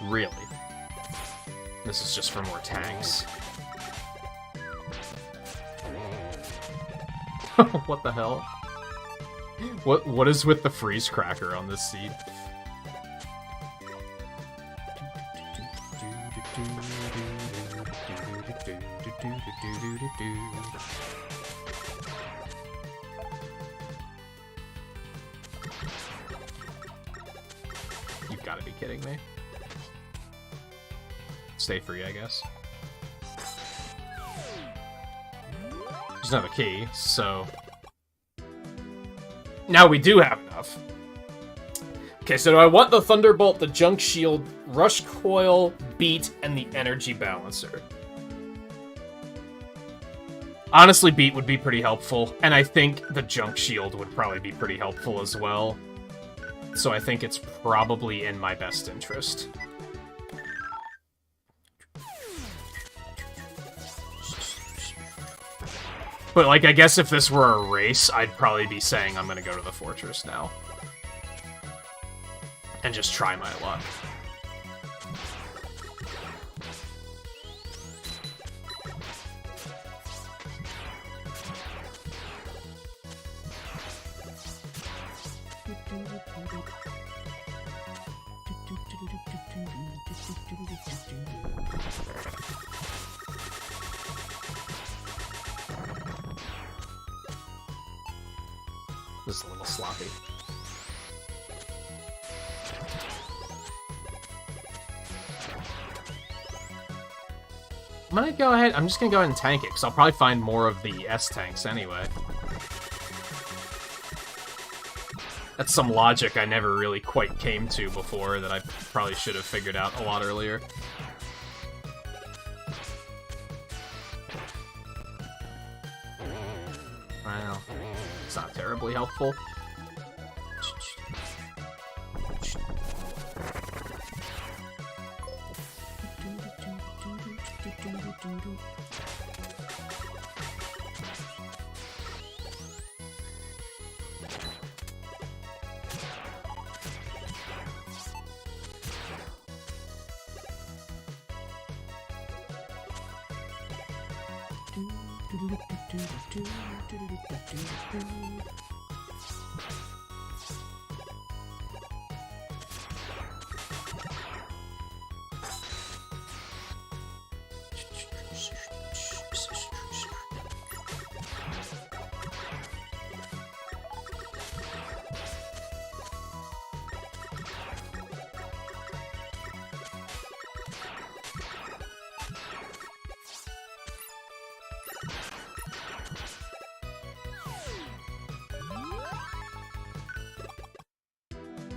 S1: Really? This is just for more tanks. What the hell? What is with the Freeze Cracker on this seed? You've got to be kidding me. Stay free, I guess. There's another key, so... Now we do have enough. Okay, so do I want the Thunderbolt, the Junk Shield, Rush Coil, Beat, and the Energy Balancer? Honestly, Beat would be pretty helpful, and I think the Junk Shield would probably be pretty helpful as well. So I think it's probably in my best interest. But, like, I guess if this were a race, I'd probably be saying I'm gonna go to the Fortress now. And just try my luck. This is a little sloppy. I'm gonna go ahead, I'm just gonna go ahead and tank it, because I'll probably find more of the S-tanks anyway. That's some logic I never really quite came to before that I probably should have figured out a lot earlier. Wow, it's not terribly helpful.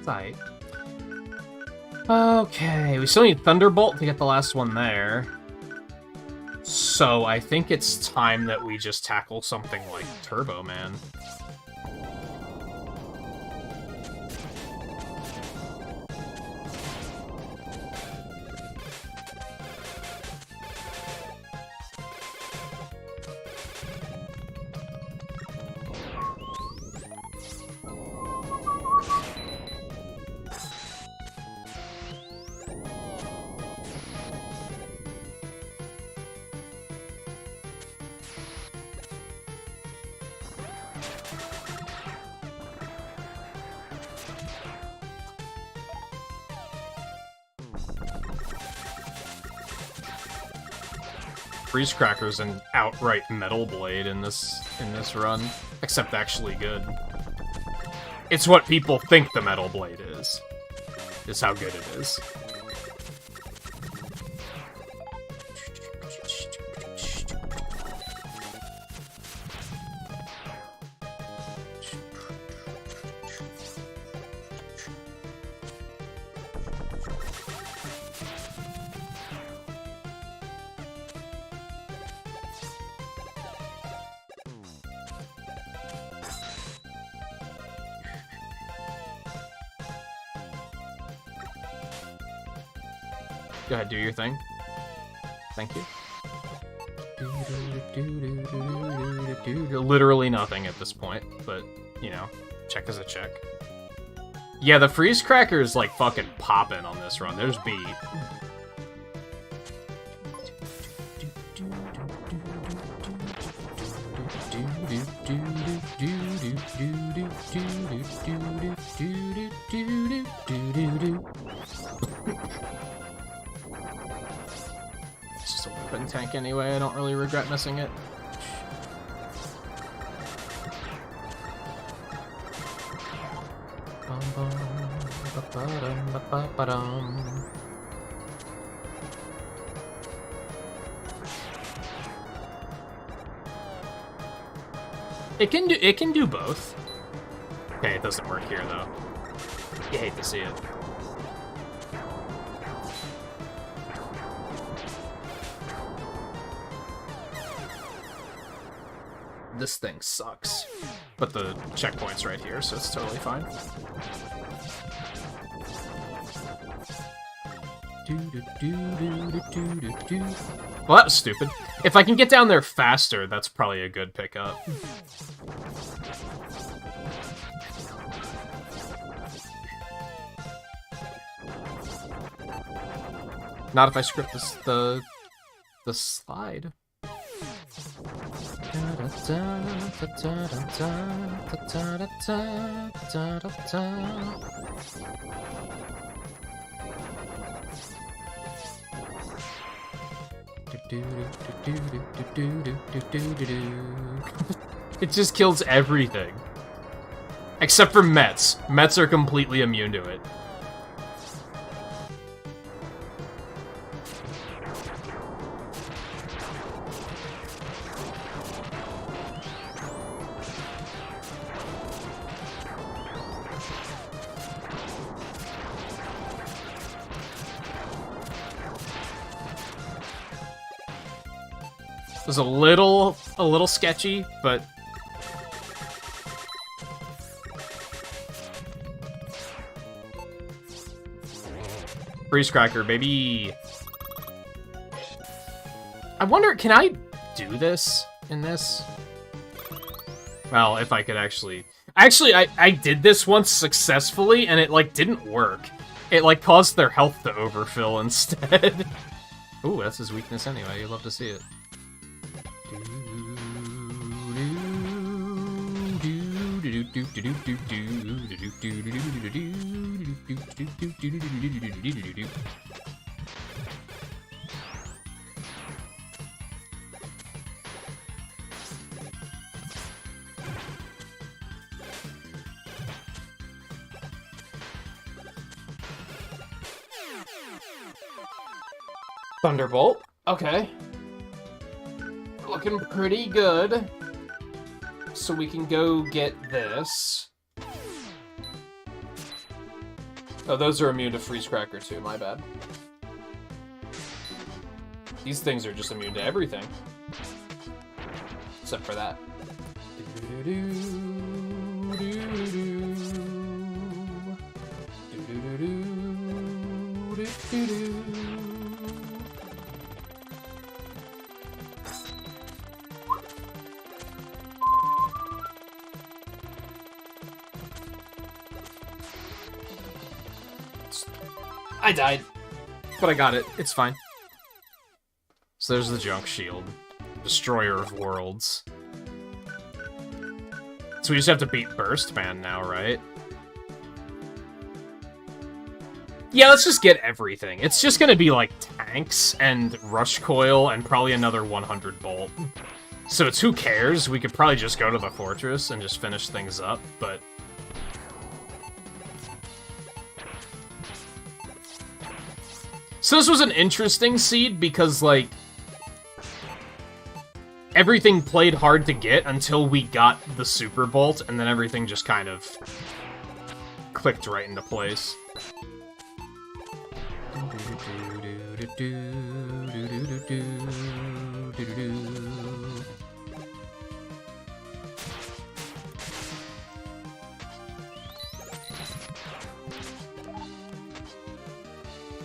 S1: Tight. Okay, we still need Thunderbolt to get the last one there. So I think it's time that we just tackle something like Turbo Man. Freeze Cracker's an outright Metal Blade in this run, except actually good. It's what people think the Metal Blade is how good it is. Go ahead, do your thing. Thank you. Literally nothing at this point, but, you know, check is a check. Yeah, the Freeze Cracker is, like, fucking popping on this run. There's beat. It's just a weapon tank anyway, I don't really regret missing it. It can do both. Okay, it doesn't work here though. You hate to see it. This thing sucks. But the checkpoint's right here, so it's totally fine. Well, that was stupid. If I can get down there faster, that's probably a good pickup. Not if I script this, the slide. It just kills everything. Except for Mets. Mets are completely immune to it. It was a little sketchy, but freeze cracker, baby. I wonder, can I do this in this? Well, if I could actually I did this once successfully, and it like didn't work. It like caused their health to overfill instead. Ooh, that's his weakness anyway. You'd love to see it. Thunderbolt. Okay. Looking pretty good. So we can go get this. Oh, those are immune to freeze cracker too, my bad. These things are just immune to everything. Except for that. I died, but I got it. It's fine. So there's the junk shield. Destroyer of worlds. So we just have to beat Burst Man now, right? Yeah, let's just get everything. It's just gonna be like tanks and rush coil and probably another 100 bolt. So it's who cares? We could probably just go to the fortress and just finish things up, but... So this was an interesting seed because, like, everything played hard to get until we got the Super Bolt, and then everything just kind of clicked right into place.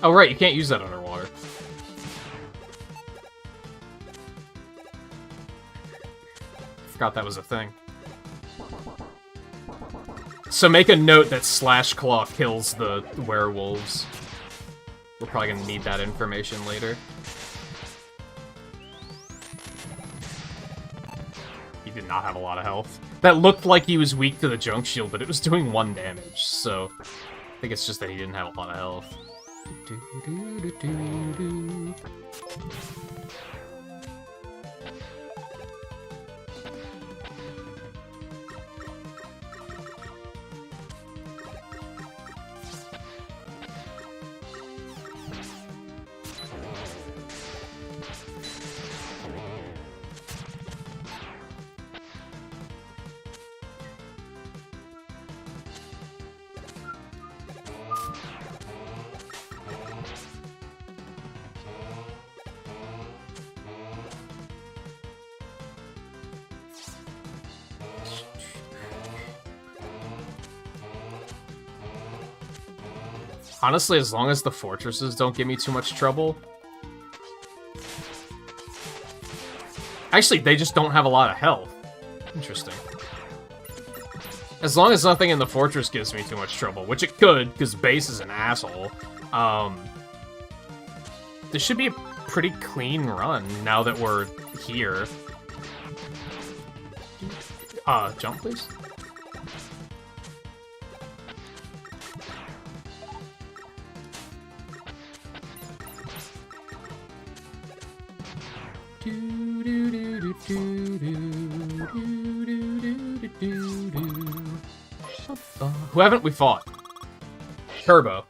S1: Oh, right, you can't use that underwater. Forgot that was a thing. So make a note that Slash Claw kills the werewolves. We're probably gonna need that information later. He did not have a lot of health. That looked like he was weak to the junk shield, but it was doing 1 damage, so... I think it's just that he didn't have a lot of health. Honestly, as long as the fortresses don't give me too much trouble. Actually, they just don't have a lot of health. Interesting. As long as nothing in the fortress gives me too much trouble, which it could, because base is an asshole. This should be a pretty clean run now that we're here. Jump, please. Who haven't we fought? Turbo.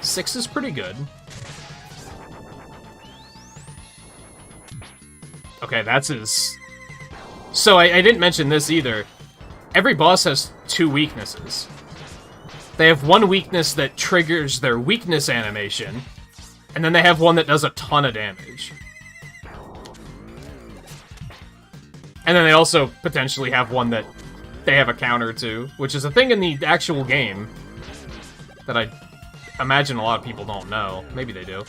S1: Six is pretty good. Okay, that's his... So I didn't mention this either. Every boss has two weaknesses. They have one weakness that triggers their weakness animation, and then they have one that does a ton of damage. And then they also potentially have one that they have a counter to, which is a thing in the actual game that I imagine a lot of people don't know. Maybe they do.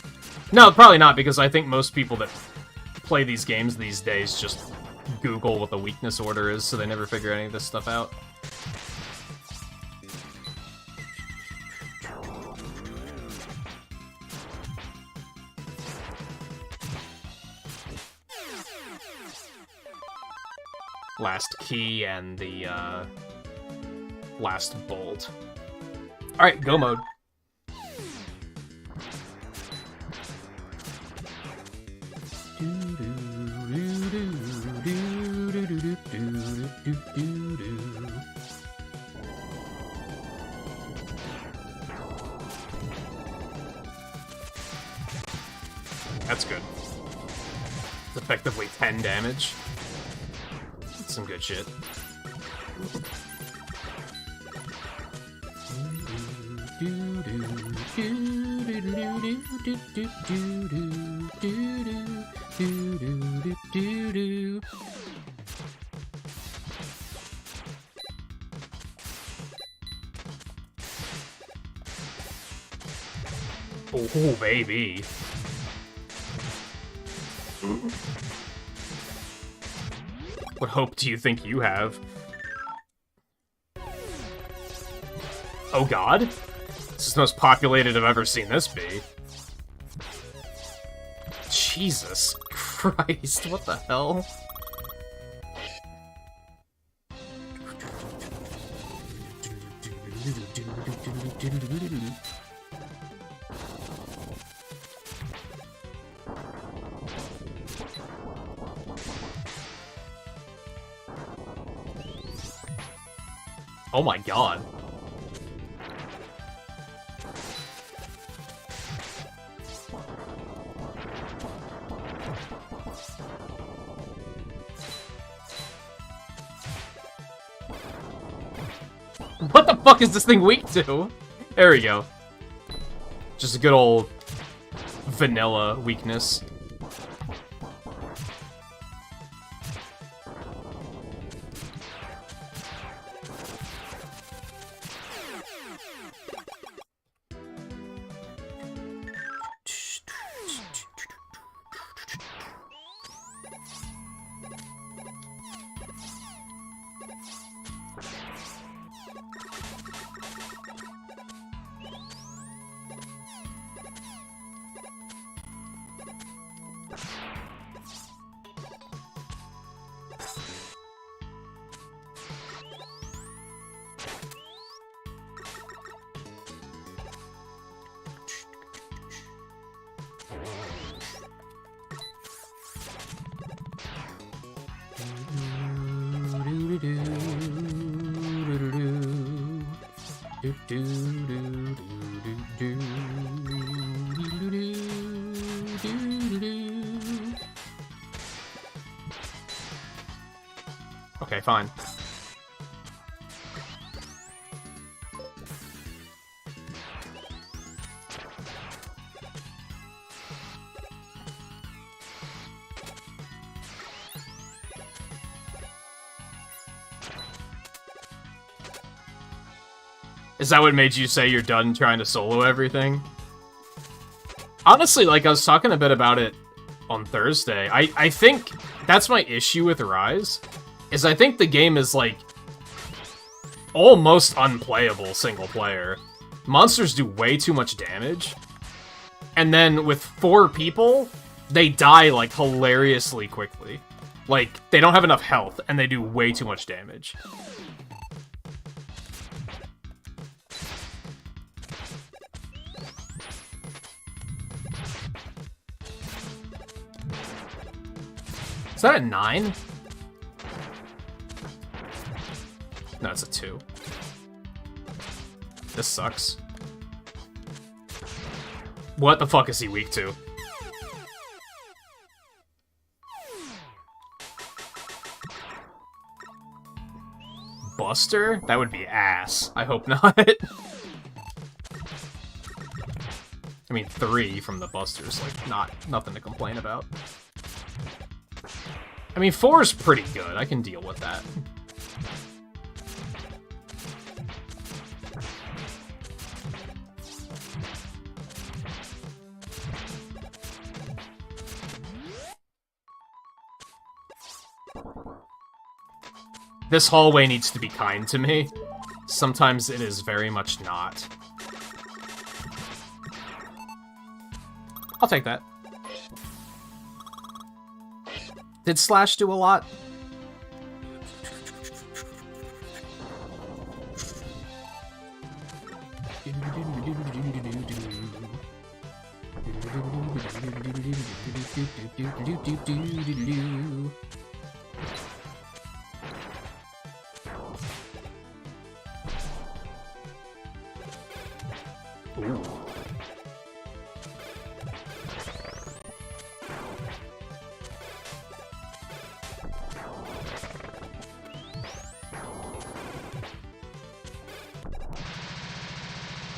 S1: No, probably not, because I think most people that play these games these days just Google what the weakness order is, so they never figure any of this stuff out. Last key and the last bolt. Alright, go mode. That's good. It's effectively 10 damage. That's some good shit. Oh, baby. What hope do you think you have? Oh god? This is the most populated I've ever seen this be. Jesus Christ, what the hell? Oh my god. What the fuck is this thing weak to? There we go. Just a good old vanilla weakness. Okay, fine. Is that what made you say you're done trying to solo everything? Honestly, like, I was talking a bit about it on Thursday. I think that's my issue with Rise, is I think the game is, like, almost unplayable single player. Monsters do way too much damage, and then with 4 people, they die, like, hilariously quickly. Like, they don't have enough health, and they do way too much damage. Is that a 9? No, it's a 2. This sucks. What the fuck is he weak to? Buster? That would be ass. I hope not. I mean, 3 from the Busters, like, nothing to complain about. I mean, 4 is pretty good. I can deal with that. This hallway needs to be kind to me. Sometimes it is very much not. I'll take that. Did Slash do a lot? Ooh.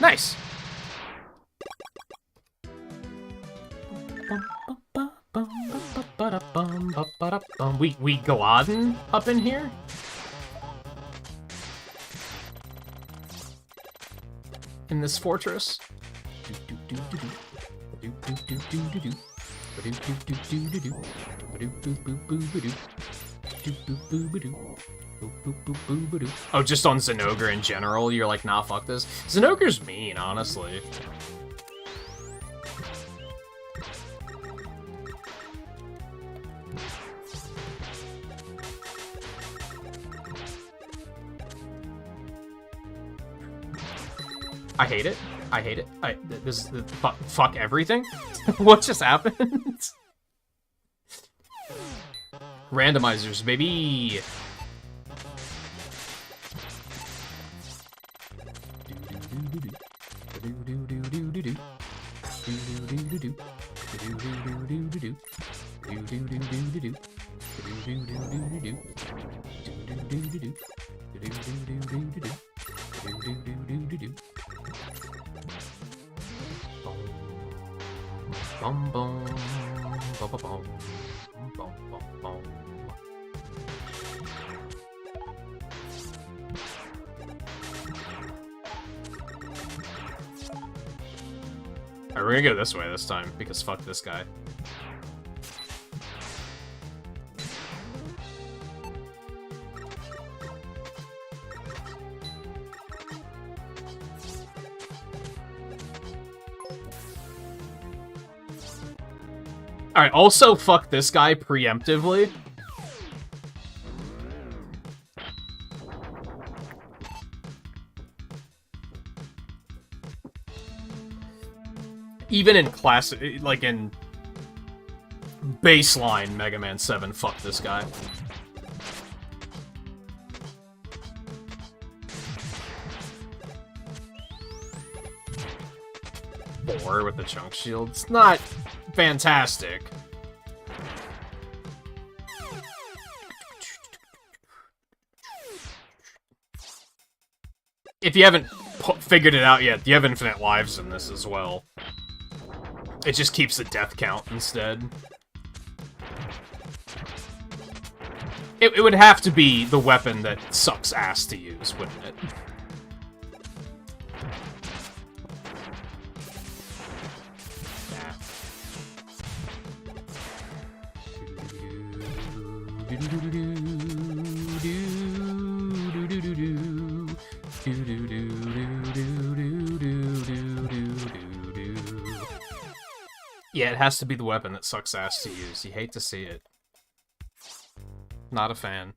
S1: Nice. We go on up in here? In this fortress? Oh, just on Zinogre in general, you're like, nah, fuck this. Zinogre's mean, honestly. I hate it. I hate it. Fuck everything? What just happened? Randomizers, baby! Bum bum bum bum bum bum bum bum. Alright, we're gonna go this way this time, because fuck this guy. Alright, also fuck this guy preemptively. Even in classic, like in baseline Mega Man 7, fuck this guy. Four with the chunk shield. It's not fantastic. If you haven't figured it out yet, you have infinite lives in this as well. It just keeps the death count instead. It would have to be the weapon that sucks ass to use, wouldn't it? Yeah, it has to be the weapon that sucks ass to use. You hate to see it. Not a fan.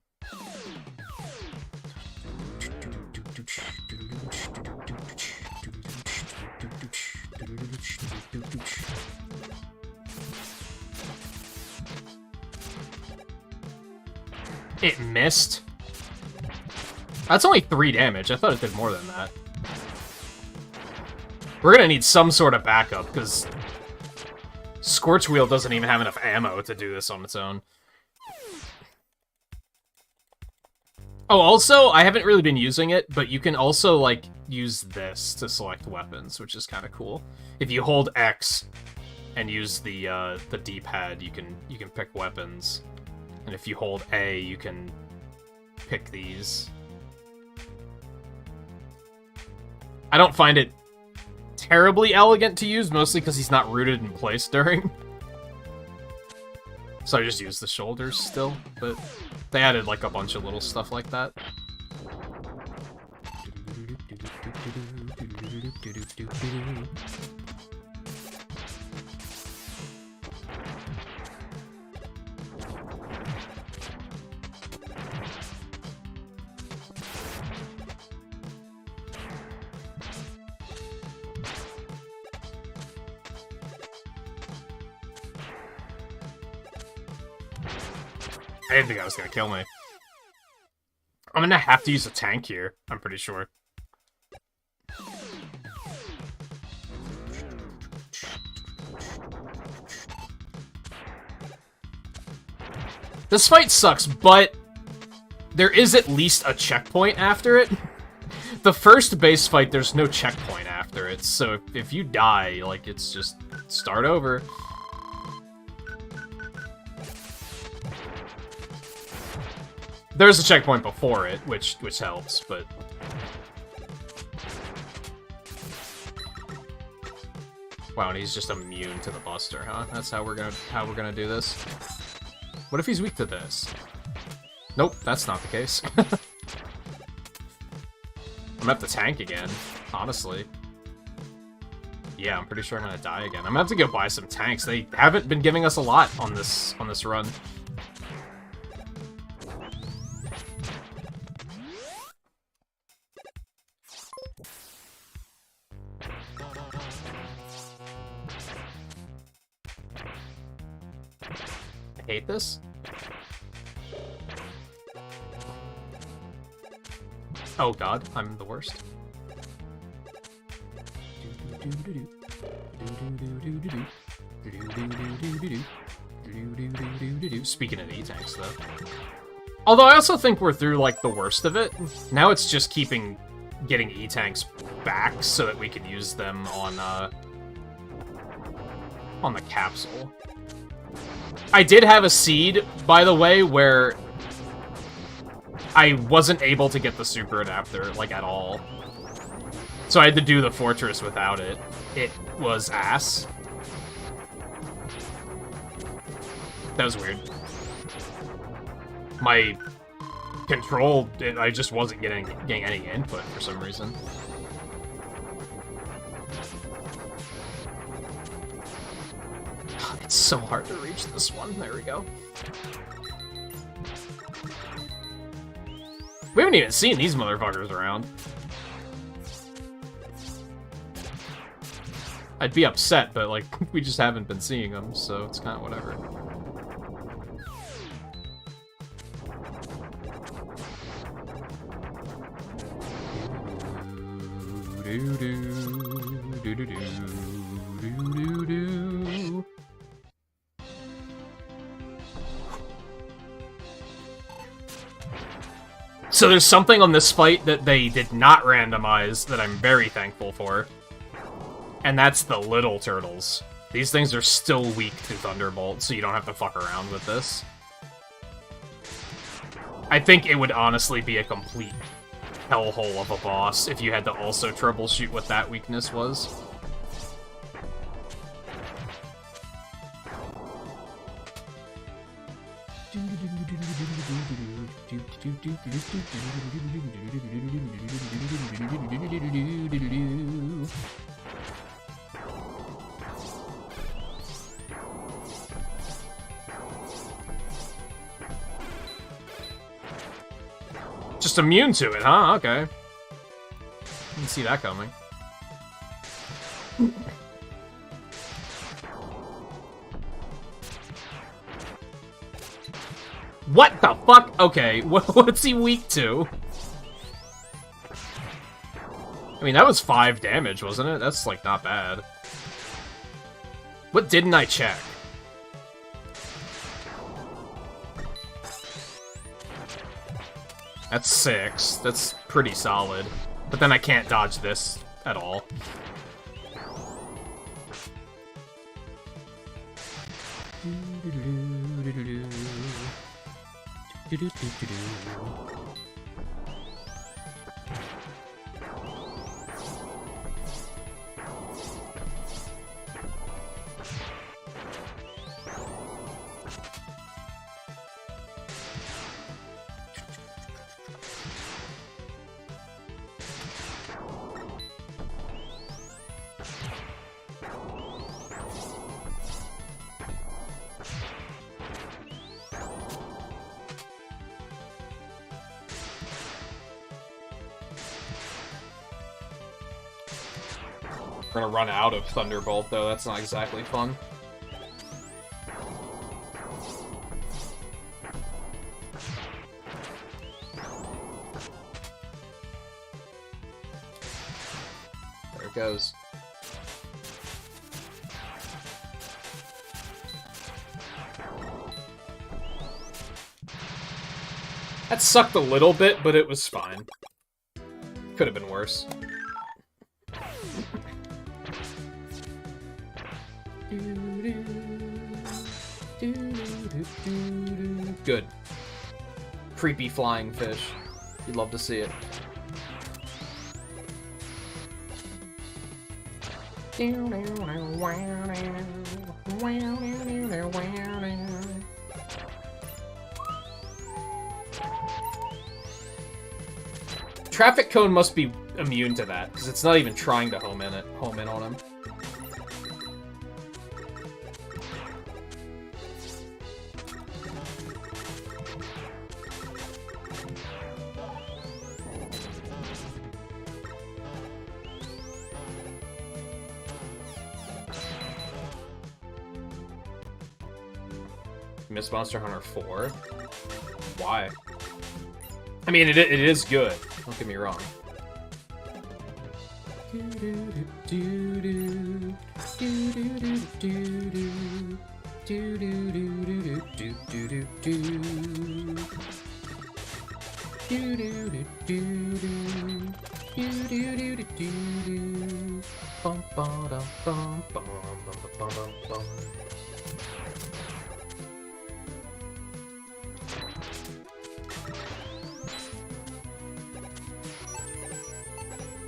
S1: It missed? That's only 3 damage. I thought it did more than that. We're gonna need some sort of backup, because Scorch Wheel doesn't even have enough ammo to do this on its own. Oh, also, I haven't really been using it, but you can also, like, use this to select weapons, which is kind of cool. If you hold X and use the D-pad, you can pick weapons. And if you hold A, you can pick these. I don't find it terribly elegant to use, mostly because he's not rooted in place during. So I just use the shoulders still, but they added like a bunch of little stuff like that. I didn't think I was gonna kill me. I'm gonna have to use a tank here, I'm pretty sure. This fight sucks, but there is at least a checkpoint after it. The first base fight, there's no checkpoint after it, so if you die, like, it's just start over. There's a checkpoint before it, which helps, but wow, and he's just immune to the Buster, huh? That's how we're gonna do this. What if he's weak to this? Nope, that's not the case. I'm gonna have to tank again, honestly. Yeah, I'm pretty sure I'm gonna die again. I'm gonna have to go buy some tanks. They haven't been giving us a lot on this run. I hate this. Oh god, I'm the worst. Speaking of E-tanks, though. Although I also think we're through, like, the worst of it. Now it's just getting E-tanks back so that we can use them on the capsule. I did have a seed, by the way, where I wasn't able to get the super adapter, like, at all. So I had to do the fortress without it. It was ass. That was weird. My control, I just wasn't getting any input for some reason. It's so hard to reach this one. There we go. We haven't even seen these motherfuckers around. I'd be upset, but, like, we just haven't been seeing them, so it's kind of whatever. So there's something on this fight that they did not randomize that I'm very thankful for. And that's the little turtles. These things are still weak to Thunderbolt, so you don't have to fuck around with this. I think it would honestly be a complete hellhole of a boss if you had to also troubleshoot what that weakness was. Just immune to it, huh? Okay. Didn't see that coming. What the fuck? Okay, what's he weak to? I mean, that was 5 damage, wasn't it? That's, like, not bad. What didn't I check? That's 6. That's pretty solid. But then I can't dodge this at all. We're gonna run out of Thunderbolt, though. That's not exactly fun. There it goes. That sucked a little bit, but it was fine. Could have been worse. Good. Creepy flying fish. You'd love to see it. Traffic cone must be immune to that, because it's not even trying to home in on him. Miss Monster Hunter 4? Why? I mean, it is good. Don't get me wrong.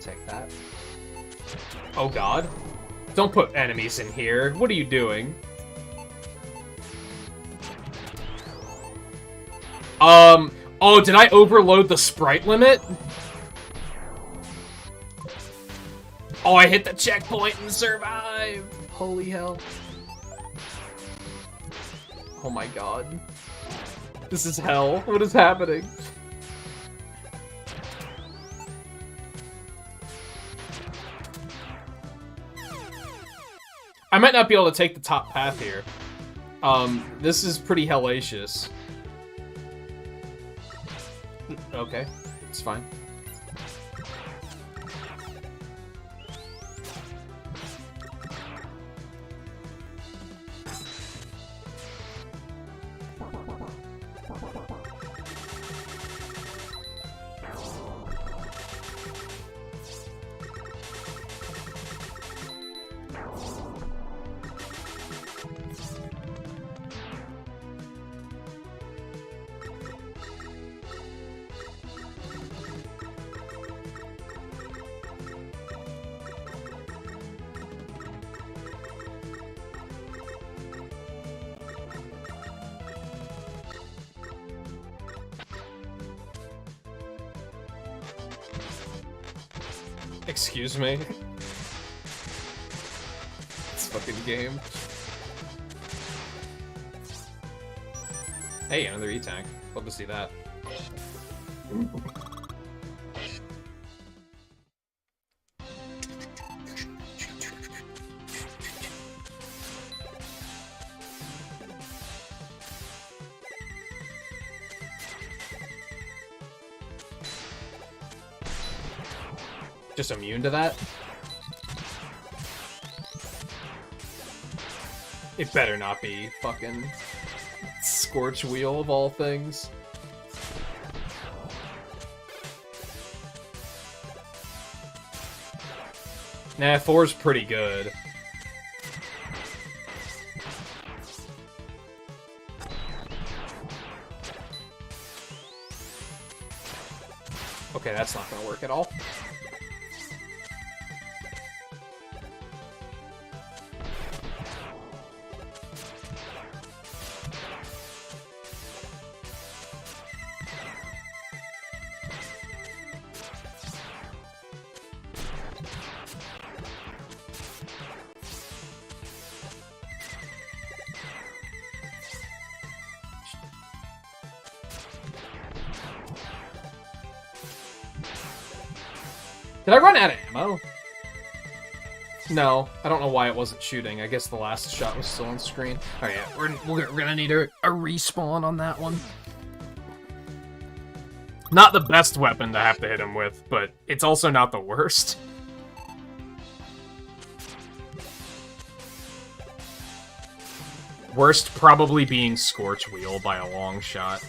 S1: Take that. Oh god. Don't put enemies in here. What are you doing? Oh, did I overload the sprite limit? Oh, I hit the checkpoint and survived! Holy hell. Oh my god. This is hell. What is happening? I might not be able to take the top path here. This is pretty hellacious. Okay, it's fine. Excuse me? This fucking game. Hey, another E-Tank. Love to see that. Just immune to that? It better not be fucking Scorch Wheel of all things. Nah, 4's pretty good. Okay, that's not gonna work at all. Did I run out of ammo? No, I don't know why it wasn't shooting. I guess the last shot was still on screen. Oh yeah, we're gonna need a respawn on that one. Not the best weapon to have to hit him with, but it's also not the worst. Worst probably being Scorch Wheel by a long shot.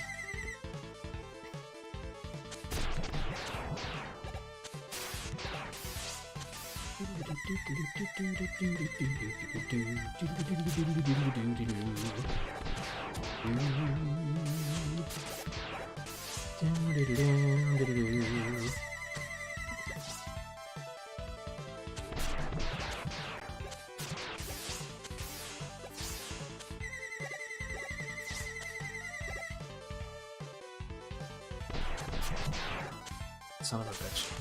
S1: Son of a bitch.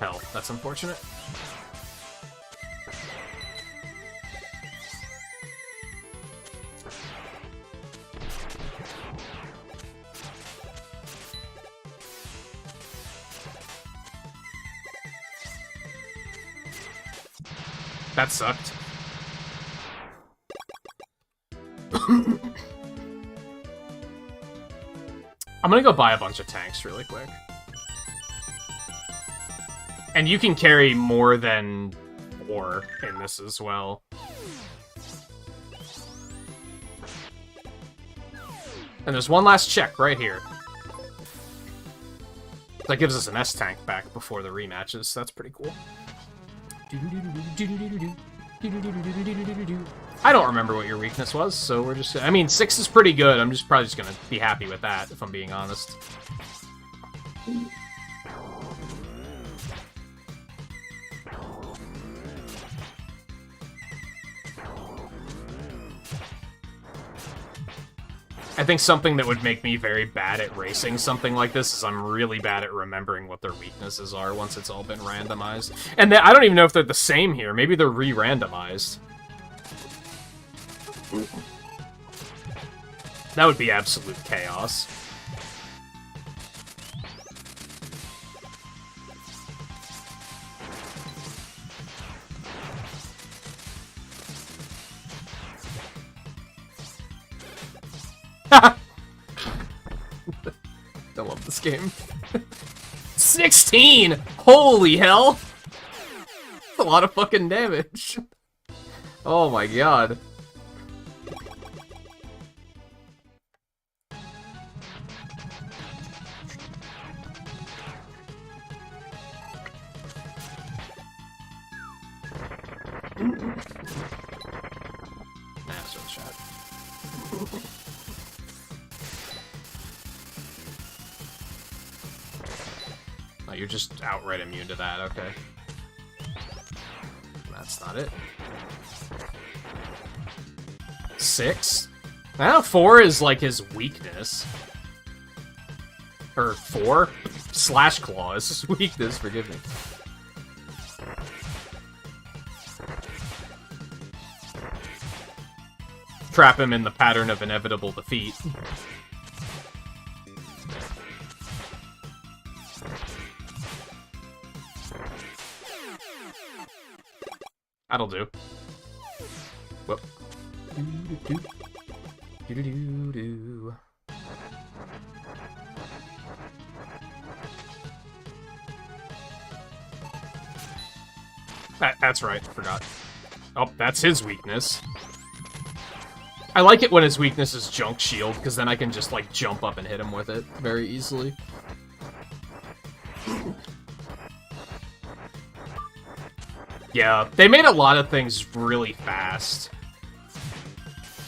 S1: Hell, that's unfortunate. That sucked. I'm gonna go buy a bunch of tanks really quick. And you can carry more than 4 in this as well. And there's one last check right here. That gives us an S-Tank back before the rematches, so that's pretty cool. I don't remember what your weakness was, so we're just... I mean, 6 is pretty good. I'm just probably just gonna be happy with that, if I'm being honest. I think something that would make me very bad at racing something like this is I'm really bad at remembering what their weaknesses are once it's all been randomized. And I don't even know if they're the same here. Maybe they're re-randomized. That would be absolute chaos. I love this game. 16! Holy hell! That's a lot of fucking damage. Oh my god. That's a shot. Oh, you're just outright immune to that, okay. That's not it. 6? I know 4 is like his weakness. Or 4? Slash Claw is his weakness, forgive me. Trap him in the pattern of inevitable defeat. That'll do. Whoop. Do-do-do-do. That's right, forgot. Oh, that's his weakness. I like it when his weakness is Junk Shield, because then I can just, like, jump up and hit him with it very easily. Yeah, they made a lot of things really fast.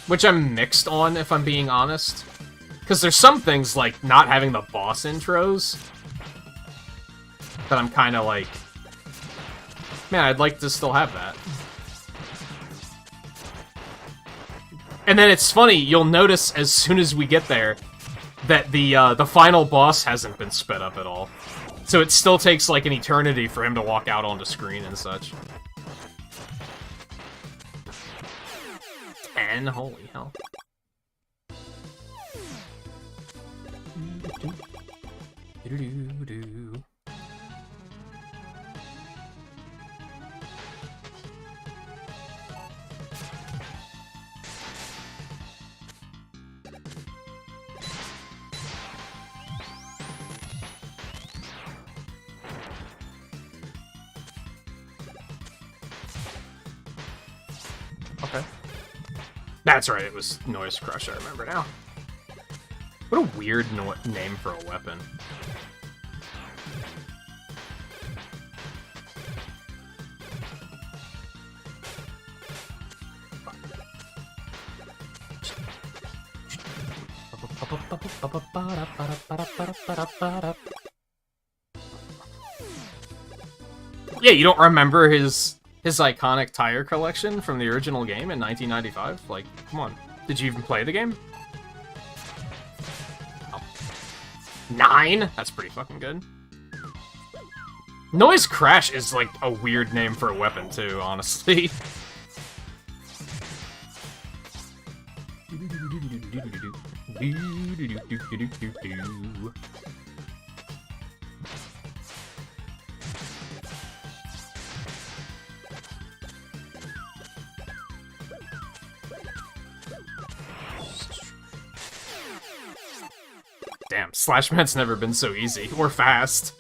S1: Which I'm mixed on, if I'm being honest. Because there's some things, like, not having the boss intros, that I'm kind of like... Man, I'd like to still have that. And then it's funny, you'll notice as soon as we get there, that the final boss hasn't been sped up at all. So it still takes, like, an eternity for him to walk out onto screen and such. And holy hell. Okay. That's right, it was Noise Crush, I remember now. What a weird name for a weapon. Yeah, you don't remember his iconic tire collection from the original game in 1995? Like, come on. Did you even play the game? Oh. 9? That's pretty fucking good. Noise Crash is, like, a weird name for a weapon, too, honestly. Damn, Slashman's never been so easy, or fast.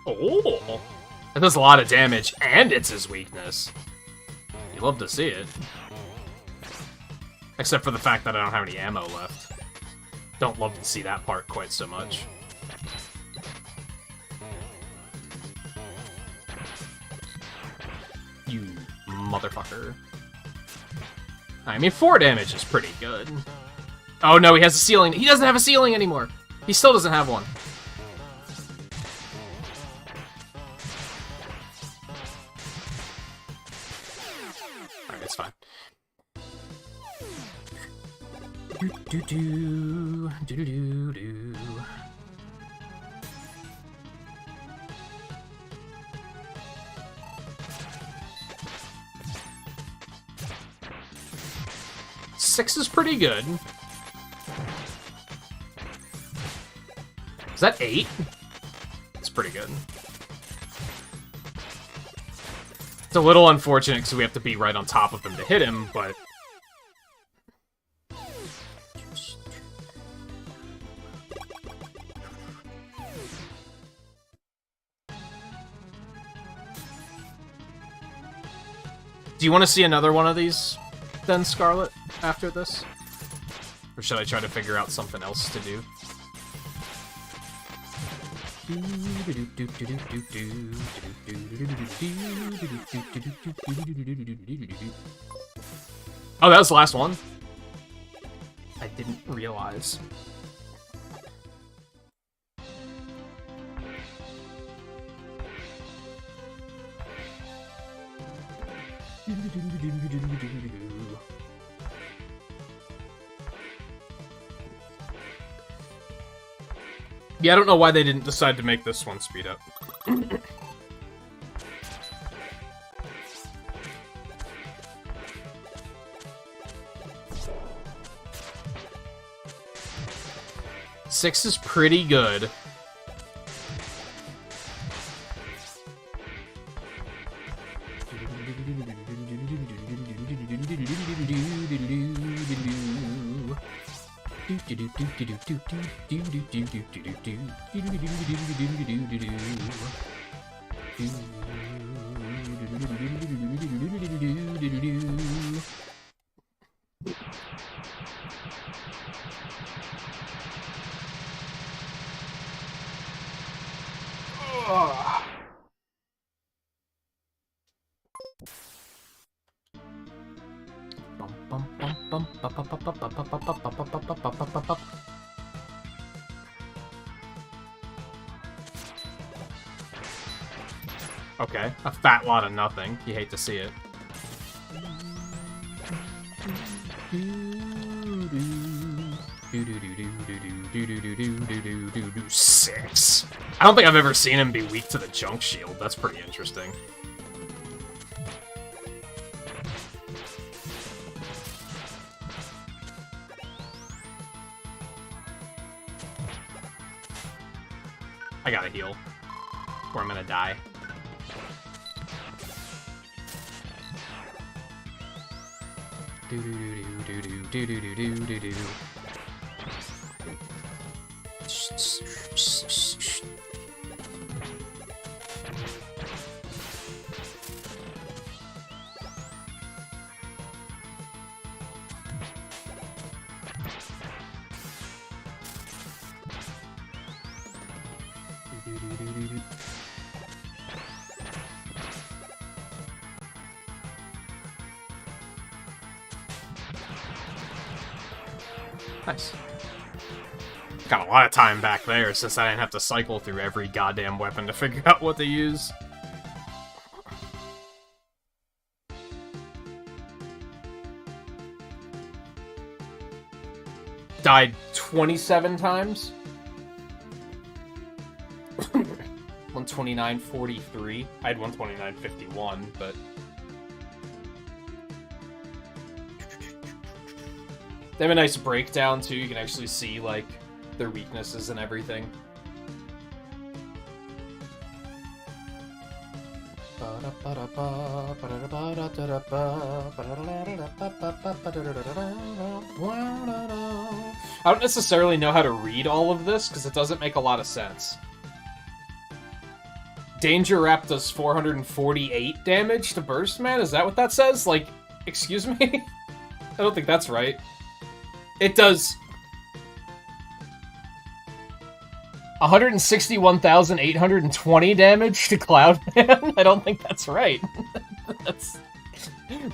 S1: Oh! That does a lot of damage, and it's his weakness. You love to see it. Except for the fact that I don't have any ammo left. Don't love to see that part quite so much. You motherfucker. I mean, 4 damage is pretty good. Oh no, he has a ceiling. He doesn't have a ceiling anymore. He still doesn't have one. Alright, it's fine. Do-do-do. 6 is pretty good. Is that 8? It's pretty good. It's a little unfortunate because we have to be right on top of him to hit him, but... Do you want to see another one of these, then, Scarlet, after this? Or should I try to figure out something else to do? Oh, that was the last one? I didn't realize. Yeah, I don't know why they didn't decide to make this one speed up. Six is pretty good. Okay, a fat lot of nothing. You hate to see it. Six. I don't think I've ever seen him be weak to the junk shield. That's pretty interesting. I gotta heal, or I'm gonna die. Nice. Got a lot of time back there since I didn't have to cycle through every goddamn weapon to figure out what to use. Died 27 times? 129.43. I had 129.51, but... They have a nice breakdown, too. You can actually see, like, their weaknesses and everything. I don't necessarily know how to read all of this, because it doesn't make a lot of sense. Danger Wrap does 448 damage to Burst Man? Is that what that says? Like, excuse me? I don't think that's right. It does 161,820 damage to Cloudman? I don't think that's right.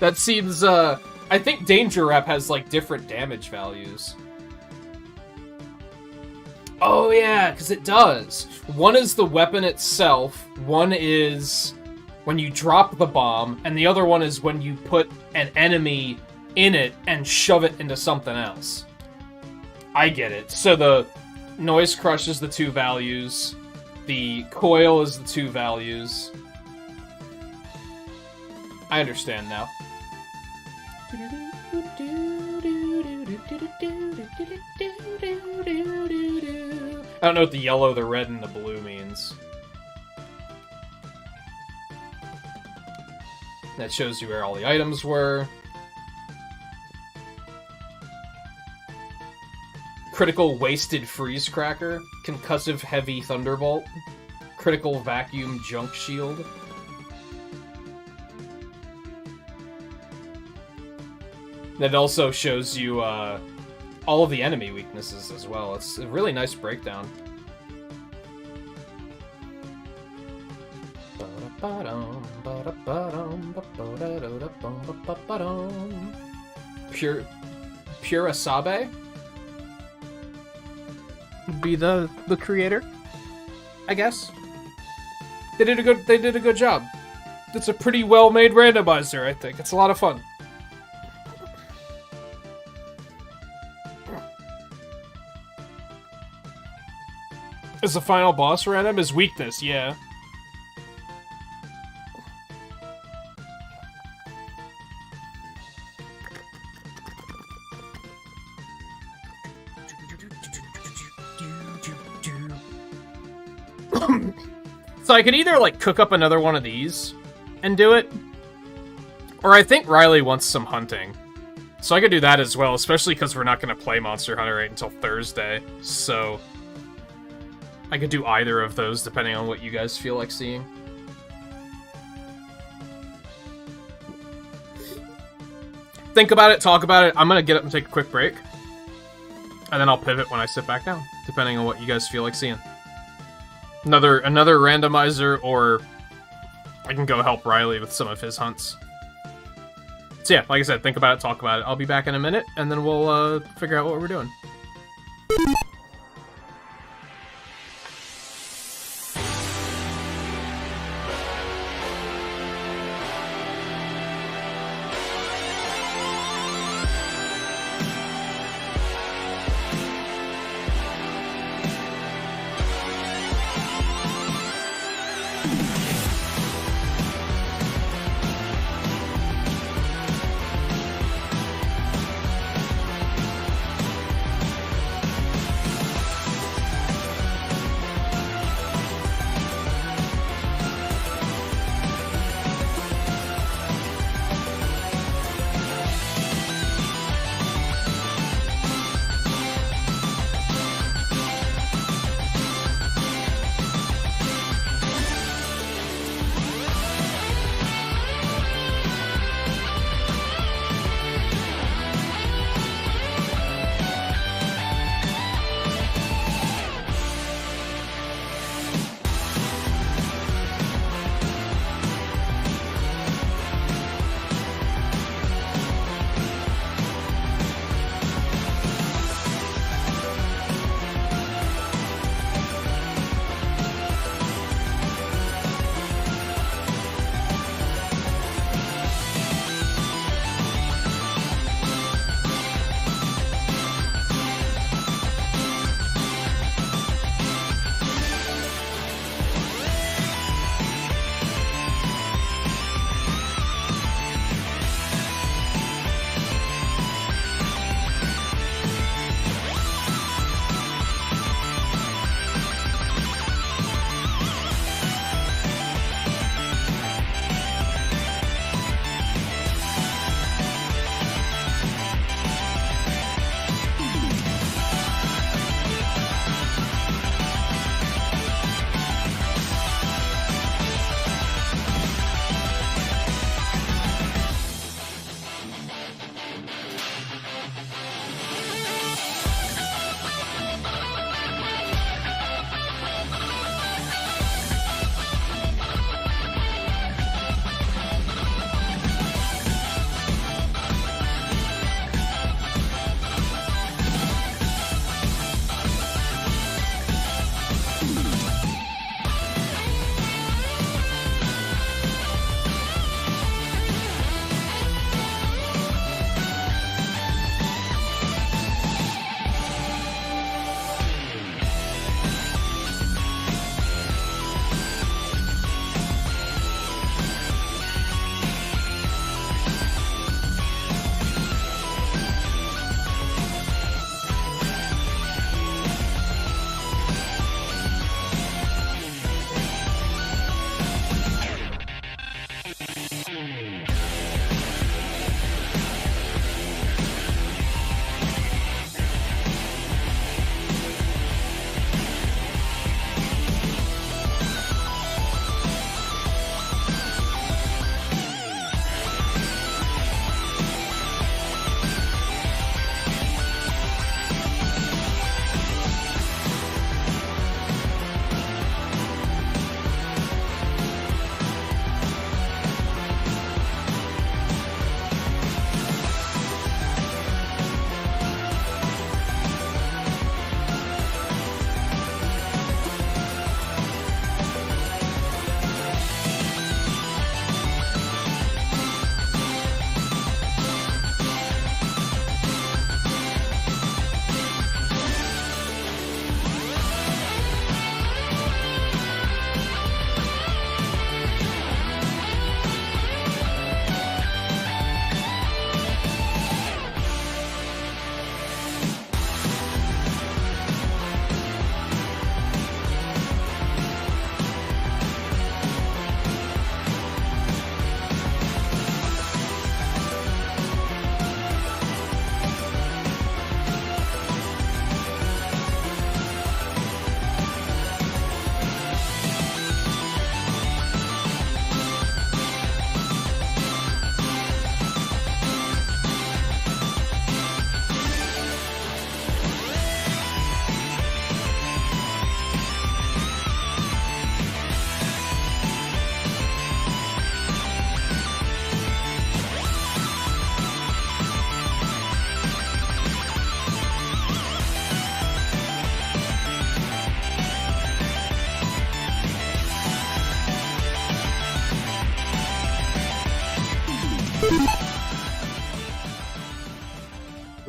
S1: That seems, I think Danger Wrap has, like, different damage values. Oh, yeah, because it does. One is the weapon itself, one is when you drop the bomb, and the other one is when you put an enemy in it and shove it into something else. I get it. So the Noise Crush is the two values, the Coil is the two values. I understand now. I don't know what the yellow, the red, and the blue means. That shows you where all the items were. Critical Wasted Freeze Cracker. Concussive Heavy Thunderbolt. Critical Vacuum Junk Shield. It also shows you all of the enemy weaknesses as well. It's a really nice breakdown. Pure Asabe would be the creator, I guess. They did a good job. It's a pretty well made randomizer, I think. It's a lot of fun. Is the final boss random? His weakness, yeah. So I could either, like, cook up another one of these and do it, or I think Riley wants some hunting. So I could do that as well, especially because we're not going to play Monster Hunter 8 until Thursday, so I could do either of those depending on what you guys feel like seeing. Think about it, talk about it. I'm going to get up and take a quick break, and then I'll pivot when I sit back down, depending on what you guys feel like seeing. Another randomizer, or I can go help Riley with some of his hunts. So yeah, like I said, think about it, talk about it. I'll be back in a minute, and then we'll figure out what we're doing.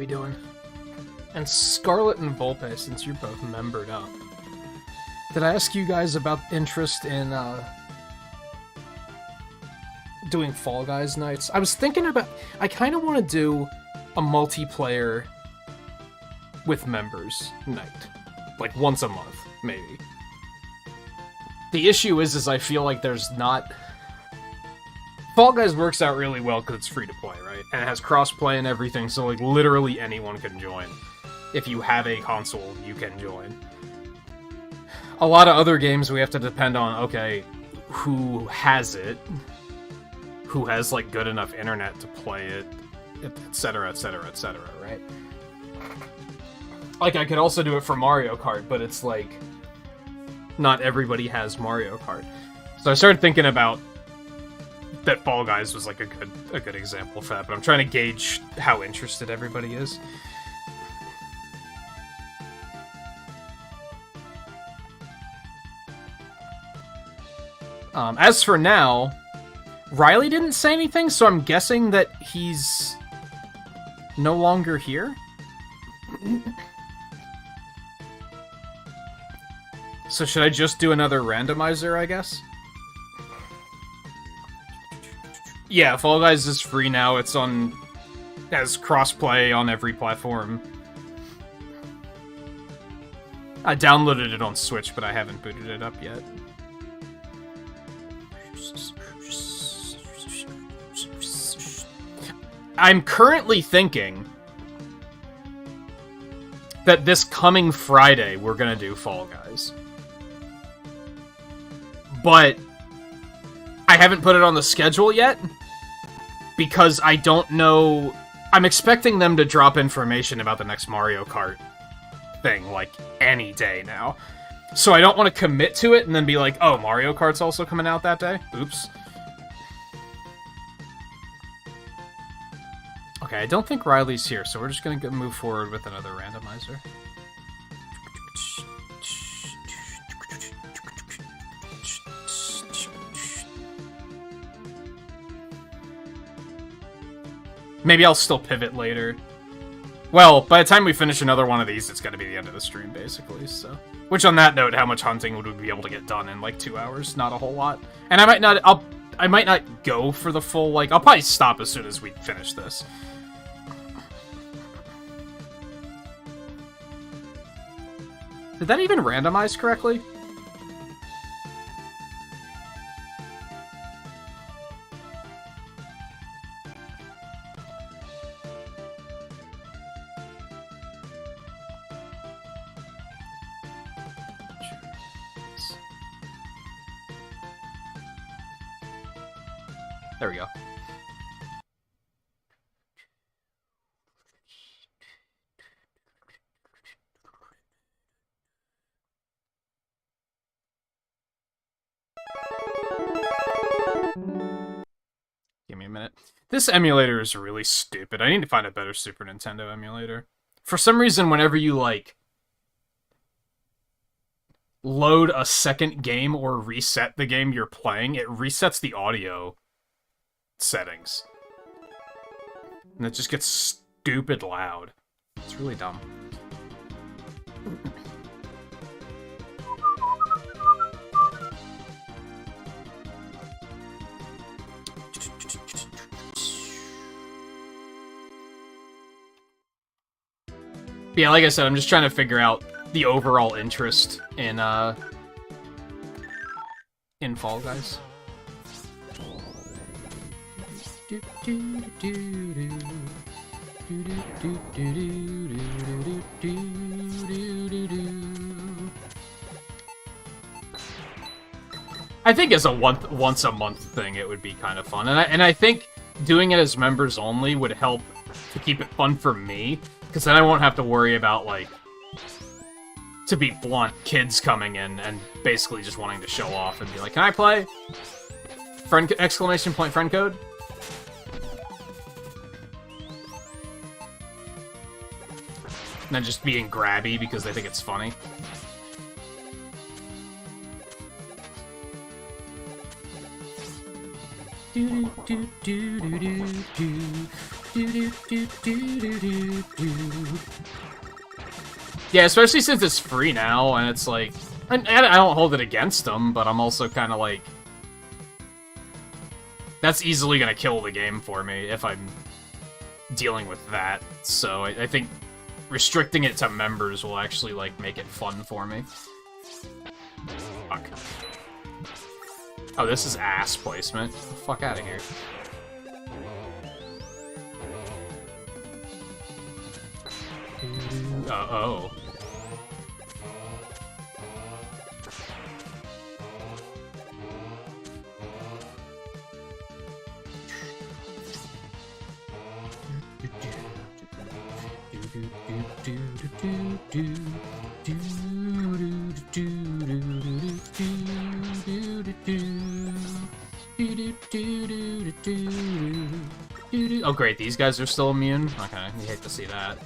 S1: we doing? And Scarlet and Volpe, since you're both membered up. Did I ask you guys about interest in doing Fall Guys nights? I was thinking about... I kind of want to do a multiplayer with members night. Like, once a month, maybe. The issue is I feel like there's not... Fall Guys works out really well because it's free to play, right? And it has cross-play and everything, so, like, literally anyone can join. If you have a console, you can join. A lot of other games we have to depend on, okay, who has it, who has, like, good enough internet to play it, etc., etc., etc., right? Like, I could also do it for Mario Kart, but it's, like, not everybody has Mario Kart. So I started thinking about that Fall Guys was, like, a good example for that, but I'm trying to gauge how interested everybody is. As for now, Riley didn't say anything, so I'm guessing that he's no longer here? So should I just do another randomizer, I guess? Yeah, Fall Guys is free now. It's has crossplay on every platform. I downloaded it on Switch, but I haven't booted it up yet. I'm currently thinking that this coming Friday we're gonna do Fall Guys. But I haven't put it on the schedule yet because I don't know... I'm expecting them to drop information about the next Mario Kart thing, like, any day now. So I don't want to commit to it and then be like, oh, Mario Kart's also coming out that day? Oops. Okay, I don't think Riley's here, so we're just going to move forward with another randomizer. Maybe I'll still pivot later. Well, by the time we finish another one of these, it's going to be the end of the stream, basically, so... Which, on that note, how much hunting would we be able to get done in, like, 2 hours? Not a whole lot. And I might not go for the full, like... I'll probably stop as soon as we finish this. Did that even randomize correctly? There we go. Give me a minute. This emulator is really stupid. I need to find a better Super Nintendo emulator. For some reason, whenever you, like, load a second game or reset the game you're playing, it resets the audio settings. And it just gets stupid loud. It's really dumb. Yeah, like I said, I'm just trying to figure out the overall interest in Fall Guys. I think as a once a month thing, it would be kind of fun, and I think doing it as members only would help to keep it fun for me, because then I won't have to worry about, like, to be blunt, kids coming in and basically just wanting to show off and be like, "Can I play?" Friend exclamation point friend code. And then just being grabby because they think it's funny. Yeah, especially since it's free now, and it's like... I don't hold it against them, but I'm also kind of like... That's easily gonna kill the game for me if I'm dealing with that. So I think restricting it to members will actually, like, make it fun for me. Fuck. Oh, this is ass placement. Get the fuck out of here. Uh-oh. Oh great, these guys are still immune? Okay, you hate to see that.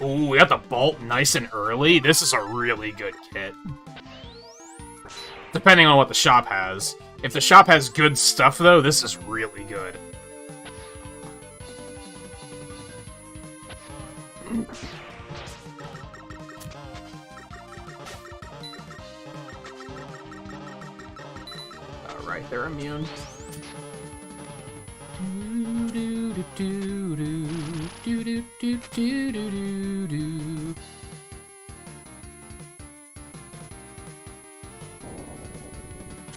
S1: Ooh, we got the bolt nice and early. This is a really good kit. Depending on what the shop has. If the shop has good stuff, though, this is really good. Alright, they're immune.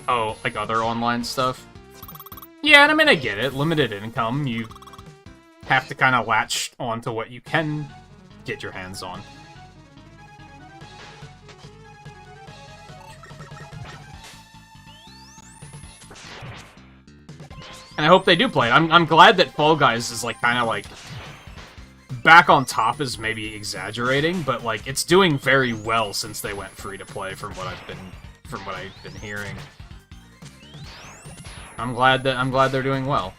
S1: Oh, like other online stuff? Yeah, and I mean, I get it. Limited income, you have to kind of latch onto what you can get your hands on. And I hope they do play it. I'm glad that Fall Guys is, like, kind of, like, back on top is maybe exaggerating, but, like, it's doing very well since they went free to play from what I've been hearing. I'm glad they're doing well.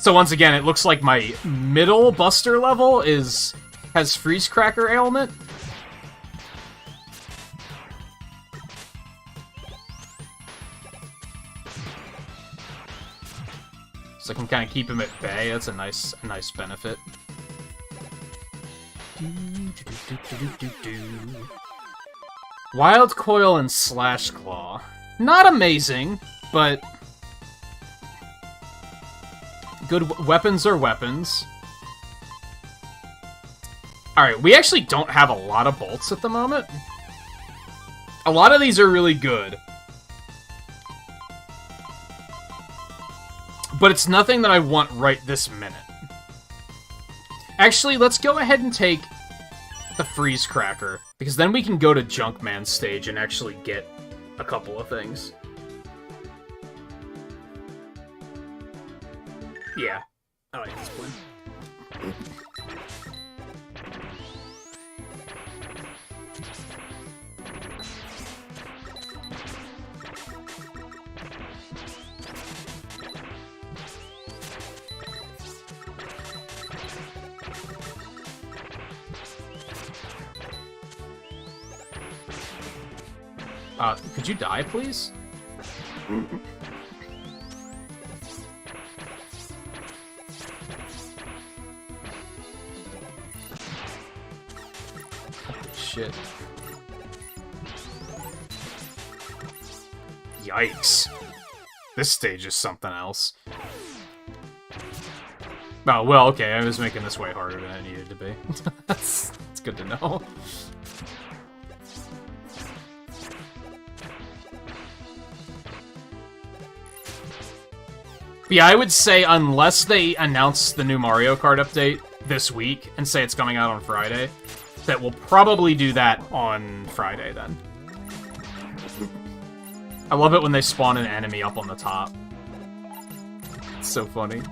S1: So once again, it looks like my middle Buster level has Freeze Cracker ailment. So I can kind of keep him at bay. That's a nice benefit. Wild Coil and Slash Claw. Not amazing, but good weapons are weapons. Alright, we actually don't have a lot of bolts at the moment. A lot of these are really good. But it's nothing that I want right this minute. Actually, let's go ahead and take the Freeze Cracker, because then we can go to Junkman stage and actually get a couple of things. Yeah, I like this one. Could you die, please? Holy shit. Yikes. This stage is something else. Oh, well, okay, I was making this way harder than it needed to be. That's good to know. Yeah, I would say unless they announce the new Mario Kart update this week and say it's coming out on Friday, that we'll probably do that on Friday then. I love it when they spawn an enemy up on the top. It's so funny.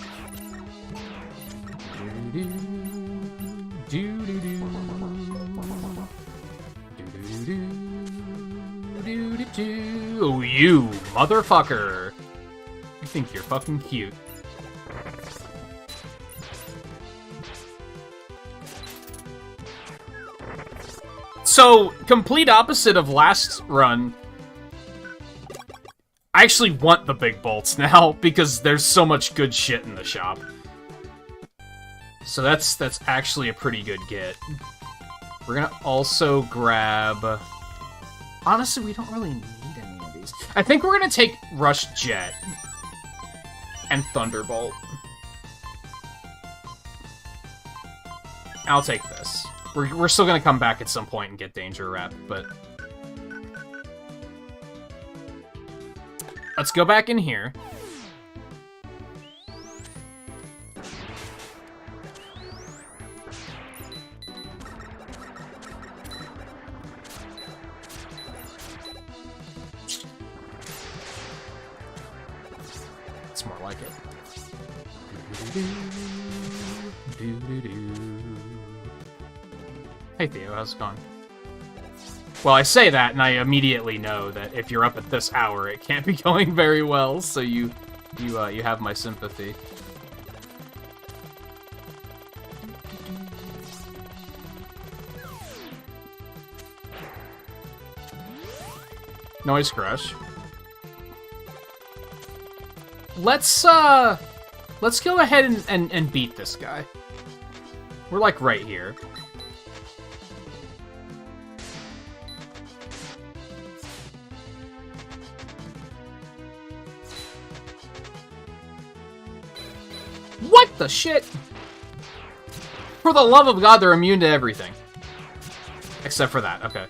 S1: Oh, you motherfucker! I think you're fucking cute. So, complete opposite of last run. I actually want the big bolts now, because there's so much good shit in the shop. So that's actually a pretty good get. We're gonna also grab... Honestly, we don't really need any of these. I think we're gonna take Rush Jet and Thunderbolt. I'll take this. We're still gonna come back at some point and get Danger Wrap, but... Let's go back in here. It's more like it. Hey Theo, how's it going? Well, I say that, and I immediately know that if you're up at this hour, it can't be going very well. So you have my sympathy. Noise Crush. Let's go ahead and beat this guy. We're like right here. What the shit? For the love of God, they're immune to everything. Except for that, okay.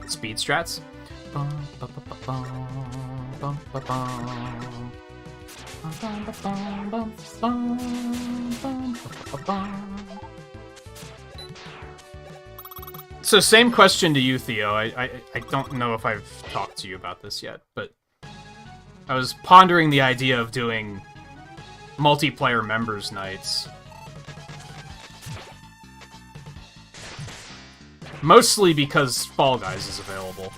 S1: Speed strats. So same question to you, Theo. I don't know if I've talked to you about this yet, but I was pondering the idea of doing multiplayer members nights. Mostly because Fall Guys is available.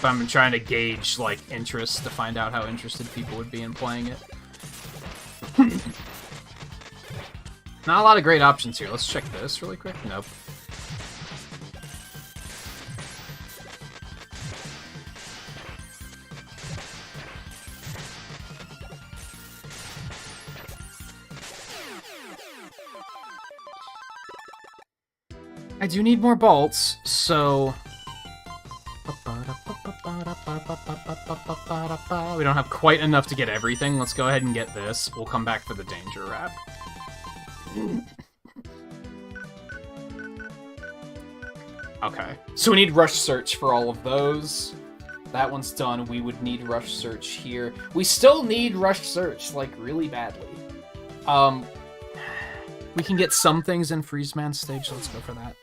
S1: But I'm trying to gauge, like, interest to find out how interested people would be in playing it. Not a lot of great options here. Let's check this really quick. Nope. I do need more bolts, so... We don't have quite enough to get everything. Let's go ahead and get this. We'll come back for the Danger Wrap. Okay. So we need Rush Search for all of those. That one's done. We would need Rush Search here. We still need Rush Search, like, really badly. We can get some things in Freeze Man stage, so let's go for that.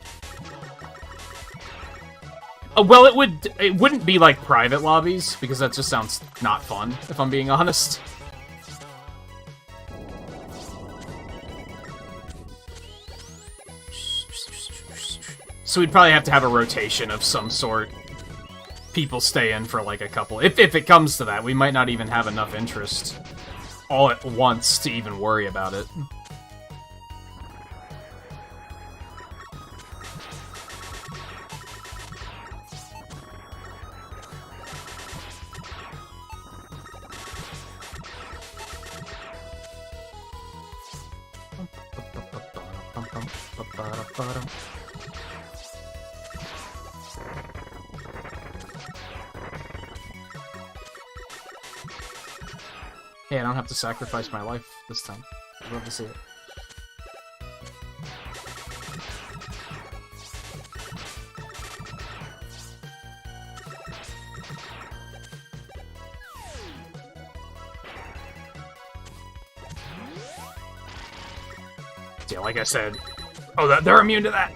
S1: Well, it wouldn't be like private lobbies, because that just sounds not fun, if I'm being honest. So we'd probably have to have a rotation of some sort. People stay in for like a couple. If it comes to that, we might not even have enough interest all at once to even worry about it. Hey, I don't have to sacrifice my life this time. I'd love to see it. Yeah, like I said... Oh, they're immune to that!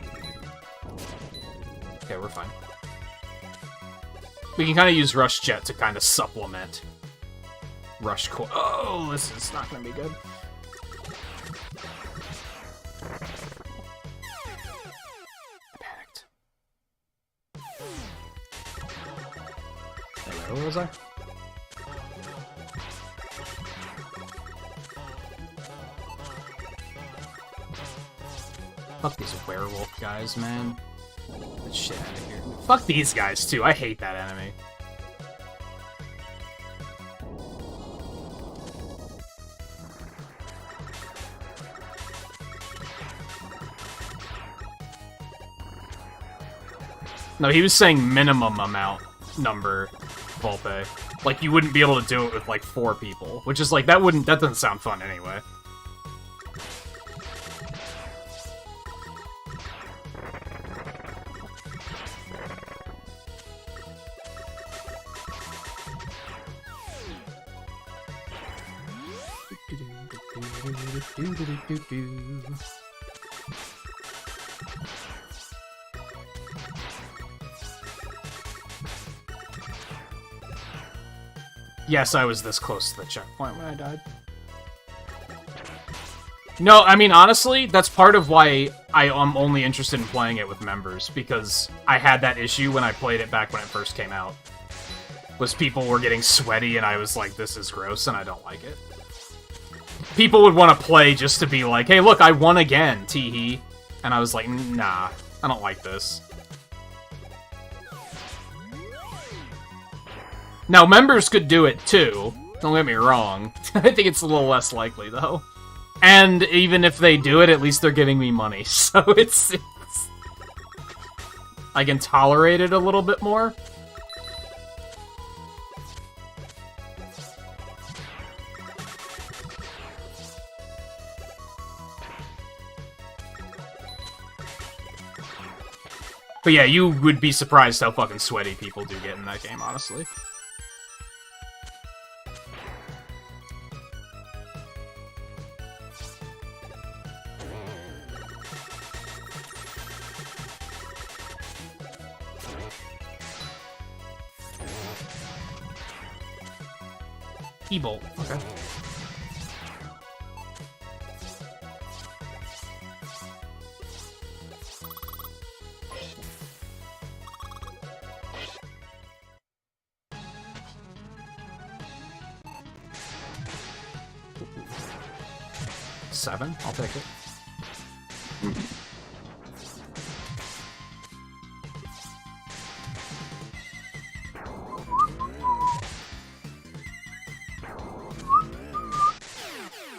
S1: Okay, we're fine. We can kind of use Rush Jet to kind of supplement Rush Core. Oh, this is not going to be good. I panicked. Hello, where was I? Fuck these werewolf guys, man. Get the shit out of here. Fuck these guys, too. I hate that enemy. No, he was saying minimum amount number, Volpe. Like, you wouldn't be able to do it with, like, 4 people. Which is, like, that doesn't sound fun anyway. Yes, I was this close to the checkpoint when I died. No, I mean, honestly, that's part of why I am only interested in playing it with members, because I had that issue when I played it back when it first came out. Was people were getting sweaty, and I was like, this is gross, and I don't like it. People would want to play just to be like, hey, look, I won again, tee-hee. And I was like, nah, I don't like this. Now, members could do it, too. Don't get me wrong. I think it's a little less likely, though. And even if they do it, at least they're giving me money. So it's I can tolerate it a little bit more. But yeah, you would be surprised how fucking sweaty people do get in that game, honestly. E-bolt, okay. Seven? I'll take it.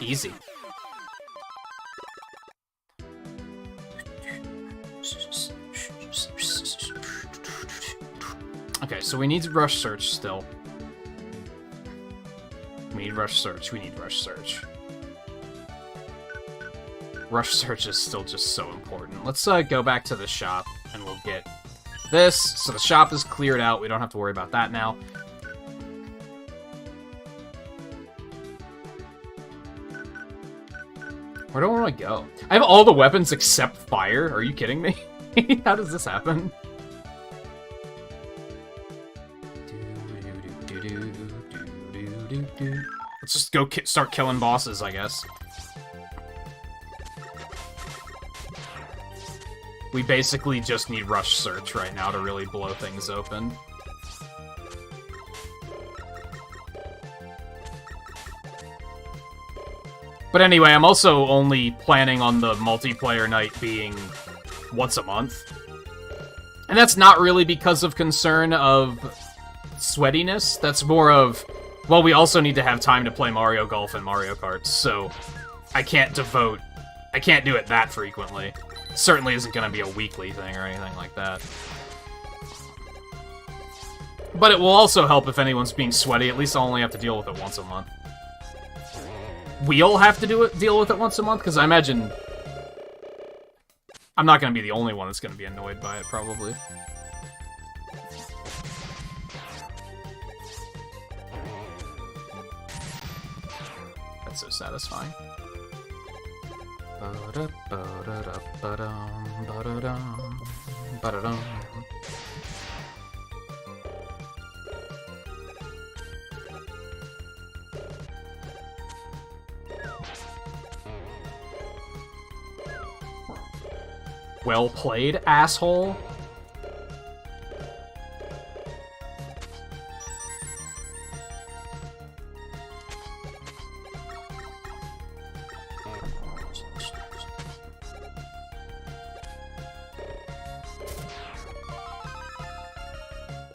S1: Easy. Okay, so we need rush search still. We need rush search. We need rush search. Rush search is still just so important. Let's go back to the shop, and we'll get this. So the shop is cleared out. We don't have to worry about that now. Where do I want to go? I have all the weapons except fire. Are you kidding me? How does this happen? Let's just go start killing bosses, I guess. We basically just need rush search right now to really blow things open. But anyway, I'm also only planning on the multiplayer night being once a month. And that's not really because of concern of sweatiness. That's more of, well, we also need to have time to play Mario Golf and Mario Kart, so I can't do it that frequently. Certainly isn't going to be a weekly thing or anything like that. But it will also help if anyone's being sweaty. At least I'll only have to deal with it once a month. We'll have to deal with it once a month, because I imagine I'm not going to be the only one that's going to be annoyed by it, probably. That's so satisfying. Well played, asshole.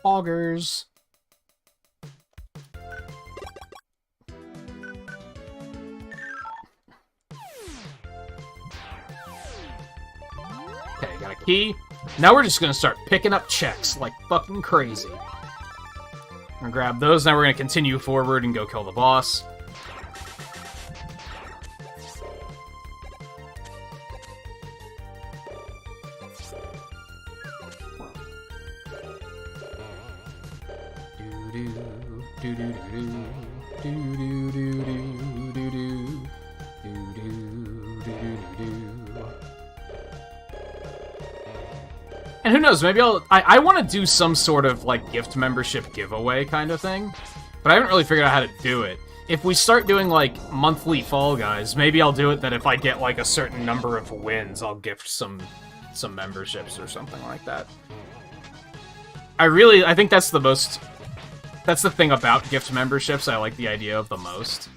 S1: Augers. Okay, got a key. Now we're just gonna start picking up checks like fucking crazy. I'm gonna grab those, now we're gonna continue forward and go kill the boss. And who knows, maybe I want to do some sort of, like, gift membership giveaway kind of thing, but I haven't really figured out how to do it. If we start doing, like, monthly Fall Guys, maybe I'll do it that if I get, like, a certain number of wins, I'll gift some memberships or something like that. I think that's the thing about gift memberships I like the idea of the most.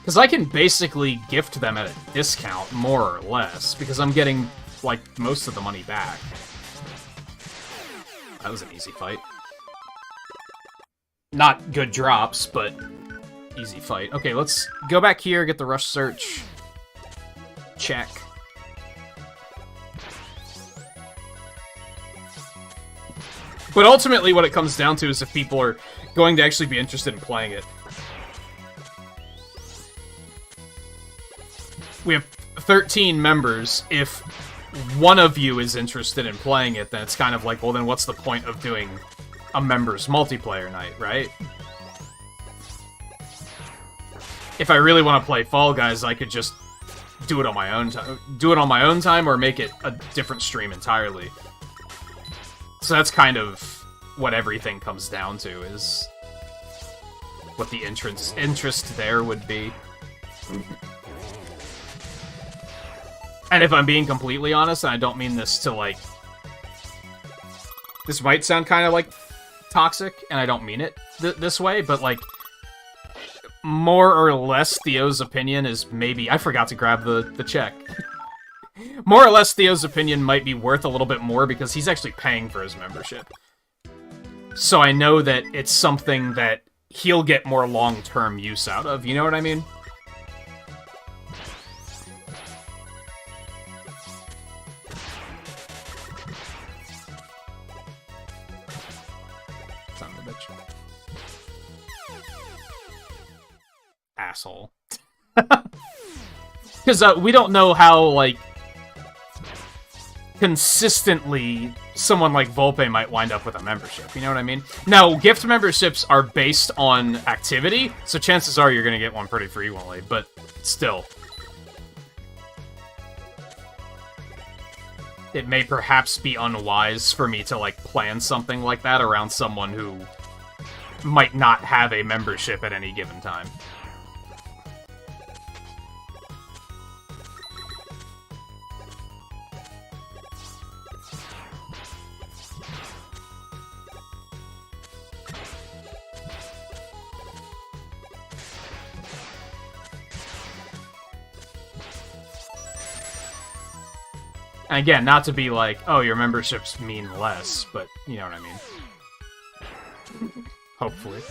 S1: Because I can basically gift them at a discount, more or less, because I'm getting, like, most of the money back. That was an easy fight. Not good drops, but easy fight. Okay, let's go back here, get the rush search. Check. But ultimately what it comes down to is if people are going to actually be interested in playing it. We have 13 members. If one of you is interested in playing it, then it's kind of like, well, then what's the point of doing a members multiplayer night, right? If I really want to play Fall Guys, I could just do it on my own time, or make it a different stream entirely. So that's kind of what everything comes down to, is what the interest there would be. And if I'm being completely honest, and I don't mean this to, like... This might sound kind of, like, toxic, and I don't mean it this way, but, like... More or less, Theo's opinion is maybe... I forgot to grab the check. More or less, Theo's opinion might be worth a little bit more because he's actually paying for his membership. So I know that it's something that he'll get more long-term use out of, you know what I mean? Son of a bitch. Asshole. Because we don't know how, like, consistently someone like Volpe might wind up with a membership, you know what I mean? Now, gift memberships are based on activity, so chances are you're going to get one pretty frequently, but still. It may perhaps be unwise for me to, like, plan something like that around someone who might not have a membership at any given time. And again, not to be like, oh, your memberships mean less, but you know what I mean. Hopefully.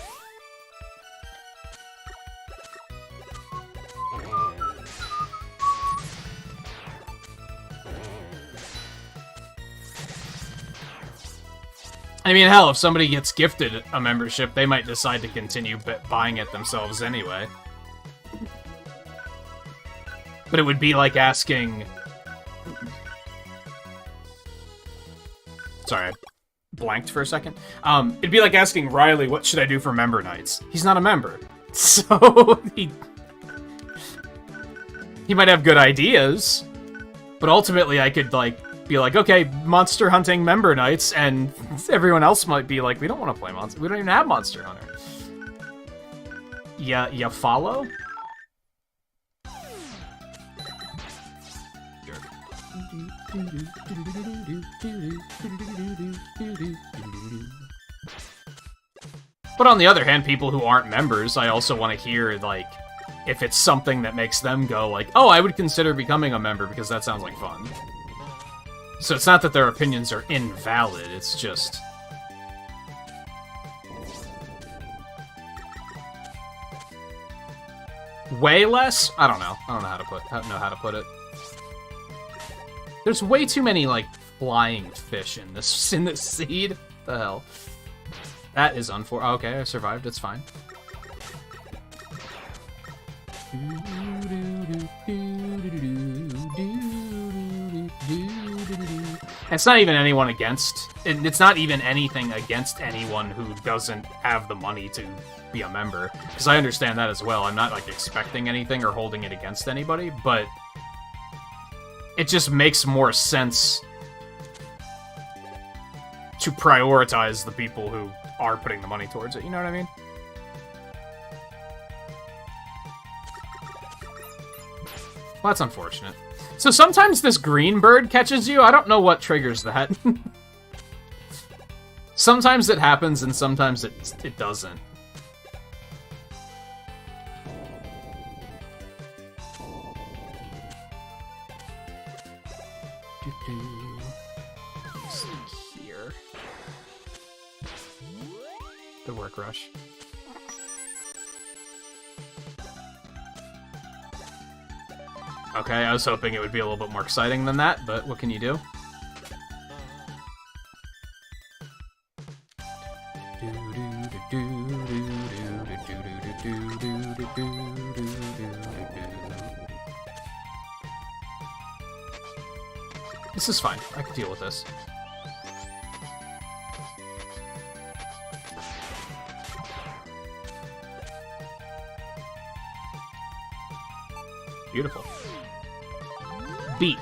S1: I mean, hell, if somebody gets gifted a membership, they might decide to continue buying it themselves anyway. But it would be like asking... Sorry, I blanked for a second. It'd be like asking Riley, what should I do for member nights? He's not a member. So, He might have good ideas, but ultimately I could, like, be like, okay, Monster Hunting member nights, and everyone else might be like, we don't want to play Monster. We don't even have Monster Hunter. Yeah, you follow? But on the other hand, people who aren't members, I also want to hear, like, if it's something that makes them go, like, oh, I would consider becoming a member because that sounds like fun. So it's not that their opinions are invalid, it's just... way less? I don't know. I don't know how to put it. There's way too many, like, flying fish in this seed. What the hell? That is okay, I survived, it's fine. It's not even anyone against... It's not even anything against anyone who doesn't have the money to be a member. Because I understand that as well. I'm not, like, expecting anything or holding it against anybody, but... it just makes more sense to prioritize the people who are putting the money towards it, you know what I mean? Well, that's unfortunate. So sometimes this green bird catches you. I don't know what triggers that. Sometimes it happens and sometimes it doesn't. Let's see here. The work rush. Okay, I was hoping it would be a little bit more exciting than that, but what can you do? This is fine. I can deal with this. Beautiful. Beat.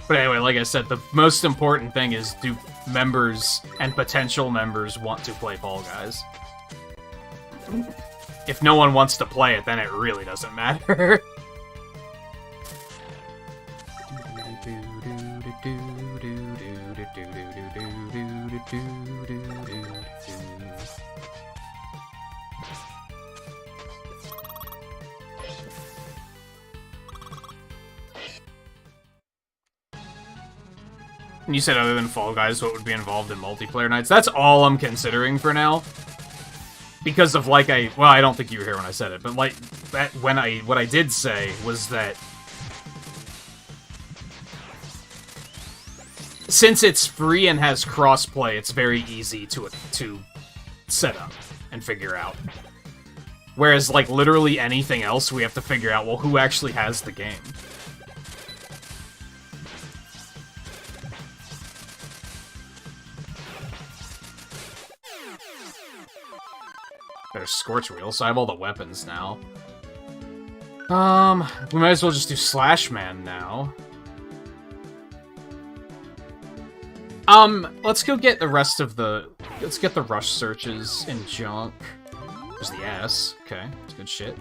S1: But anyway, like I said, the most important thing is, do members and potential members want to play Fall Guys? If no one wants to play it, then it really doesn't matter. And you said other than Fall Guys, what would be involved in multiplayer nights? That's all I'm considering for now. Because of, like, well, I don't think you were here when I said it, but, like, what I did say was that since it's free and has crossplay, it's very easy to set up and figure out. Whereas, like, literally anything else, we have to figure out, well, who actually has the game? There's Scorch Wheel, so I have all the weapons now. We might as well just do Slash Man now. Let's go get the rest of the... Let's get the rush searches in junk. There's the S. Okay, that's good shit.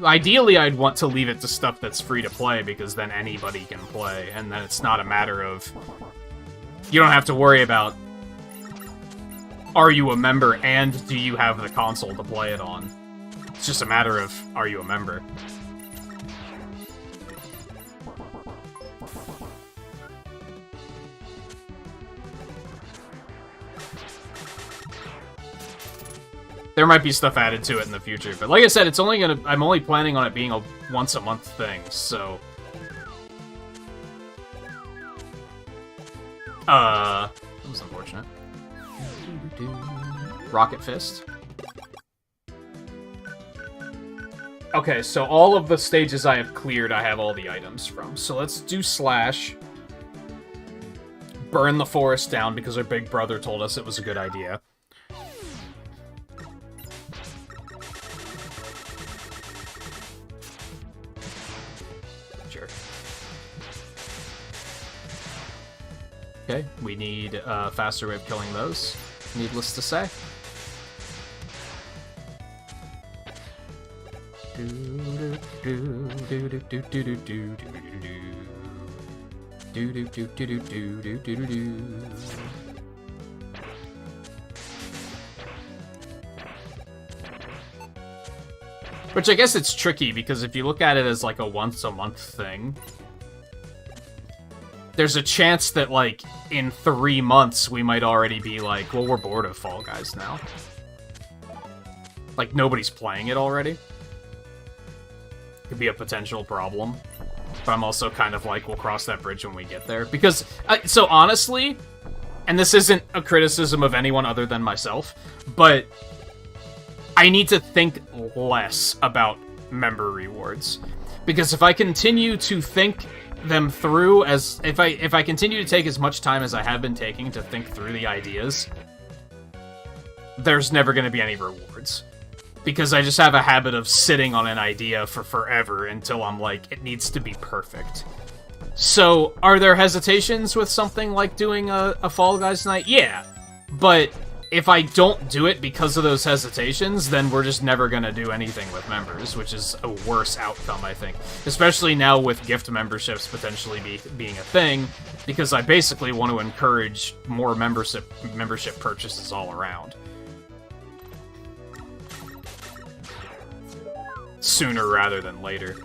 S1: Ideally, I'd want to leave it to stuff that's free to play, because then anybody can play, and then it's not a matter of... You don't have to worry about... Are you a member, and do you have the console to play it on? It's just a matter of, are you a member? There might be stuff added to it in the future, but like I said, it's only gonna... I'm only planning on it being a once-a-month thing, so... That was unfortunate. Rocket Fist. Okay, so all of the stages I have cleared, I have all the items from. So let's do Slash. Burn the forest down because our big brother told us it was a good idea. Sure. Okay, we need a faster way of killing those, needless to say. Which I guess it's tricky, because if you look at it as like a once-a-month thing, there's a chance that, like, in 3 months we might already be like, well, we're bored of Fall Guys now. Like, nobody's playing it already. Could be a potential problem. But I'm also kind of like, we'll cross that bridge when we get there. Because, so honestly, and this isn't a criticism of anyone other than myself, but I need to think less about member rewards. Because if I continue to think them through as... If I continue to take as much time as I have been taking to think through the ideas, there's never going to be any rewards. Because I just have a habit of sitting on an idea for forever until I'm like, it needs to be perfect. So, are there hesitations with something like doing a Fall Guys night? Yeah. But if I don't do it because of those hesitations, then we're just never going to do anything with members, which is a worse outcome, I think. Especially now with gift memberships potentially being a thing, because I basically want to encourage more membership purchases all around. Sooner rather than later.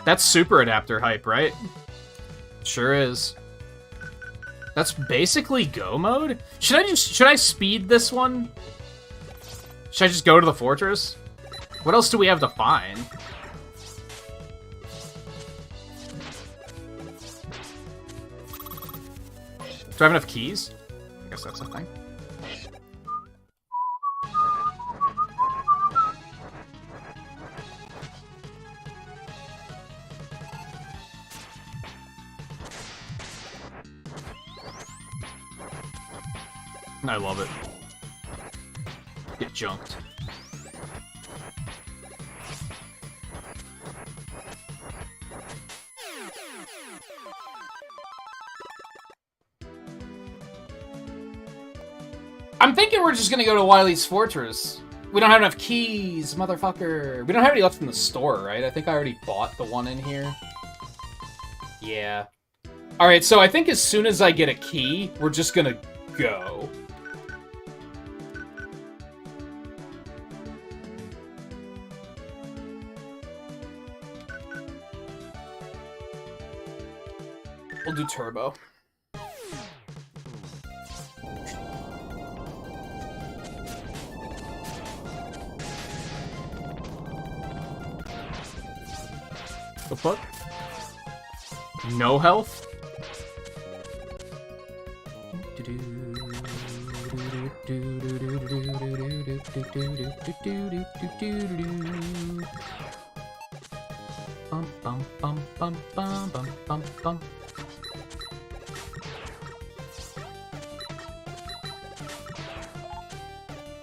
S1: That's super adapter hype, right? Sure is. That's basically go mode? Should I speed this one? Should I just go to the fortress? What else do we have to find? Do I have enough keys? I guess that's a thing. I love it. Get junked. I'm thinking we're just gonna go to Wily's Fortress. We don't have enough keys, motherfucker. We don't have any left in the store, right? I think I already bought the one in here. Yeah. Alright, so I think as soon as I get a key, we're just gonna go. We'll do turbo. The fuck? No health? Bum bum bum bum bum bum bum bum.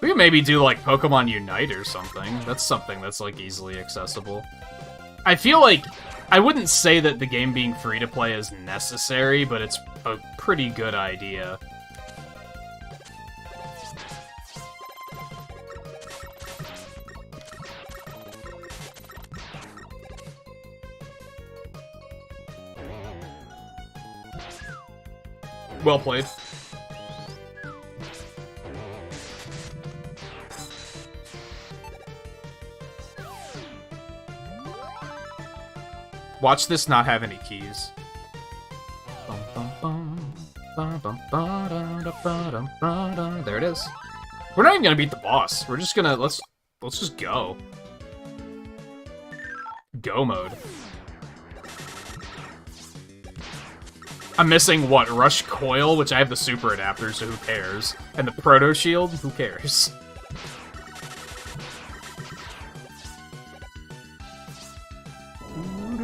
S1: We could maybe do like Pokemon Unite or something. That's something that's like easily accessible. I feel like I wouldn't say that the game being free to play is necessary, but it's a pretty good idea. Well played. Watch this not have any keys. There it is. We're not even gonna beat the boss. We're just gonna let's just go. Go mode. I'm missing what? Rush Coil, which I have the super adapter, so who cares? And the Proto Shield, who cares?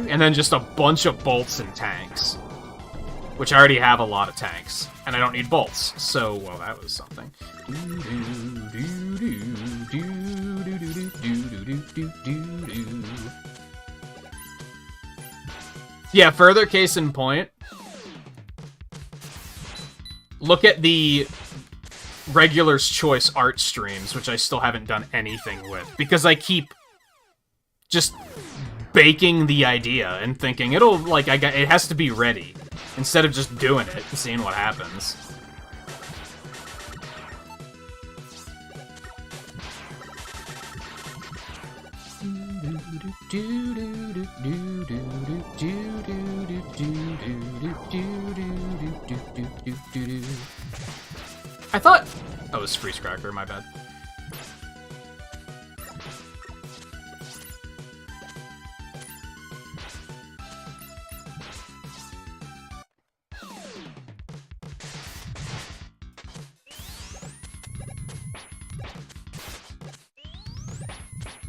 S1: And then just a bunch of bolts and tanks. Which I already have a lot of tanks. And I don't need bolts. So, well, that was something. Yeah, further case in point. Look at the Regular's Choice art streams, which I still haven't done anything with. Because I keep just baking the idea and thinking it'll, like, it has to be ready. Instead of just doing it and seeing what happens. I thought... Oh, it was Freeze Cracker, my bad.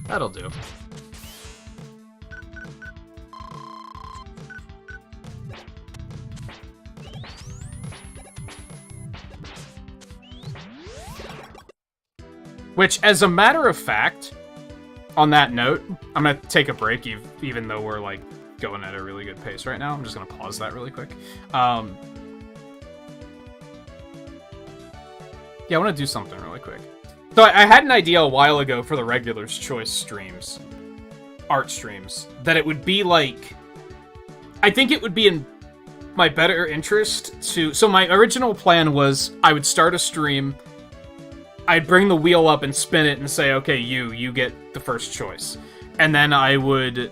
S1: That'll do. Which, as a matter of fact, on that note, I'm gonna take a break, even though we're, like, going at a really good pace right now. I'm just gonna pause that really quick. Yeah, I want to do something really quick. So I had an idea a while ago for the Regular's Choice streams, art streams, that it would be like, I think it would be in my better interest to, so my original plan was I would start a stream, I'd bring the wheel up and spin it and say, okay, you get the first choice. And then I would,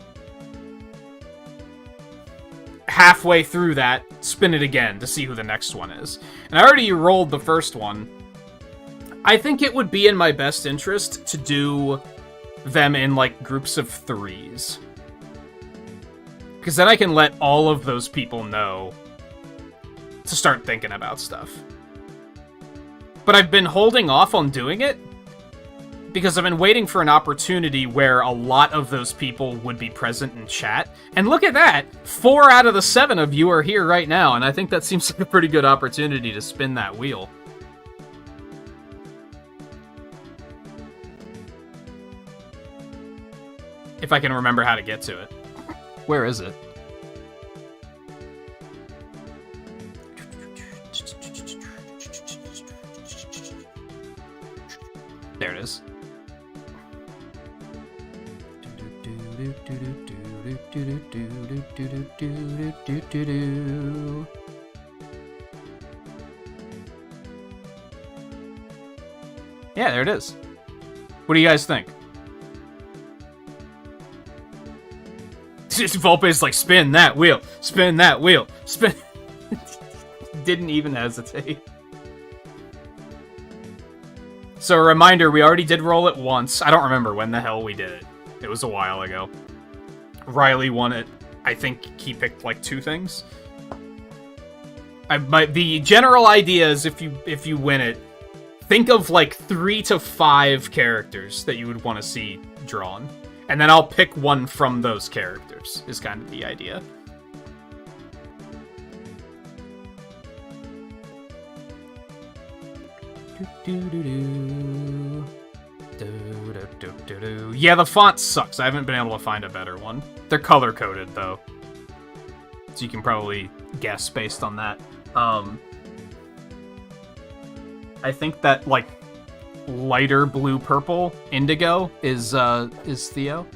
S1: halfway through that, spin it again to see who the next one is. And I already rolled the first one. I think it would be in my best interest to do them in, like, groups of 3s. Because then I can let all of those people know to start thinking about stuff. But I've been holding off on doing it because I've been waiting for an opportunity where a lot of those people would be present in chat. And look at that! 4 out of the 7 of you are here right now, and I think that seems like a pretty good opportunity to spin that wheel. If I can remember how to get to it. Where is it? There it is. Yeah, there it is. What do you guys think? Volpe's like, spin that wheel, spin that wheel, spin. Didn't even hesitate. So a reminder, we already did roll it once. I don't remember when the hell we did it. It was a while ago. Riley won it. I think he picked like 2 things. The general idea is if you win it, think of like 3 to 5 characters that you would want to see drawn. And then I'll pick one from those characters, is kind of the idea. Yeah, the font sucks. I haven't been able to find a better one. They're color-coded, though. So you can probably guess based on that. I think that, like, lighter blue-purple indigo is Theo.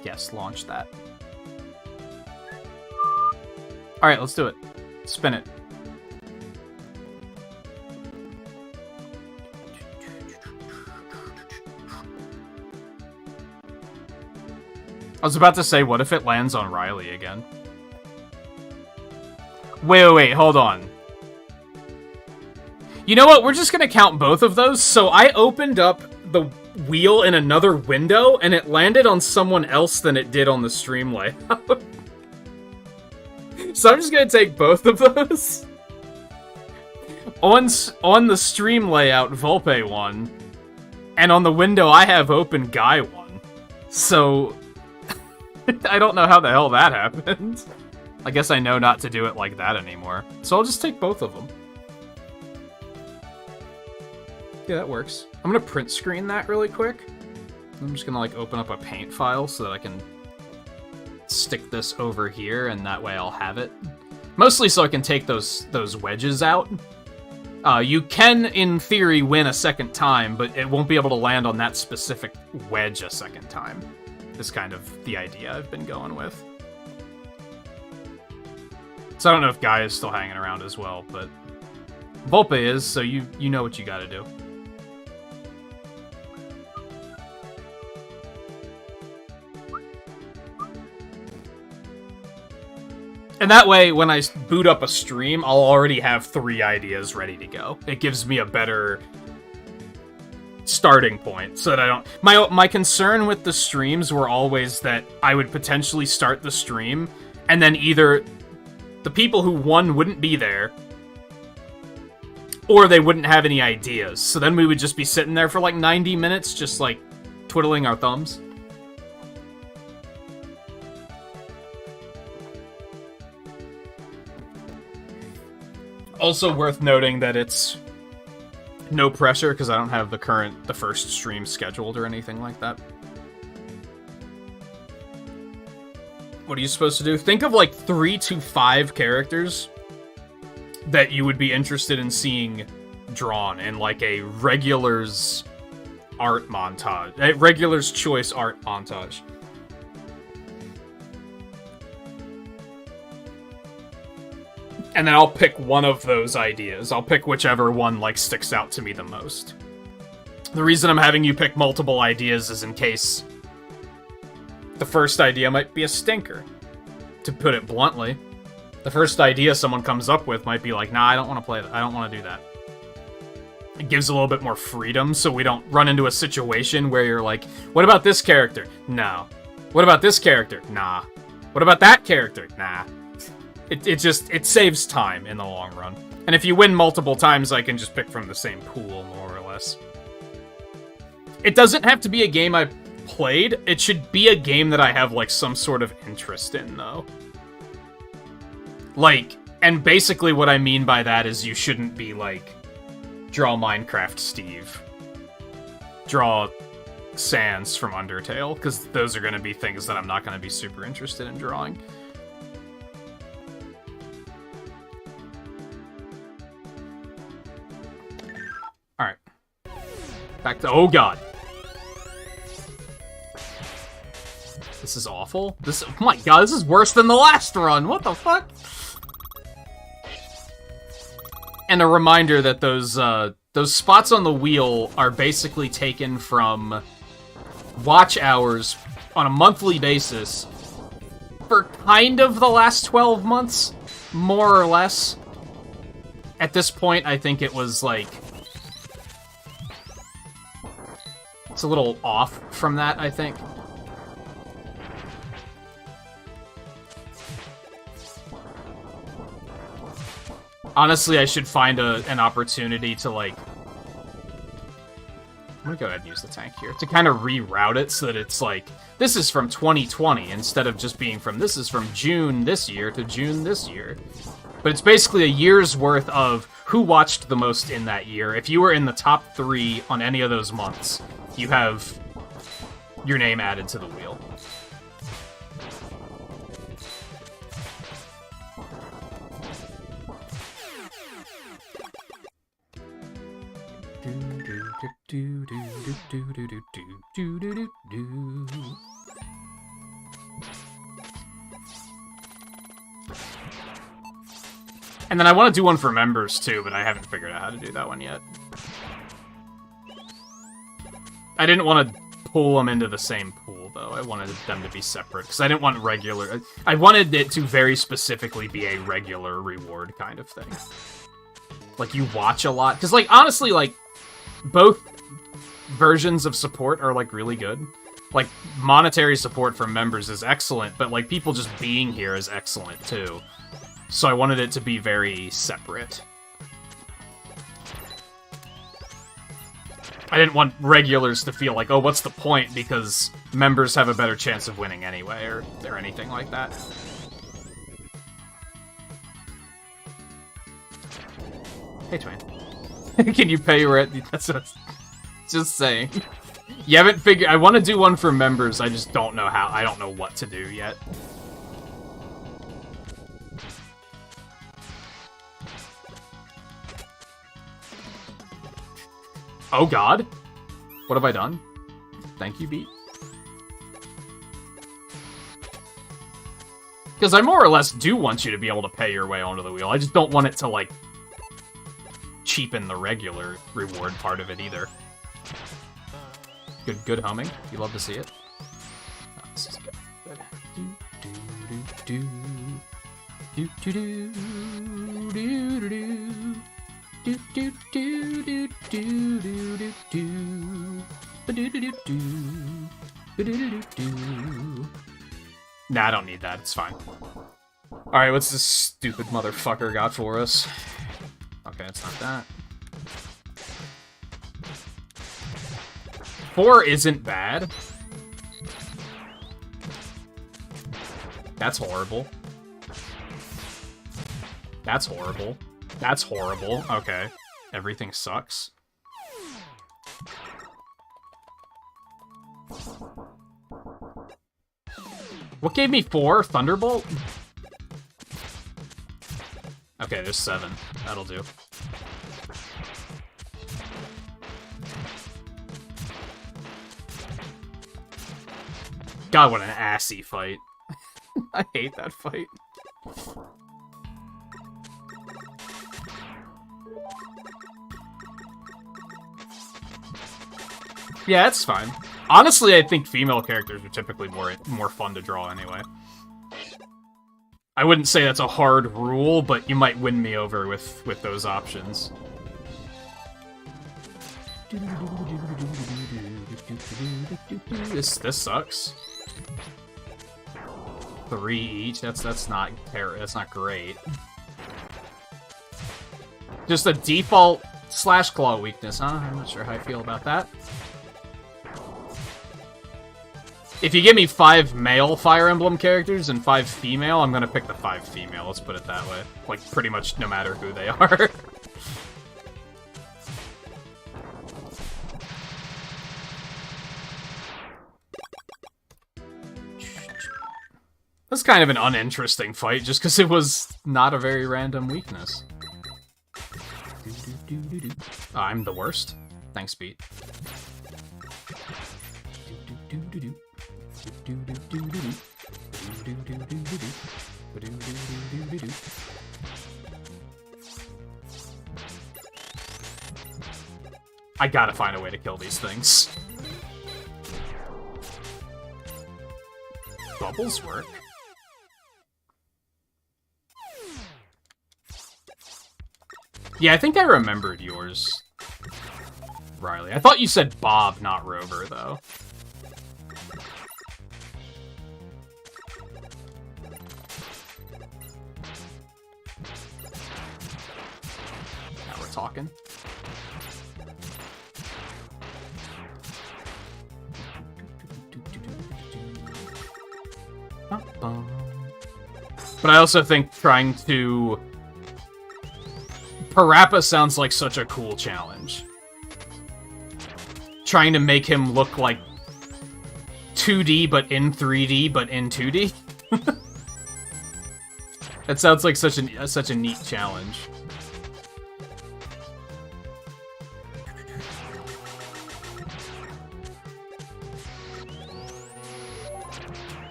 S1: Yes, launch that. Alright, let's do it. Spin it. I was about to say, what if it lands on Riley again? Wait, hold on. You know what? We're just gonna count both of those. So I opened up the wheel in another window, and it landed on someone else than it did on the stream layout. So I'm just gonna take both of those. On the stream layout, Volpe won. And on the window, I have open Guy won. So... I don't know how the hell that happened. I guess I know not to do it like that anymore. So I'll just take both of them. Yeah, that works. I'm gonna print screen that really quick. I'm just gonna like open up a paint file so that I can stick this over here, and that way I'll have it. Mostly so I can take those wedges out. You can, in theory, win a second time, but it won't be able to land on that specific wedge a second time. Is kind of the idea I've been going with. So I don't know if Guy is still hanging around as well, but Volpe is, so you know what you gotta do. And that way, when I boot up a stream, I'll already have 3 ideas ready to go. It gives me a better starting point, so that I don't... My concern with the streams were always that I would potentially start the stream, and then either the people who won wouldn't be there, or they wouldn't have any ideas. So then we would just be sitting there for like 90 minutes, just like twiddling our thumbs. Also worth noting that it's no pressure, because I don't have the first stream scheduled or anything like that. What are you supposed to do? Think of like 3 to 5 characters that you would be interested in seeing drawn in like a regular's art montage, a regular's choice art montage. And then I'll pick one of those ideas. I'll pick whichever one, like, sticks out to me the most. The reason I'm having you pick multiple ideas is in case the first idea might be a stinker. To put it bluntly, the first idea someone comes up with might be like, nah, I don't want to play that. I don't want to do that. It gives a little bit more freedom, so we don't run into a situation where you're like, what about this character? No. What about this character? Nah. What about that character? Nah. It saves time in the long run. And if you win multiple times, I can just pick from the same pool, more or less. It doesn't have to be a game I played. It should be a game that I have, like, some sort of interest in, though. Like, and basically what I mean by that is you shouldn't be, like, draw Minecraft Steve. Draw Sans from Undertale, because those are going to be things that I'm not going to be super interested in drawing. Alright. Back to... Oh, God. This is awful. This... Oh, my God, this is worse than the last run. What the fuck? And a reminder that those spots on the wheel are basically taken from watch hours on a monthly basis for kind of the last 12 months, more or less. At this point, I think it was, like... It's a little off from that, I think. Honestly, I should find an opportunity to, like... I'm gonna go ahead and use the tank here. To kind of reroute it so that it's like, this is from 2020, instead of just being from, this is from June this year to June this year. But it's basically a year's worth of who watched the most in that year. If you were in the top 3 on any of those months, you have your name added to the wheel. And then I want to do one for members too, but I haven't figured out how to do that one yet. I didn't want to pull them into the same pool. wheel, though. I wanted them to be separate, because I didn't want regular... I wanted it to very specifically be a regular reward kind of thing. Like, you watch a lot. Because, like, honestly, like, both versions of support are, like, really good. Like, monetary support from members is excellent, but, like, people just being here is excellent, too. So I wanted it to be very separate. I didn't want regulars to feel like, oh, what's the point? Because members have a better chance of winning anyway, or anything like that. Hey, Twain. Can you pay your rent? That's what just saying. You haven't figured... I want to do one for members, I just don't know how. I don't know what to do yet. Oh god. What have I done? Thank you, Beat. Because I more or less do want you to be able to pay your way onto the wheel. I just don't want it to, like, cheapen the regular reward part of it either. Good homing. You love to see it. Oh, this is good. Nah, I don't need that. It's fine. Alright, what's this stupid motherfucker got for us? Okay, it's not that. 4 isn't bad. That's horrible. That's horrible. That's horrible. Okay. Everything sucks. What gave me 4? Thunderbolt? Okay, there's 7. That'll do. God, what an assy fight. I hate that fight. Yeah, it's fine. Honestly, I think female characters are typically more fun to draw anyway. I wouldn't say that's a hard rule, but you might win me over with those options. This sucks. 3 each. That's not great. Just a default slash claw weakness, huh? I'm not sure how I feel about that. If you give me 5 male Fire Emblem characters and 5 female, I'm gonna pick the 5 female, let's put it that way. Like, pretty much no matter who they are. That's kind of an uninteresting fight, just because it was not a very random weakness. I'm the worst. Thanks, Pete. I gotta find a way to kill these things. Bubbles work. Yeah, I think I remembered yours, Riley. I thought you said Bob, not Rover, though. Now we're talking. But I also think trying to... Parappa sounds like such a cool challenge. Trying to make him look like 2D, but in 3D, but in 2D. That sounds like such a neat challenge.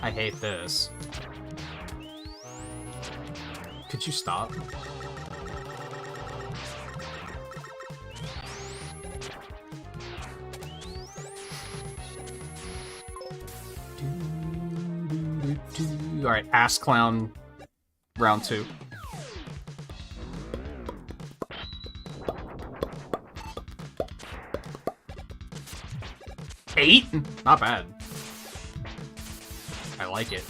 S1: I hate this. Could you stop? Alright, Ass Clown round 2. Eight? Not bad. I like it.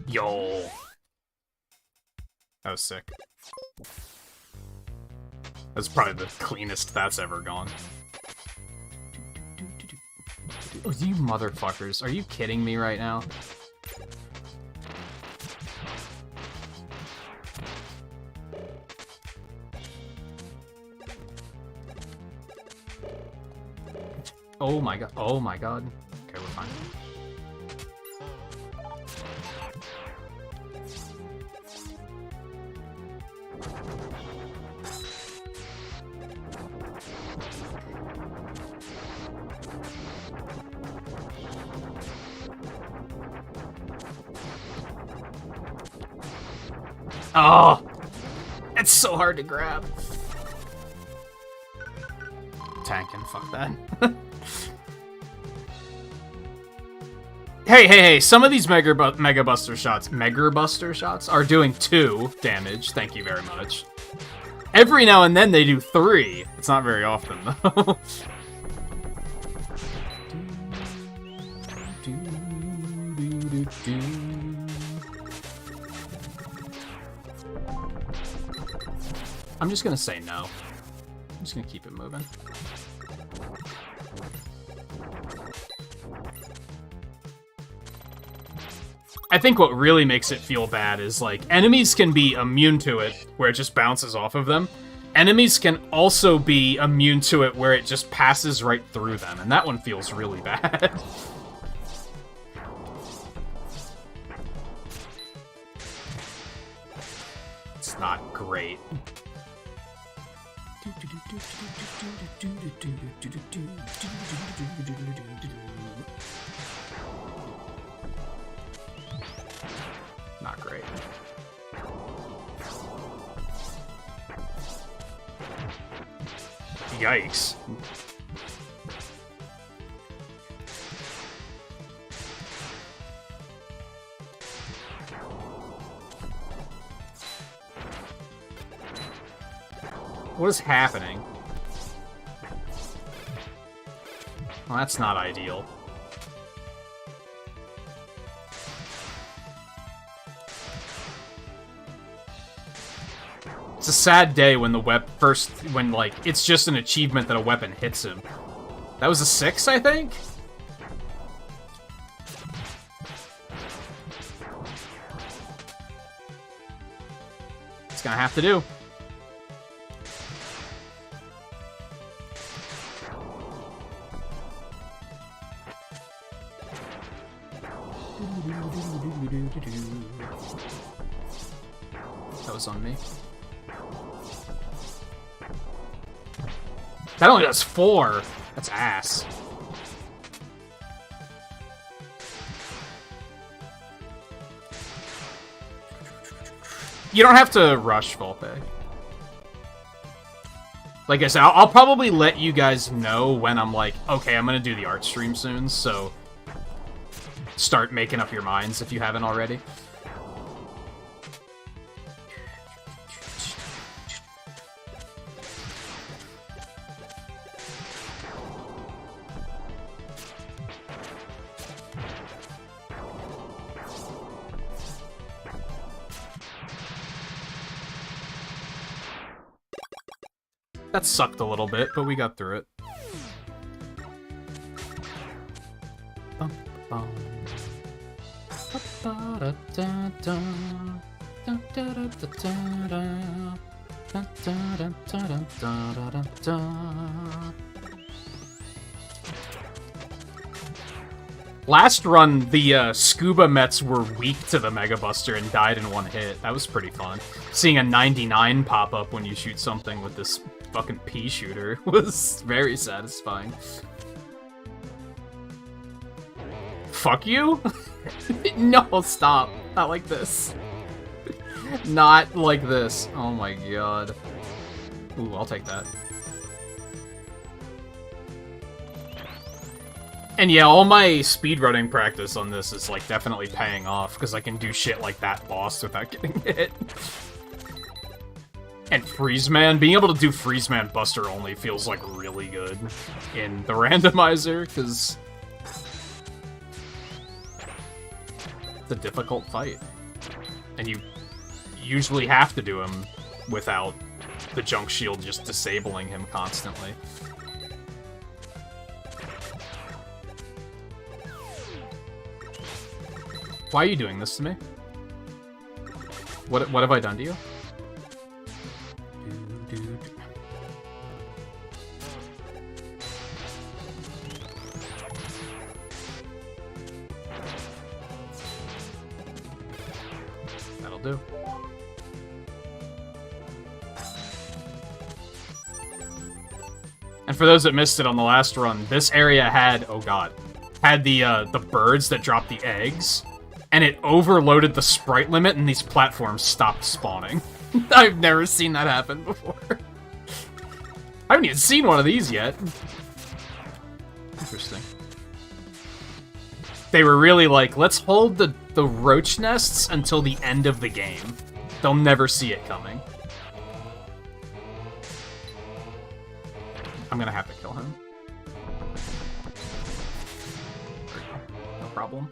S1: Yo. That was sick. That's probably the cleanest that's ever gone. Oh, you motherfuckers. Are you kidding me right now? Oh my god. Oh my god. Okay, we're fine. Oh! It's so hard to grab. Tanking, fuck that. Hey, some of these Mega Buster shots are doing 2 damage, thank you very much. Every now and then they do 3. It's not very often, though. I'm just gonna say no. I'm just gonna keep it moving. I think what really makes it feel bad is, like, enemies can be immune to it, where it just bounces off of them. Enemies can also be immune to it, where it just passes right through them, and that one feels really bad. It's not great. Not great. Yikes. What is happening? Well, that's not ideal. It's a sad day when the when, like, it's just an achievement that a weapon hits him. That was a 6, I think? It's gonna have to do. That was on me. That only does 4. That's ass. You don't have to rush Volpe. Like I said, I'll probably let you guys know when I'm like, okay, I'm gonna do the art stream soon, so start making up your minds if you haven't already. That sucked a little bit, but we got through it. Last run, the Scuba Mets were weak to the Mega Buster and died in one hit. That was pretty fun. Seeing a 99 pop up when you shoot something with this fucking pea shooter was very satisfying. Fuck you? No, stop. Not like this. Not like this. Oh my god. Ooh, I'll take that. And yeah, all my speedrunning practice on this is, like, definitely paying off, because I can do shit like that boss without getting hit. And Freeze Man, being able to do Freeze Man Buster only feels, like, really good in the randomizer, because it's a difficult fight. And you usually have to do him without the junk shield just disabling him constantly. Why are you doing this to me? What have I done to you? That'll do. And for those that missed it on the last run, this area had, oh god, had the birds that drop the eggs, and it overloaded the sprite limit, and these platforms stopped spawning. I've never seen that happen before. I haven't even seen one of these yet. Interesting. They were really like, let's hold the roach nests until the end of the game. They'll never see it coming. I'm gonna have to kill him. No problem.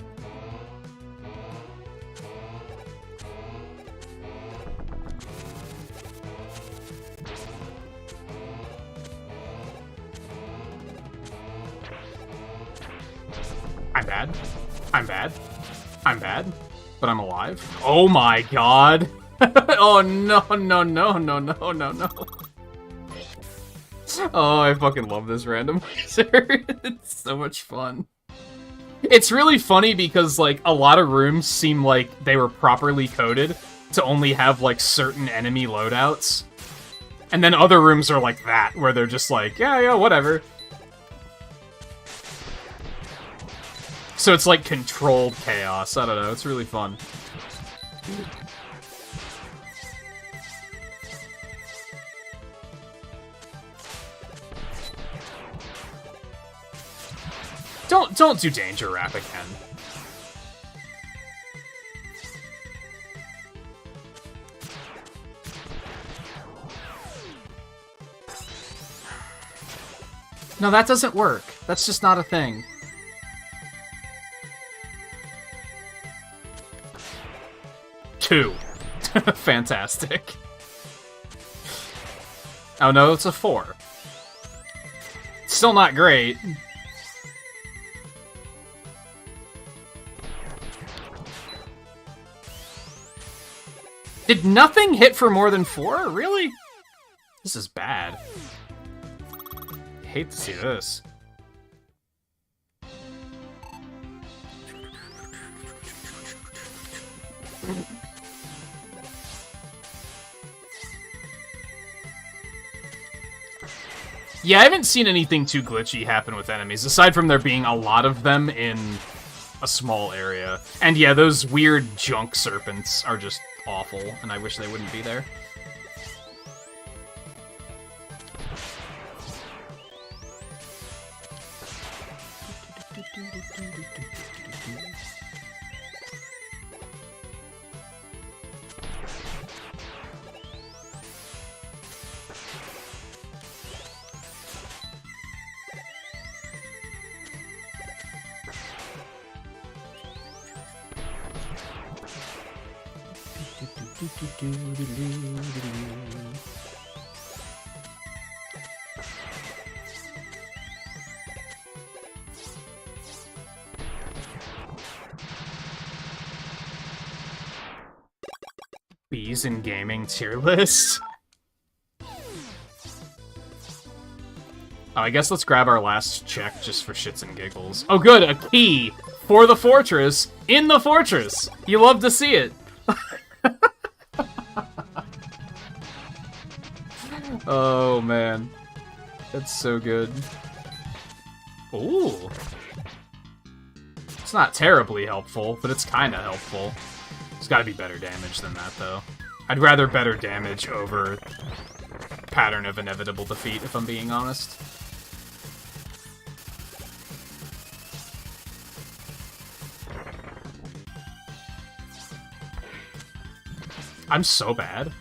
S1: I'm bad. I'm bad. I'm bad. But I'm alive. Oh my god. Oh no, no, no, no, no, no, no. Oh, I fucking love this randomizer. It's so much fun. It's really funny because, like, a lot of rooms seem like they were properly coded to only have, like, certain enemy loadouts. And then other rooms are like that, where they're just like, yeah, whatever. So it's like controlled chaos. I don't know, it's really fun. Don't do danger wrap again. No, that doesn't work. That's just not a thing. Two. Fantastic. Oh no, it's a 4. Still not great. Did nothing hit for more than 4? Really? This is bad. I hate to see this. Yeah, I haven't seen anything too glitchy happen with enemies, aside from there being a lot of them in a small area. And yeah, those weird junk serpents are just awful, and I wish they wouldn't be there. Bees in gaming tier list. Oh, I guess let's grab our last check just for shits and giggles. Oh good, a key for the fortress in the fortress. You love to see it. Oh man, that's so good. Ooh. It's not terribly helpful, but it's kind of helpful. There's got to be better damage than that, though. I'd rather better damage over pattern of inevitable defeat, if I'm being honest. I'm so bad.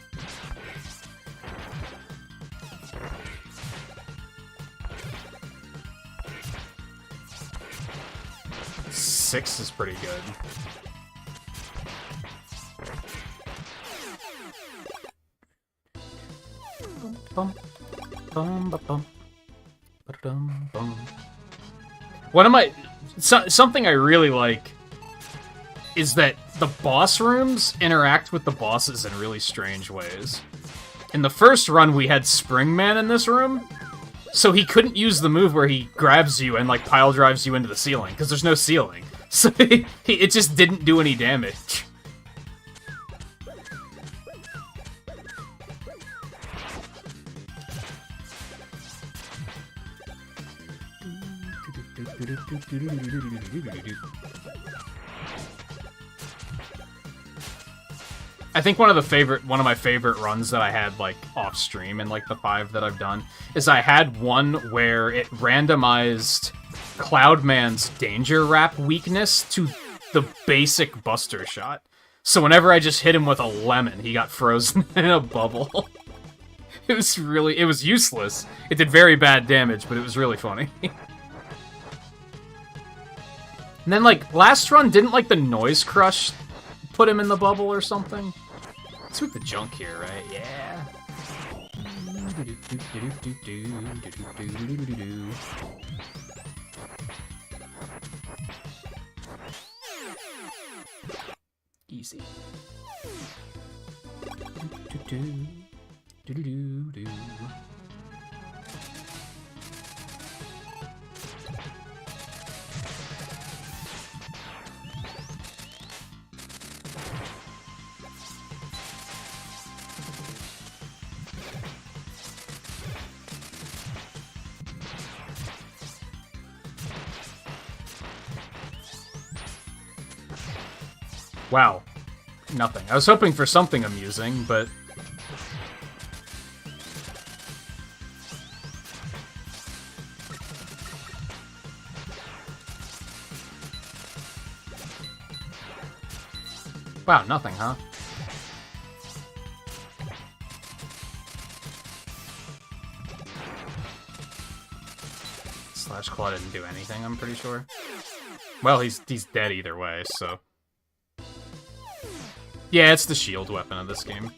S1: Six is pretty good. One of my... something I really like is that the boss rooms interact with the bosses in really strange ways. In the first run, we had Springman in this room, so he couldn't use the move where he grabs you and, like, pile drives you into the ceiling, because there's no ceiling. So it just didn't do any damage. I think one of my favorite runs that I had, like, off stream in, like, the 5 that I've done is I had one where it randomized Cloudman's danger wrap weakness to the basic Buster shot. So whenever I just hit him with a lemon, he got frozen in a bubble. It was useless. It did very bad damage, but it was really funny. And then, like, last run, didn't, like, the Noise Crush put him in the bubble or something? Sweep the junk here, right? Yeah. Easy. Wow. Nothing. I was hoping for something amusing, but... Wow, nothing, huh? Slash Claw didn't do anything, I'm pretty sure. Well, he's dead either way, so... Yeah, it's the shield weapon of this game.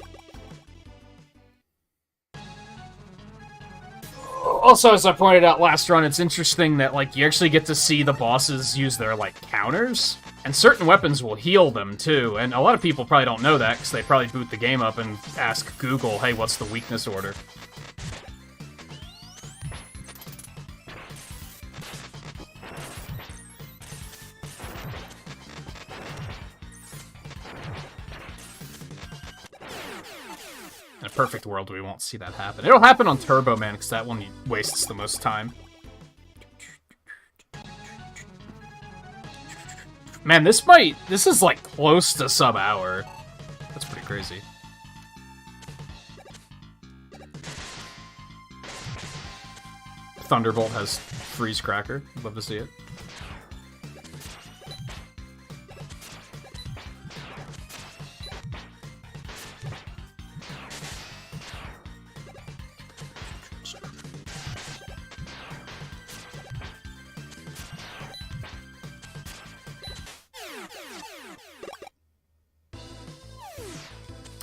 S1: Also, as I pointed out last run, it's interesting that, like, you actually get to see the bosses use their, like, counters. And certain weapons will heal them, too. And a lot of people probably don't know that, because they probably boot the game up and ask Google, hey, what's the weakness order? In a perfect world, we won't see that happen. It'll happen on Turbo Man, because that one wastes the most time. Man, this is like close to sub-hour. That's pretty crazy. Thunderbolt has Freeze Cracker. I'd love to see it.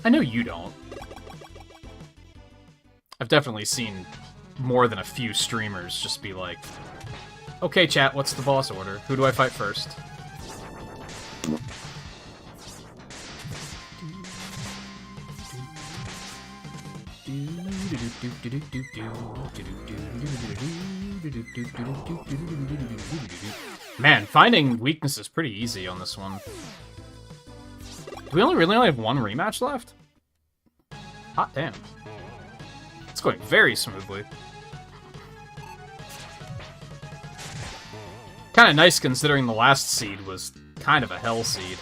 S1: I know you don't. I've definitely seen more than a few streamers just be like, okay, chat, what's the boss order? Who do I fight first? Man, finding weakness is pretty easy on this one. Do we really only have one rematch left? Hot damn. It's going very smoothly. Kind of nice considering the last seed was kind of a hell seed.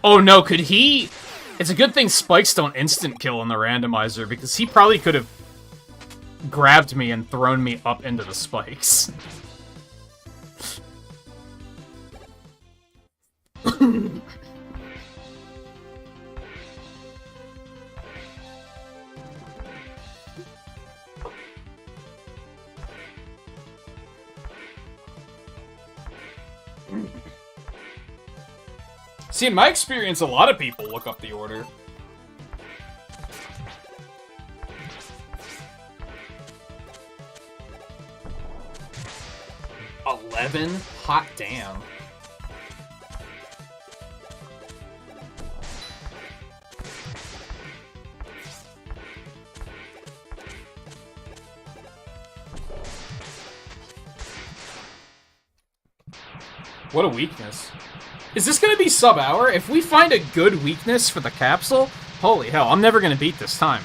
S1: Oh no, could he... It's a good thing spikes don't instant kill in the randomizer, because he probably could have grabbed me and thrown me up into the spikes. See, in my experience, a lot of people look up the order. $11? Hot damn. What a weakness. Is this gonna be sub-hour? If we find a good weakness for the capsule, holy hell, I'm never gonna beat this time.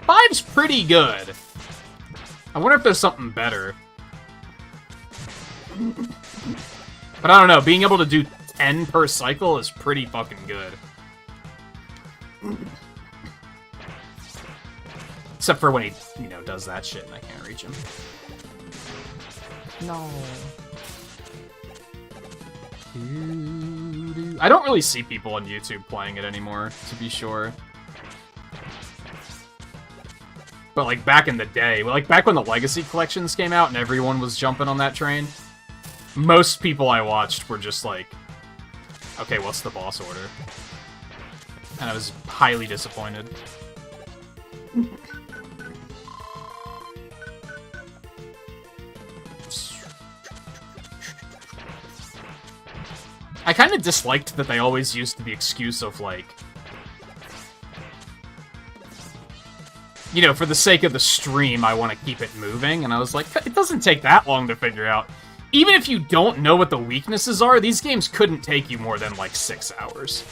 S1: Five's pretty good. I wonder if there's something better. But I don't know, being able to do 10 per cycle is pretty fucking good. Except for when he, you know, does that shit and I can't reach him. No. I don't really see people on YouTube playing it anymore, to be sure. But, like, back in the day, like, back when the Legacy collections came out and everyone was jumping on that train, most people I watched were just like, okay, what's the boss order? And I was highly disappointed. I kind of disliked that they always used the excuse of, like, you know, for the sake of the stream, I want to keep it moving, and I was like, it doesn't take that long to figure out. Even if you don't know what the weaknesses are, these games couldn't take you more than, like, 6 hours.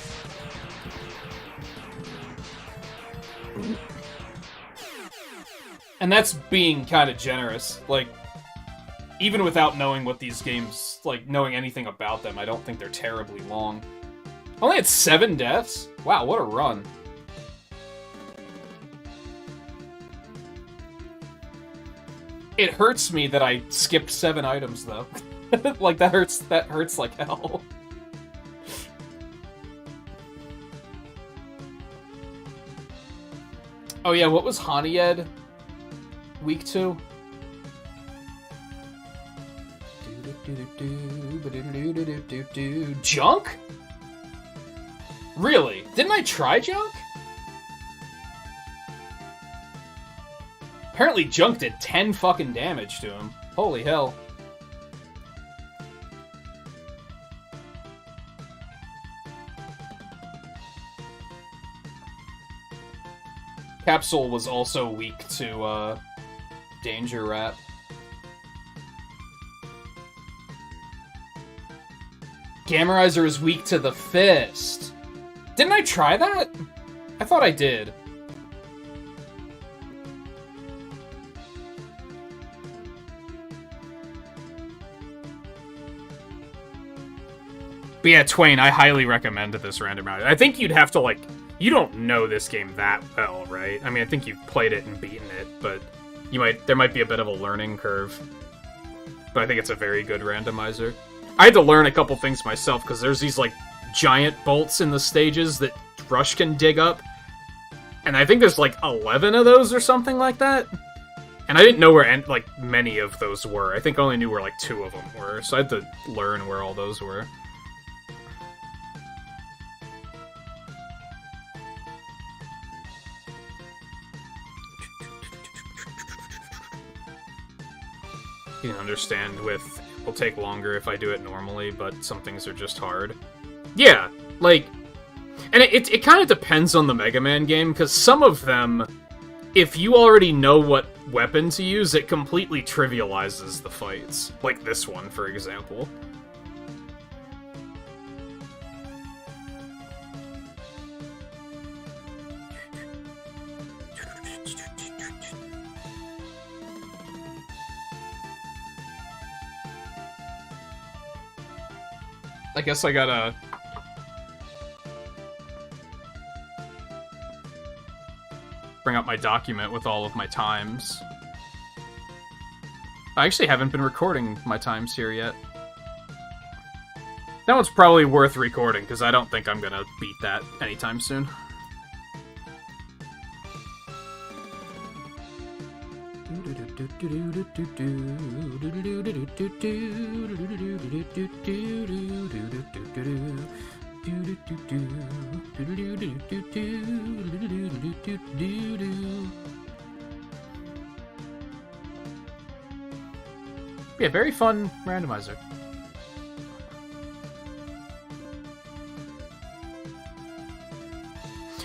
S1: And that's being kind of generous. Like, even without knowing what these games, like, knowing anything about them, I don't think they're terribly long. Only had 7 deaths? Wow, what a run. It hurts me that I skipped 7 items, though. Like, that hurts like hell. Oh yeah, what was Hanied? Week 2? Junk? Really? Didn't I try Junk? Apparently Junk did 10 fucking damage to him. Holy hell. Capsule was also weak to, Danger Rat. Gammerizer is weak to the Fist. Didn't I try that? I thought I did. But yeah, Twain, I highly recommend this randomizer. I think you'd have to, like, you don't know this game that well, right? I mean, I think you've played it and beaten it, but there might be a bit of a learning curve. But I think it's a very good randomizer. I had to learn a couple things myself, because there's these, like, giant bolts in the stages that Rush can dig up. And I think there's, like, 11 of those or something like that. And I didn't know where, like, many of those were. I think I only knew where, like, 2 of them were. So I had to learn where all those were. You can understand with, it'll take longer if I do it normally, but some things are just hard. Yeah, like, and it kind of depends on the Mega Man game, because some of them, if you already know what weapon to use, it completely trivializes the fights. Like this one, for example. I guess I gotta... bring up my document with all of my times. I actually haven't been recording my times here yet. That one's probably worth recording, because I don't think I'm gonna beat that anytime soon. Yeah, very fun randomizer.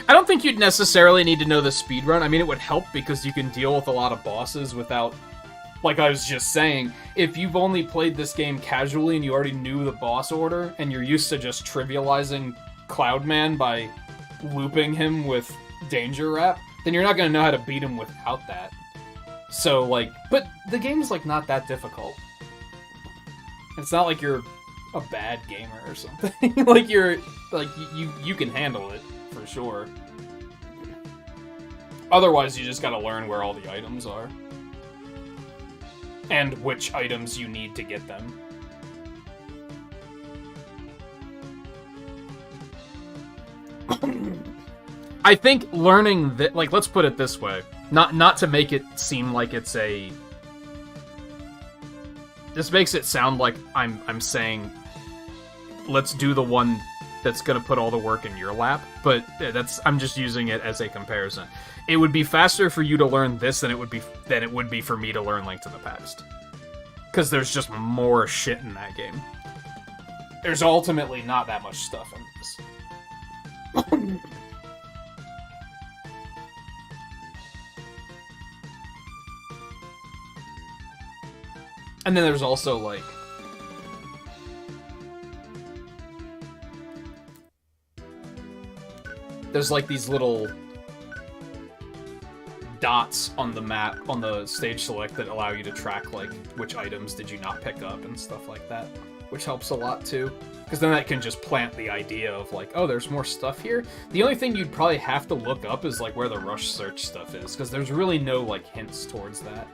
S1: I don't think you'd necessarily need to know the speedrun. I mean, it would help because you can deal with a lot of bosses without... Like I was just saying, if you've only played this game casually and you already knew the boss order, and you're used to just trivializing Cloudman by looping him with Danger Rap, then you're not going to know how to beat him without that. So, like... But the game's, like, not that difficult. It's not like you're a bad gamer or something. Like, you're... Like, you can handle it, for sure. Otherwise, you just gotta learn where all the items are. And which items you need to get them. I think learning that, like, let's put it this way. Not to make it seem like it's a... This makes it sound like I'm saying, let's do the one that's gonna put all the work in your lap, but I'm just using it as a comparison. It would be faster for you to learn this than it would be for me to learn Link to the Past. Because there's just more shit in that game. There's ultimately not that much stuff in this. And then there's also, like... There's, like, these little dots on the map, on the stage select, that allow you to track, like, which items did you not pick up and stuff like that. Which helps a lot, too. Because then that can just plant the idea of, like, oh, there's more stuff here? The only thing you'd probably have to look up is, like, where the rush search stuff is. Because there's really no, like, hints towards that.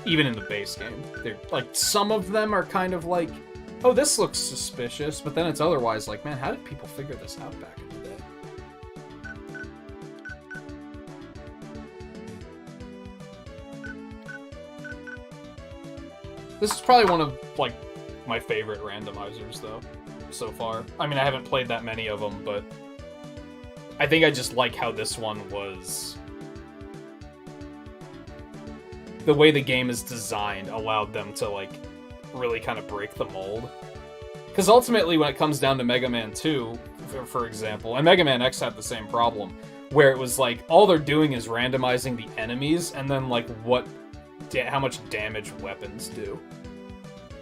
S1: Even in the base game. They're, like, some of them are kind of like, oh, this looks suspicious, but then it's otherwise like, man, how did people figure this out back in the day? This is probably one of, like, my favorite randomizers, though, so far. I mean, I haven't played that many of them, but I think I just like how this one was... The way the game is designed allowed them to, like, really kind of break the mold. Because ultimately, when it comes down to Mega Man 2, for example, and Mega Man X had the same problem, where it was like, all they're doing is randomizing the enemies, and then, like, how much damage weapons do.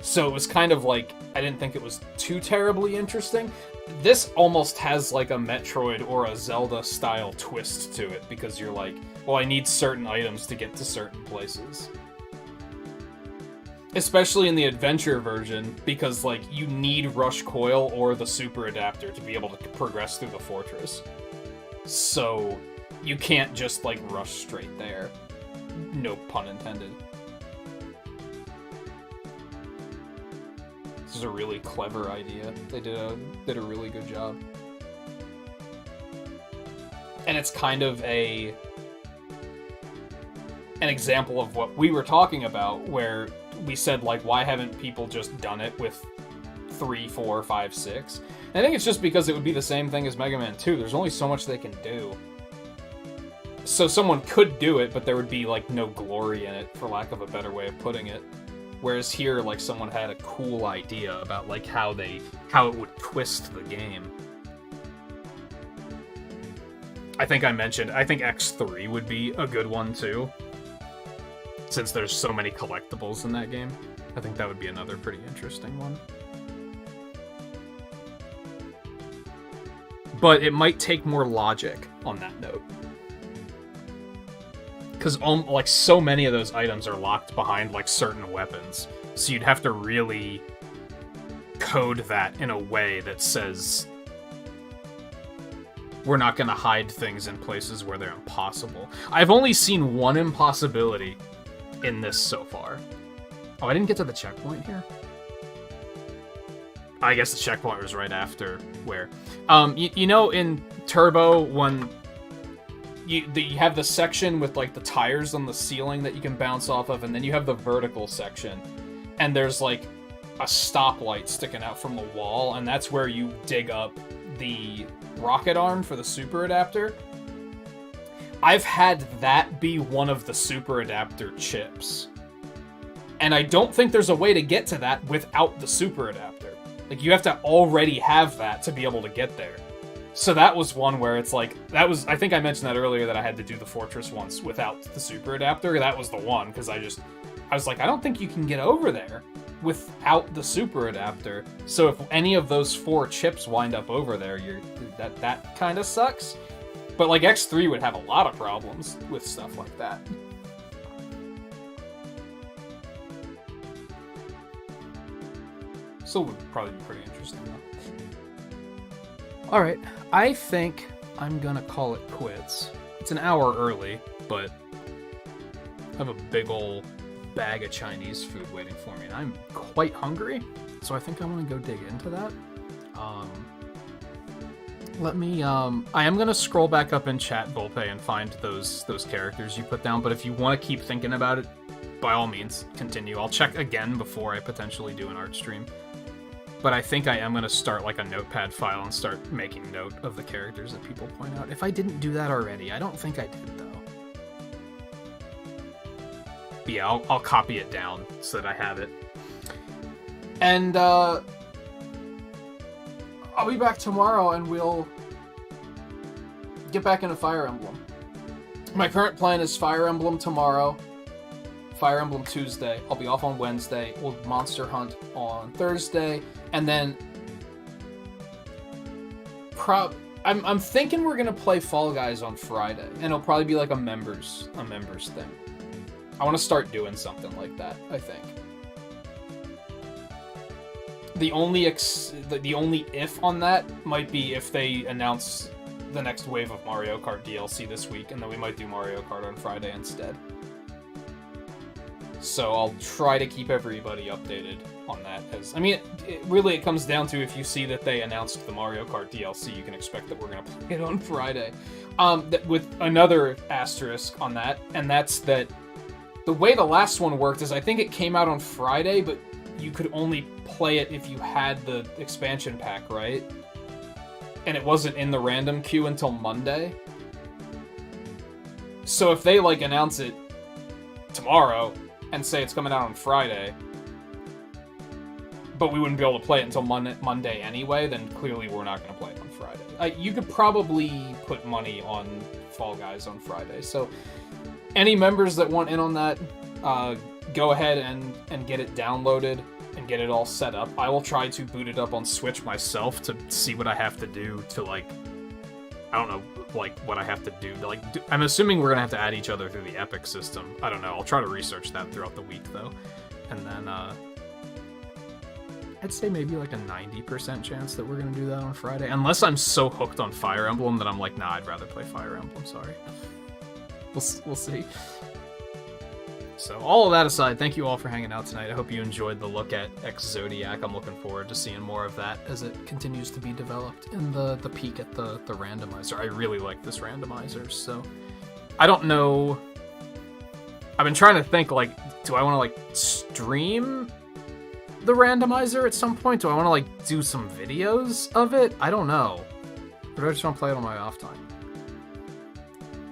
S1: So it was kind of like, I didn't think it was too terribly interesting. This almost has, like, a Metroid or a Zelda-style twist to it, because you're like, well, I need certain items to get to certain places. Especially in the adventure version, because, like, you need Rush Coil or the Super Adapter to be able to progress through the fortress. So, you can't just, like, rush straight there. No pun intended. This is a really clever idea. They did a really good job. And it's kind of an example of what we were talking about, where we said, like, why haven't people just done it with 3, 4, 5, 6? And I think it's just because it would be the same thing as Mega Man 2. There's only so much they can do. So someone could do it, but there would be, like, no glory in it, for lack of a better way of putting it. Whereas here, like, someone had a cool idea about, like, how it would twist the game. I think I mentioned, I think X3 would be a good one, too. Since there's so many collectibles in that game. I think that would be another pretty interesting one. But it might take more logic on that note. Because like so many of those items are locked behind like certain weapons, so you'd have to really code that in a way that says we're not going to hide things in places where they're impossible. I've only seen one impossibility in this so far. Oh, I didn't get to the checkpoint here? I guess the checkpoint was right after where? You know in Turbo when you have the section with like the tires on the ceiling that you can bounce off of, and then you have the vertical section, and there's like a stoplight sticking out from the wall, and that's where you dig up the rocket arm for the super adapter. I've had that be one of the super adapter chips. And I don't think there's a way to get to that without the super adapter. Like, you have to already have that to be able to get there. So that was one where it's like, I think I mentioned that earlier, that I had to do the fortress once without the super adapter. That was the one, because I was like, I don't think you can get over there without the super adapter. So if any of those 4 chips wind up over there, that kind of sucks. But like X3 would have a lot of problems with stuff like that. Still would probably be pretty interesting though. Alright, I think I'm gonna call it quits. It's an hour early, but I have a big ol' bag of Chinese food waiting for me, and I'm quite hungry, so I think I want to go dig into that. I am gonna scroll back up in chat, Volpe, and find those characters you put down, but if you want to keep thinking about it, by all means, continue. I'll check again before I potentially do an art stream. But I think I am going to start like a notepad file and start making note of the characters that people point out. If I didn't do that already, I don't think I did, though. But yeah, I'll copy it down so that I have it. And I'll be back tomorrow and we'll get back into Fire Emblem. My current plan is Fire Emblem tomorrow, Fire Emblem Tuesday. I'll be off on Wednesday. We'll Monster Hunt on Thursday, and then I'm thinking we're gonna play Fall Guys on Friday, and it'll probably be like a members thing. I want to start doing something like that. I think the only if on that might be if they announce the next wave of Mario Kart DLC this week, and then we might do Mario Kart on Friday instead. So I'll try to keep everybody updated on that. As I mean, it comes down to if you see that they announced the Mario Kart DLC, you can expect that we're going to play it on Friday. With another asterisk on that, and that's that the way the last one worked is I think it came out on Friday, but you could only play it if you had the expansion pack, right? And it wasn't in the random queue until Monday. So if they, like, announce it tomorrow and say it's coming out on Friday, but we wouldn't be able to play it until Monday anyway, then clearly we're not going to play it on Friday. You could probably put money on Fall Guys on Friday. So any members that want in on that, go ahead and get it downloaded and get it all set up. I will try to boot it up on Switch myself to see what I have to do to, like, I don't know, like, what I have to do. Like, I'm assuming we're going to have to add each other through the Epic system. I don't know. I'll try to research that throughout the week, though. And then, I'd say maybe like a 90% chance that we're going to do that on Friday. Unless I'm so hooked on Fire Emblem that I'm like, nah, I'd rather play Fire Emblem, sorry. We'll see. So, all of that aside, thank you all for hanging out tonight. I hope you enjoyed the look at Ex-Zodiac. I'm looking forward to seeing more of that as it continues to be developed. And the peek at the randomizer. I really like this randomizer, so I don't know. I've been trying to think, like, do I want to, like, stream the randomizer at some point? Do I want to, like, do some videos of it? I don't know. Or do I just want to play it on my off time?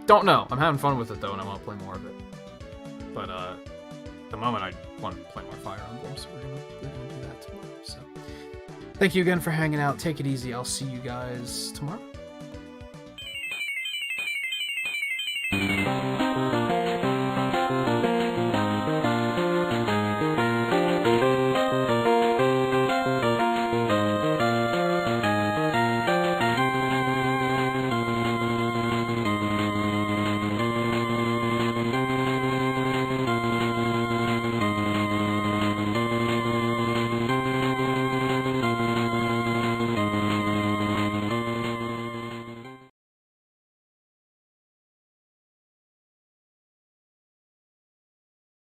S1: Don't know. I'm having fun with it, though, and I want to play more of it. But at the moment, I want to play more Fire Emblem, so we're gonna do that tomorrow. So, thank you again for hanging out. Take it easy. I'll see you guys tomorrow.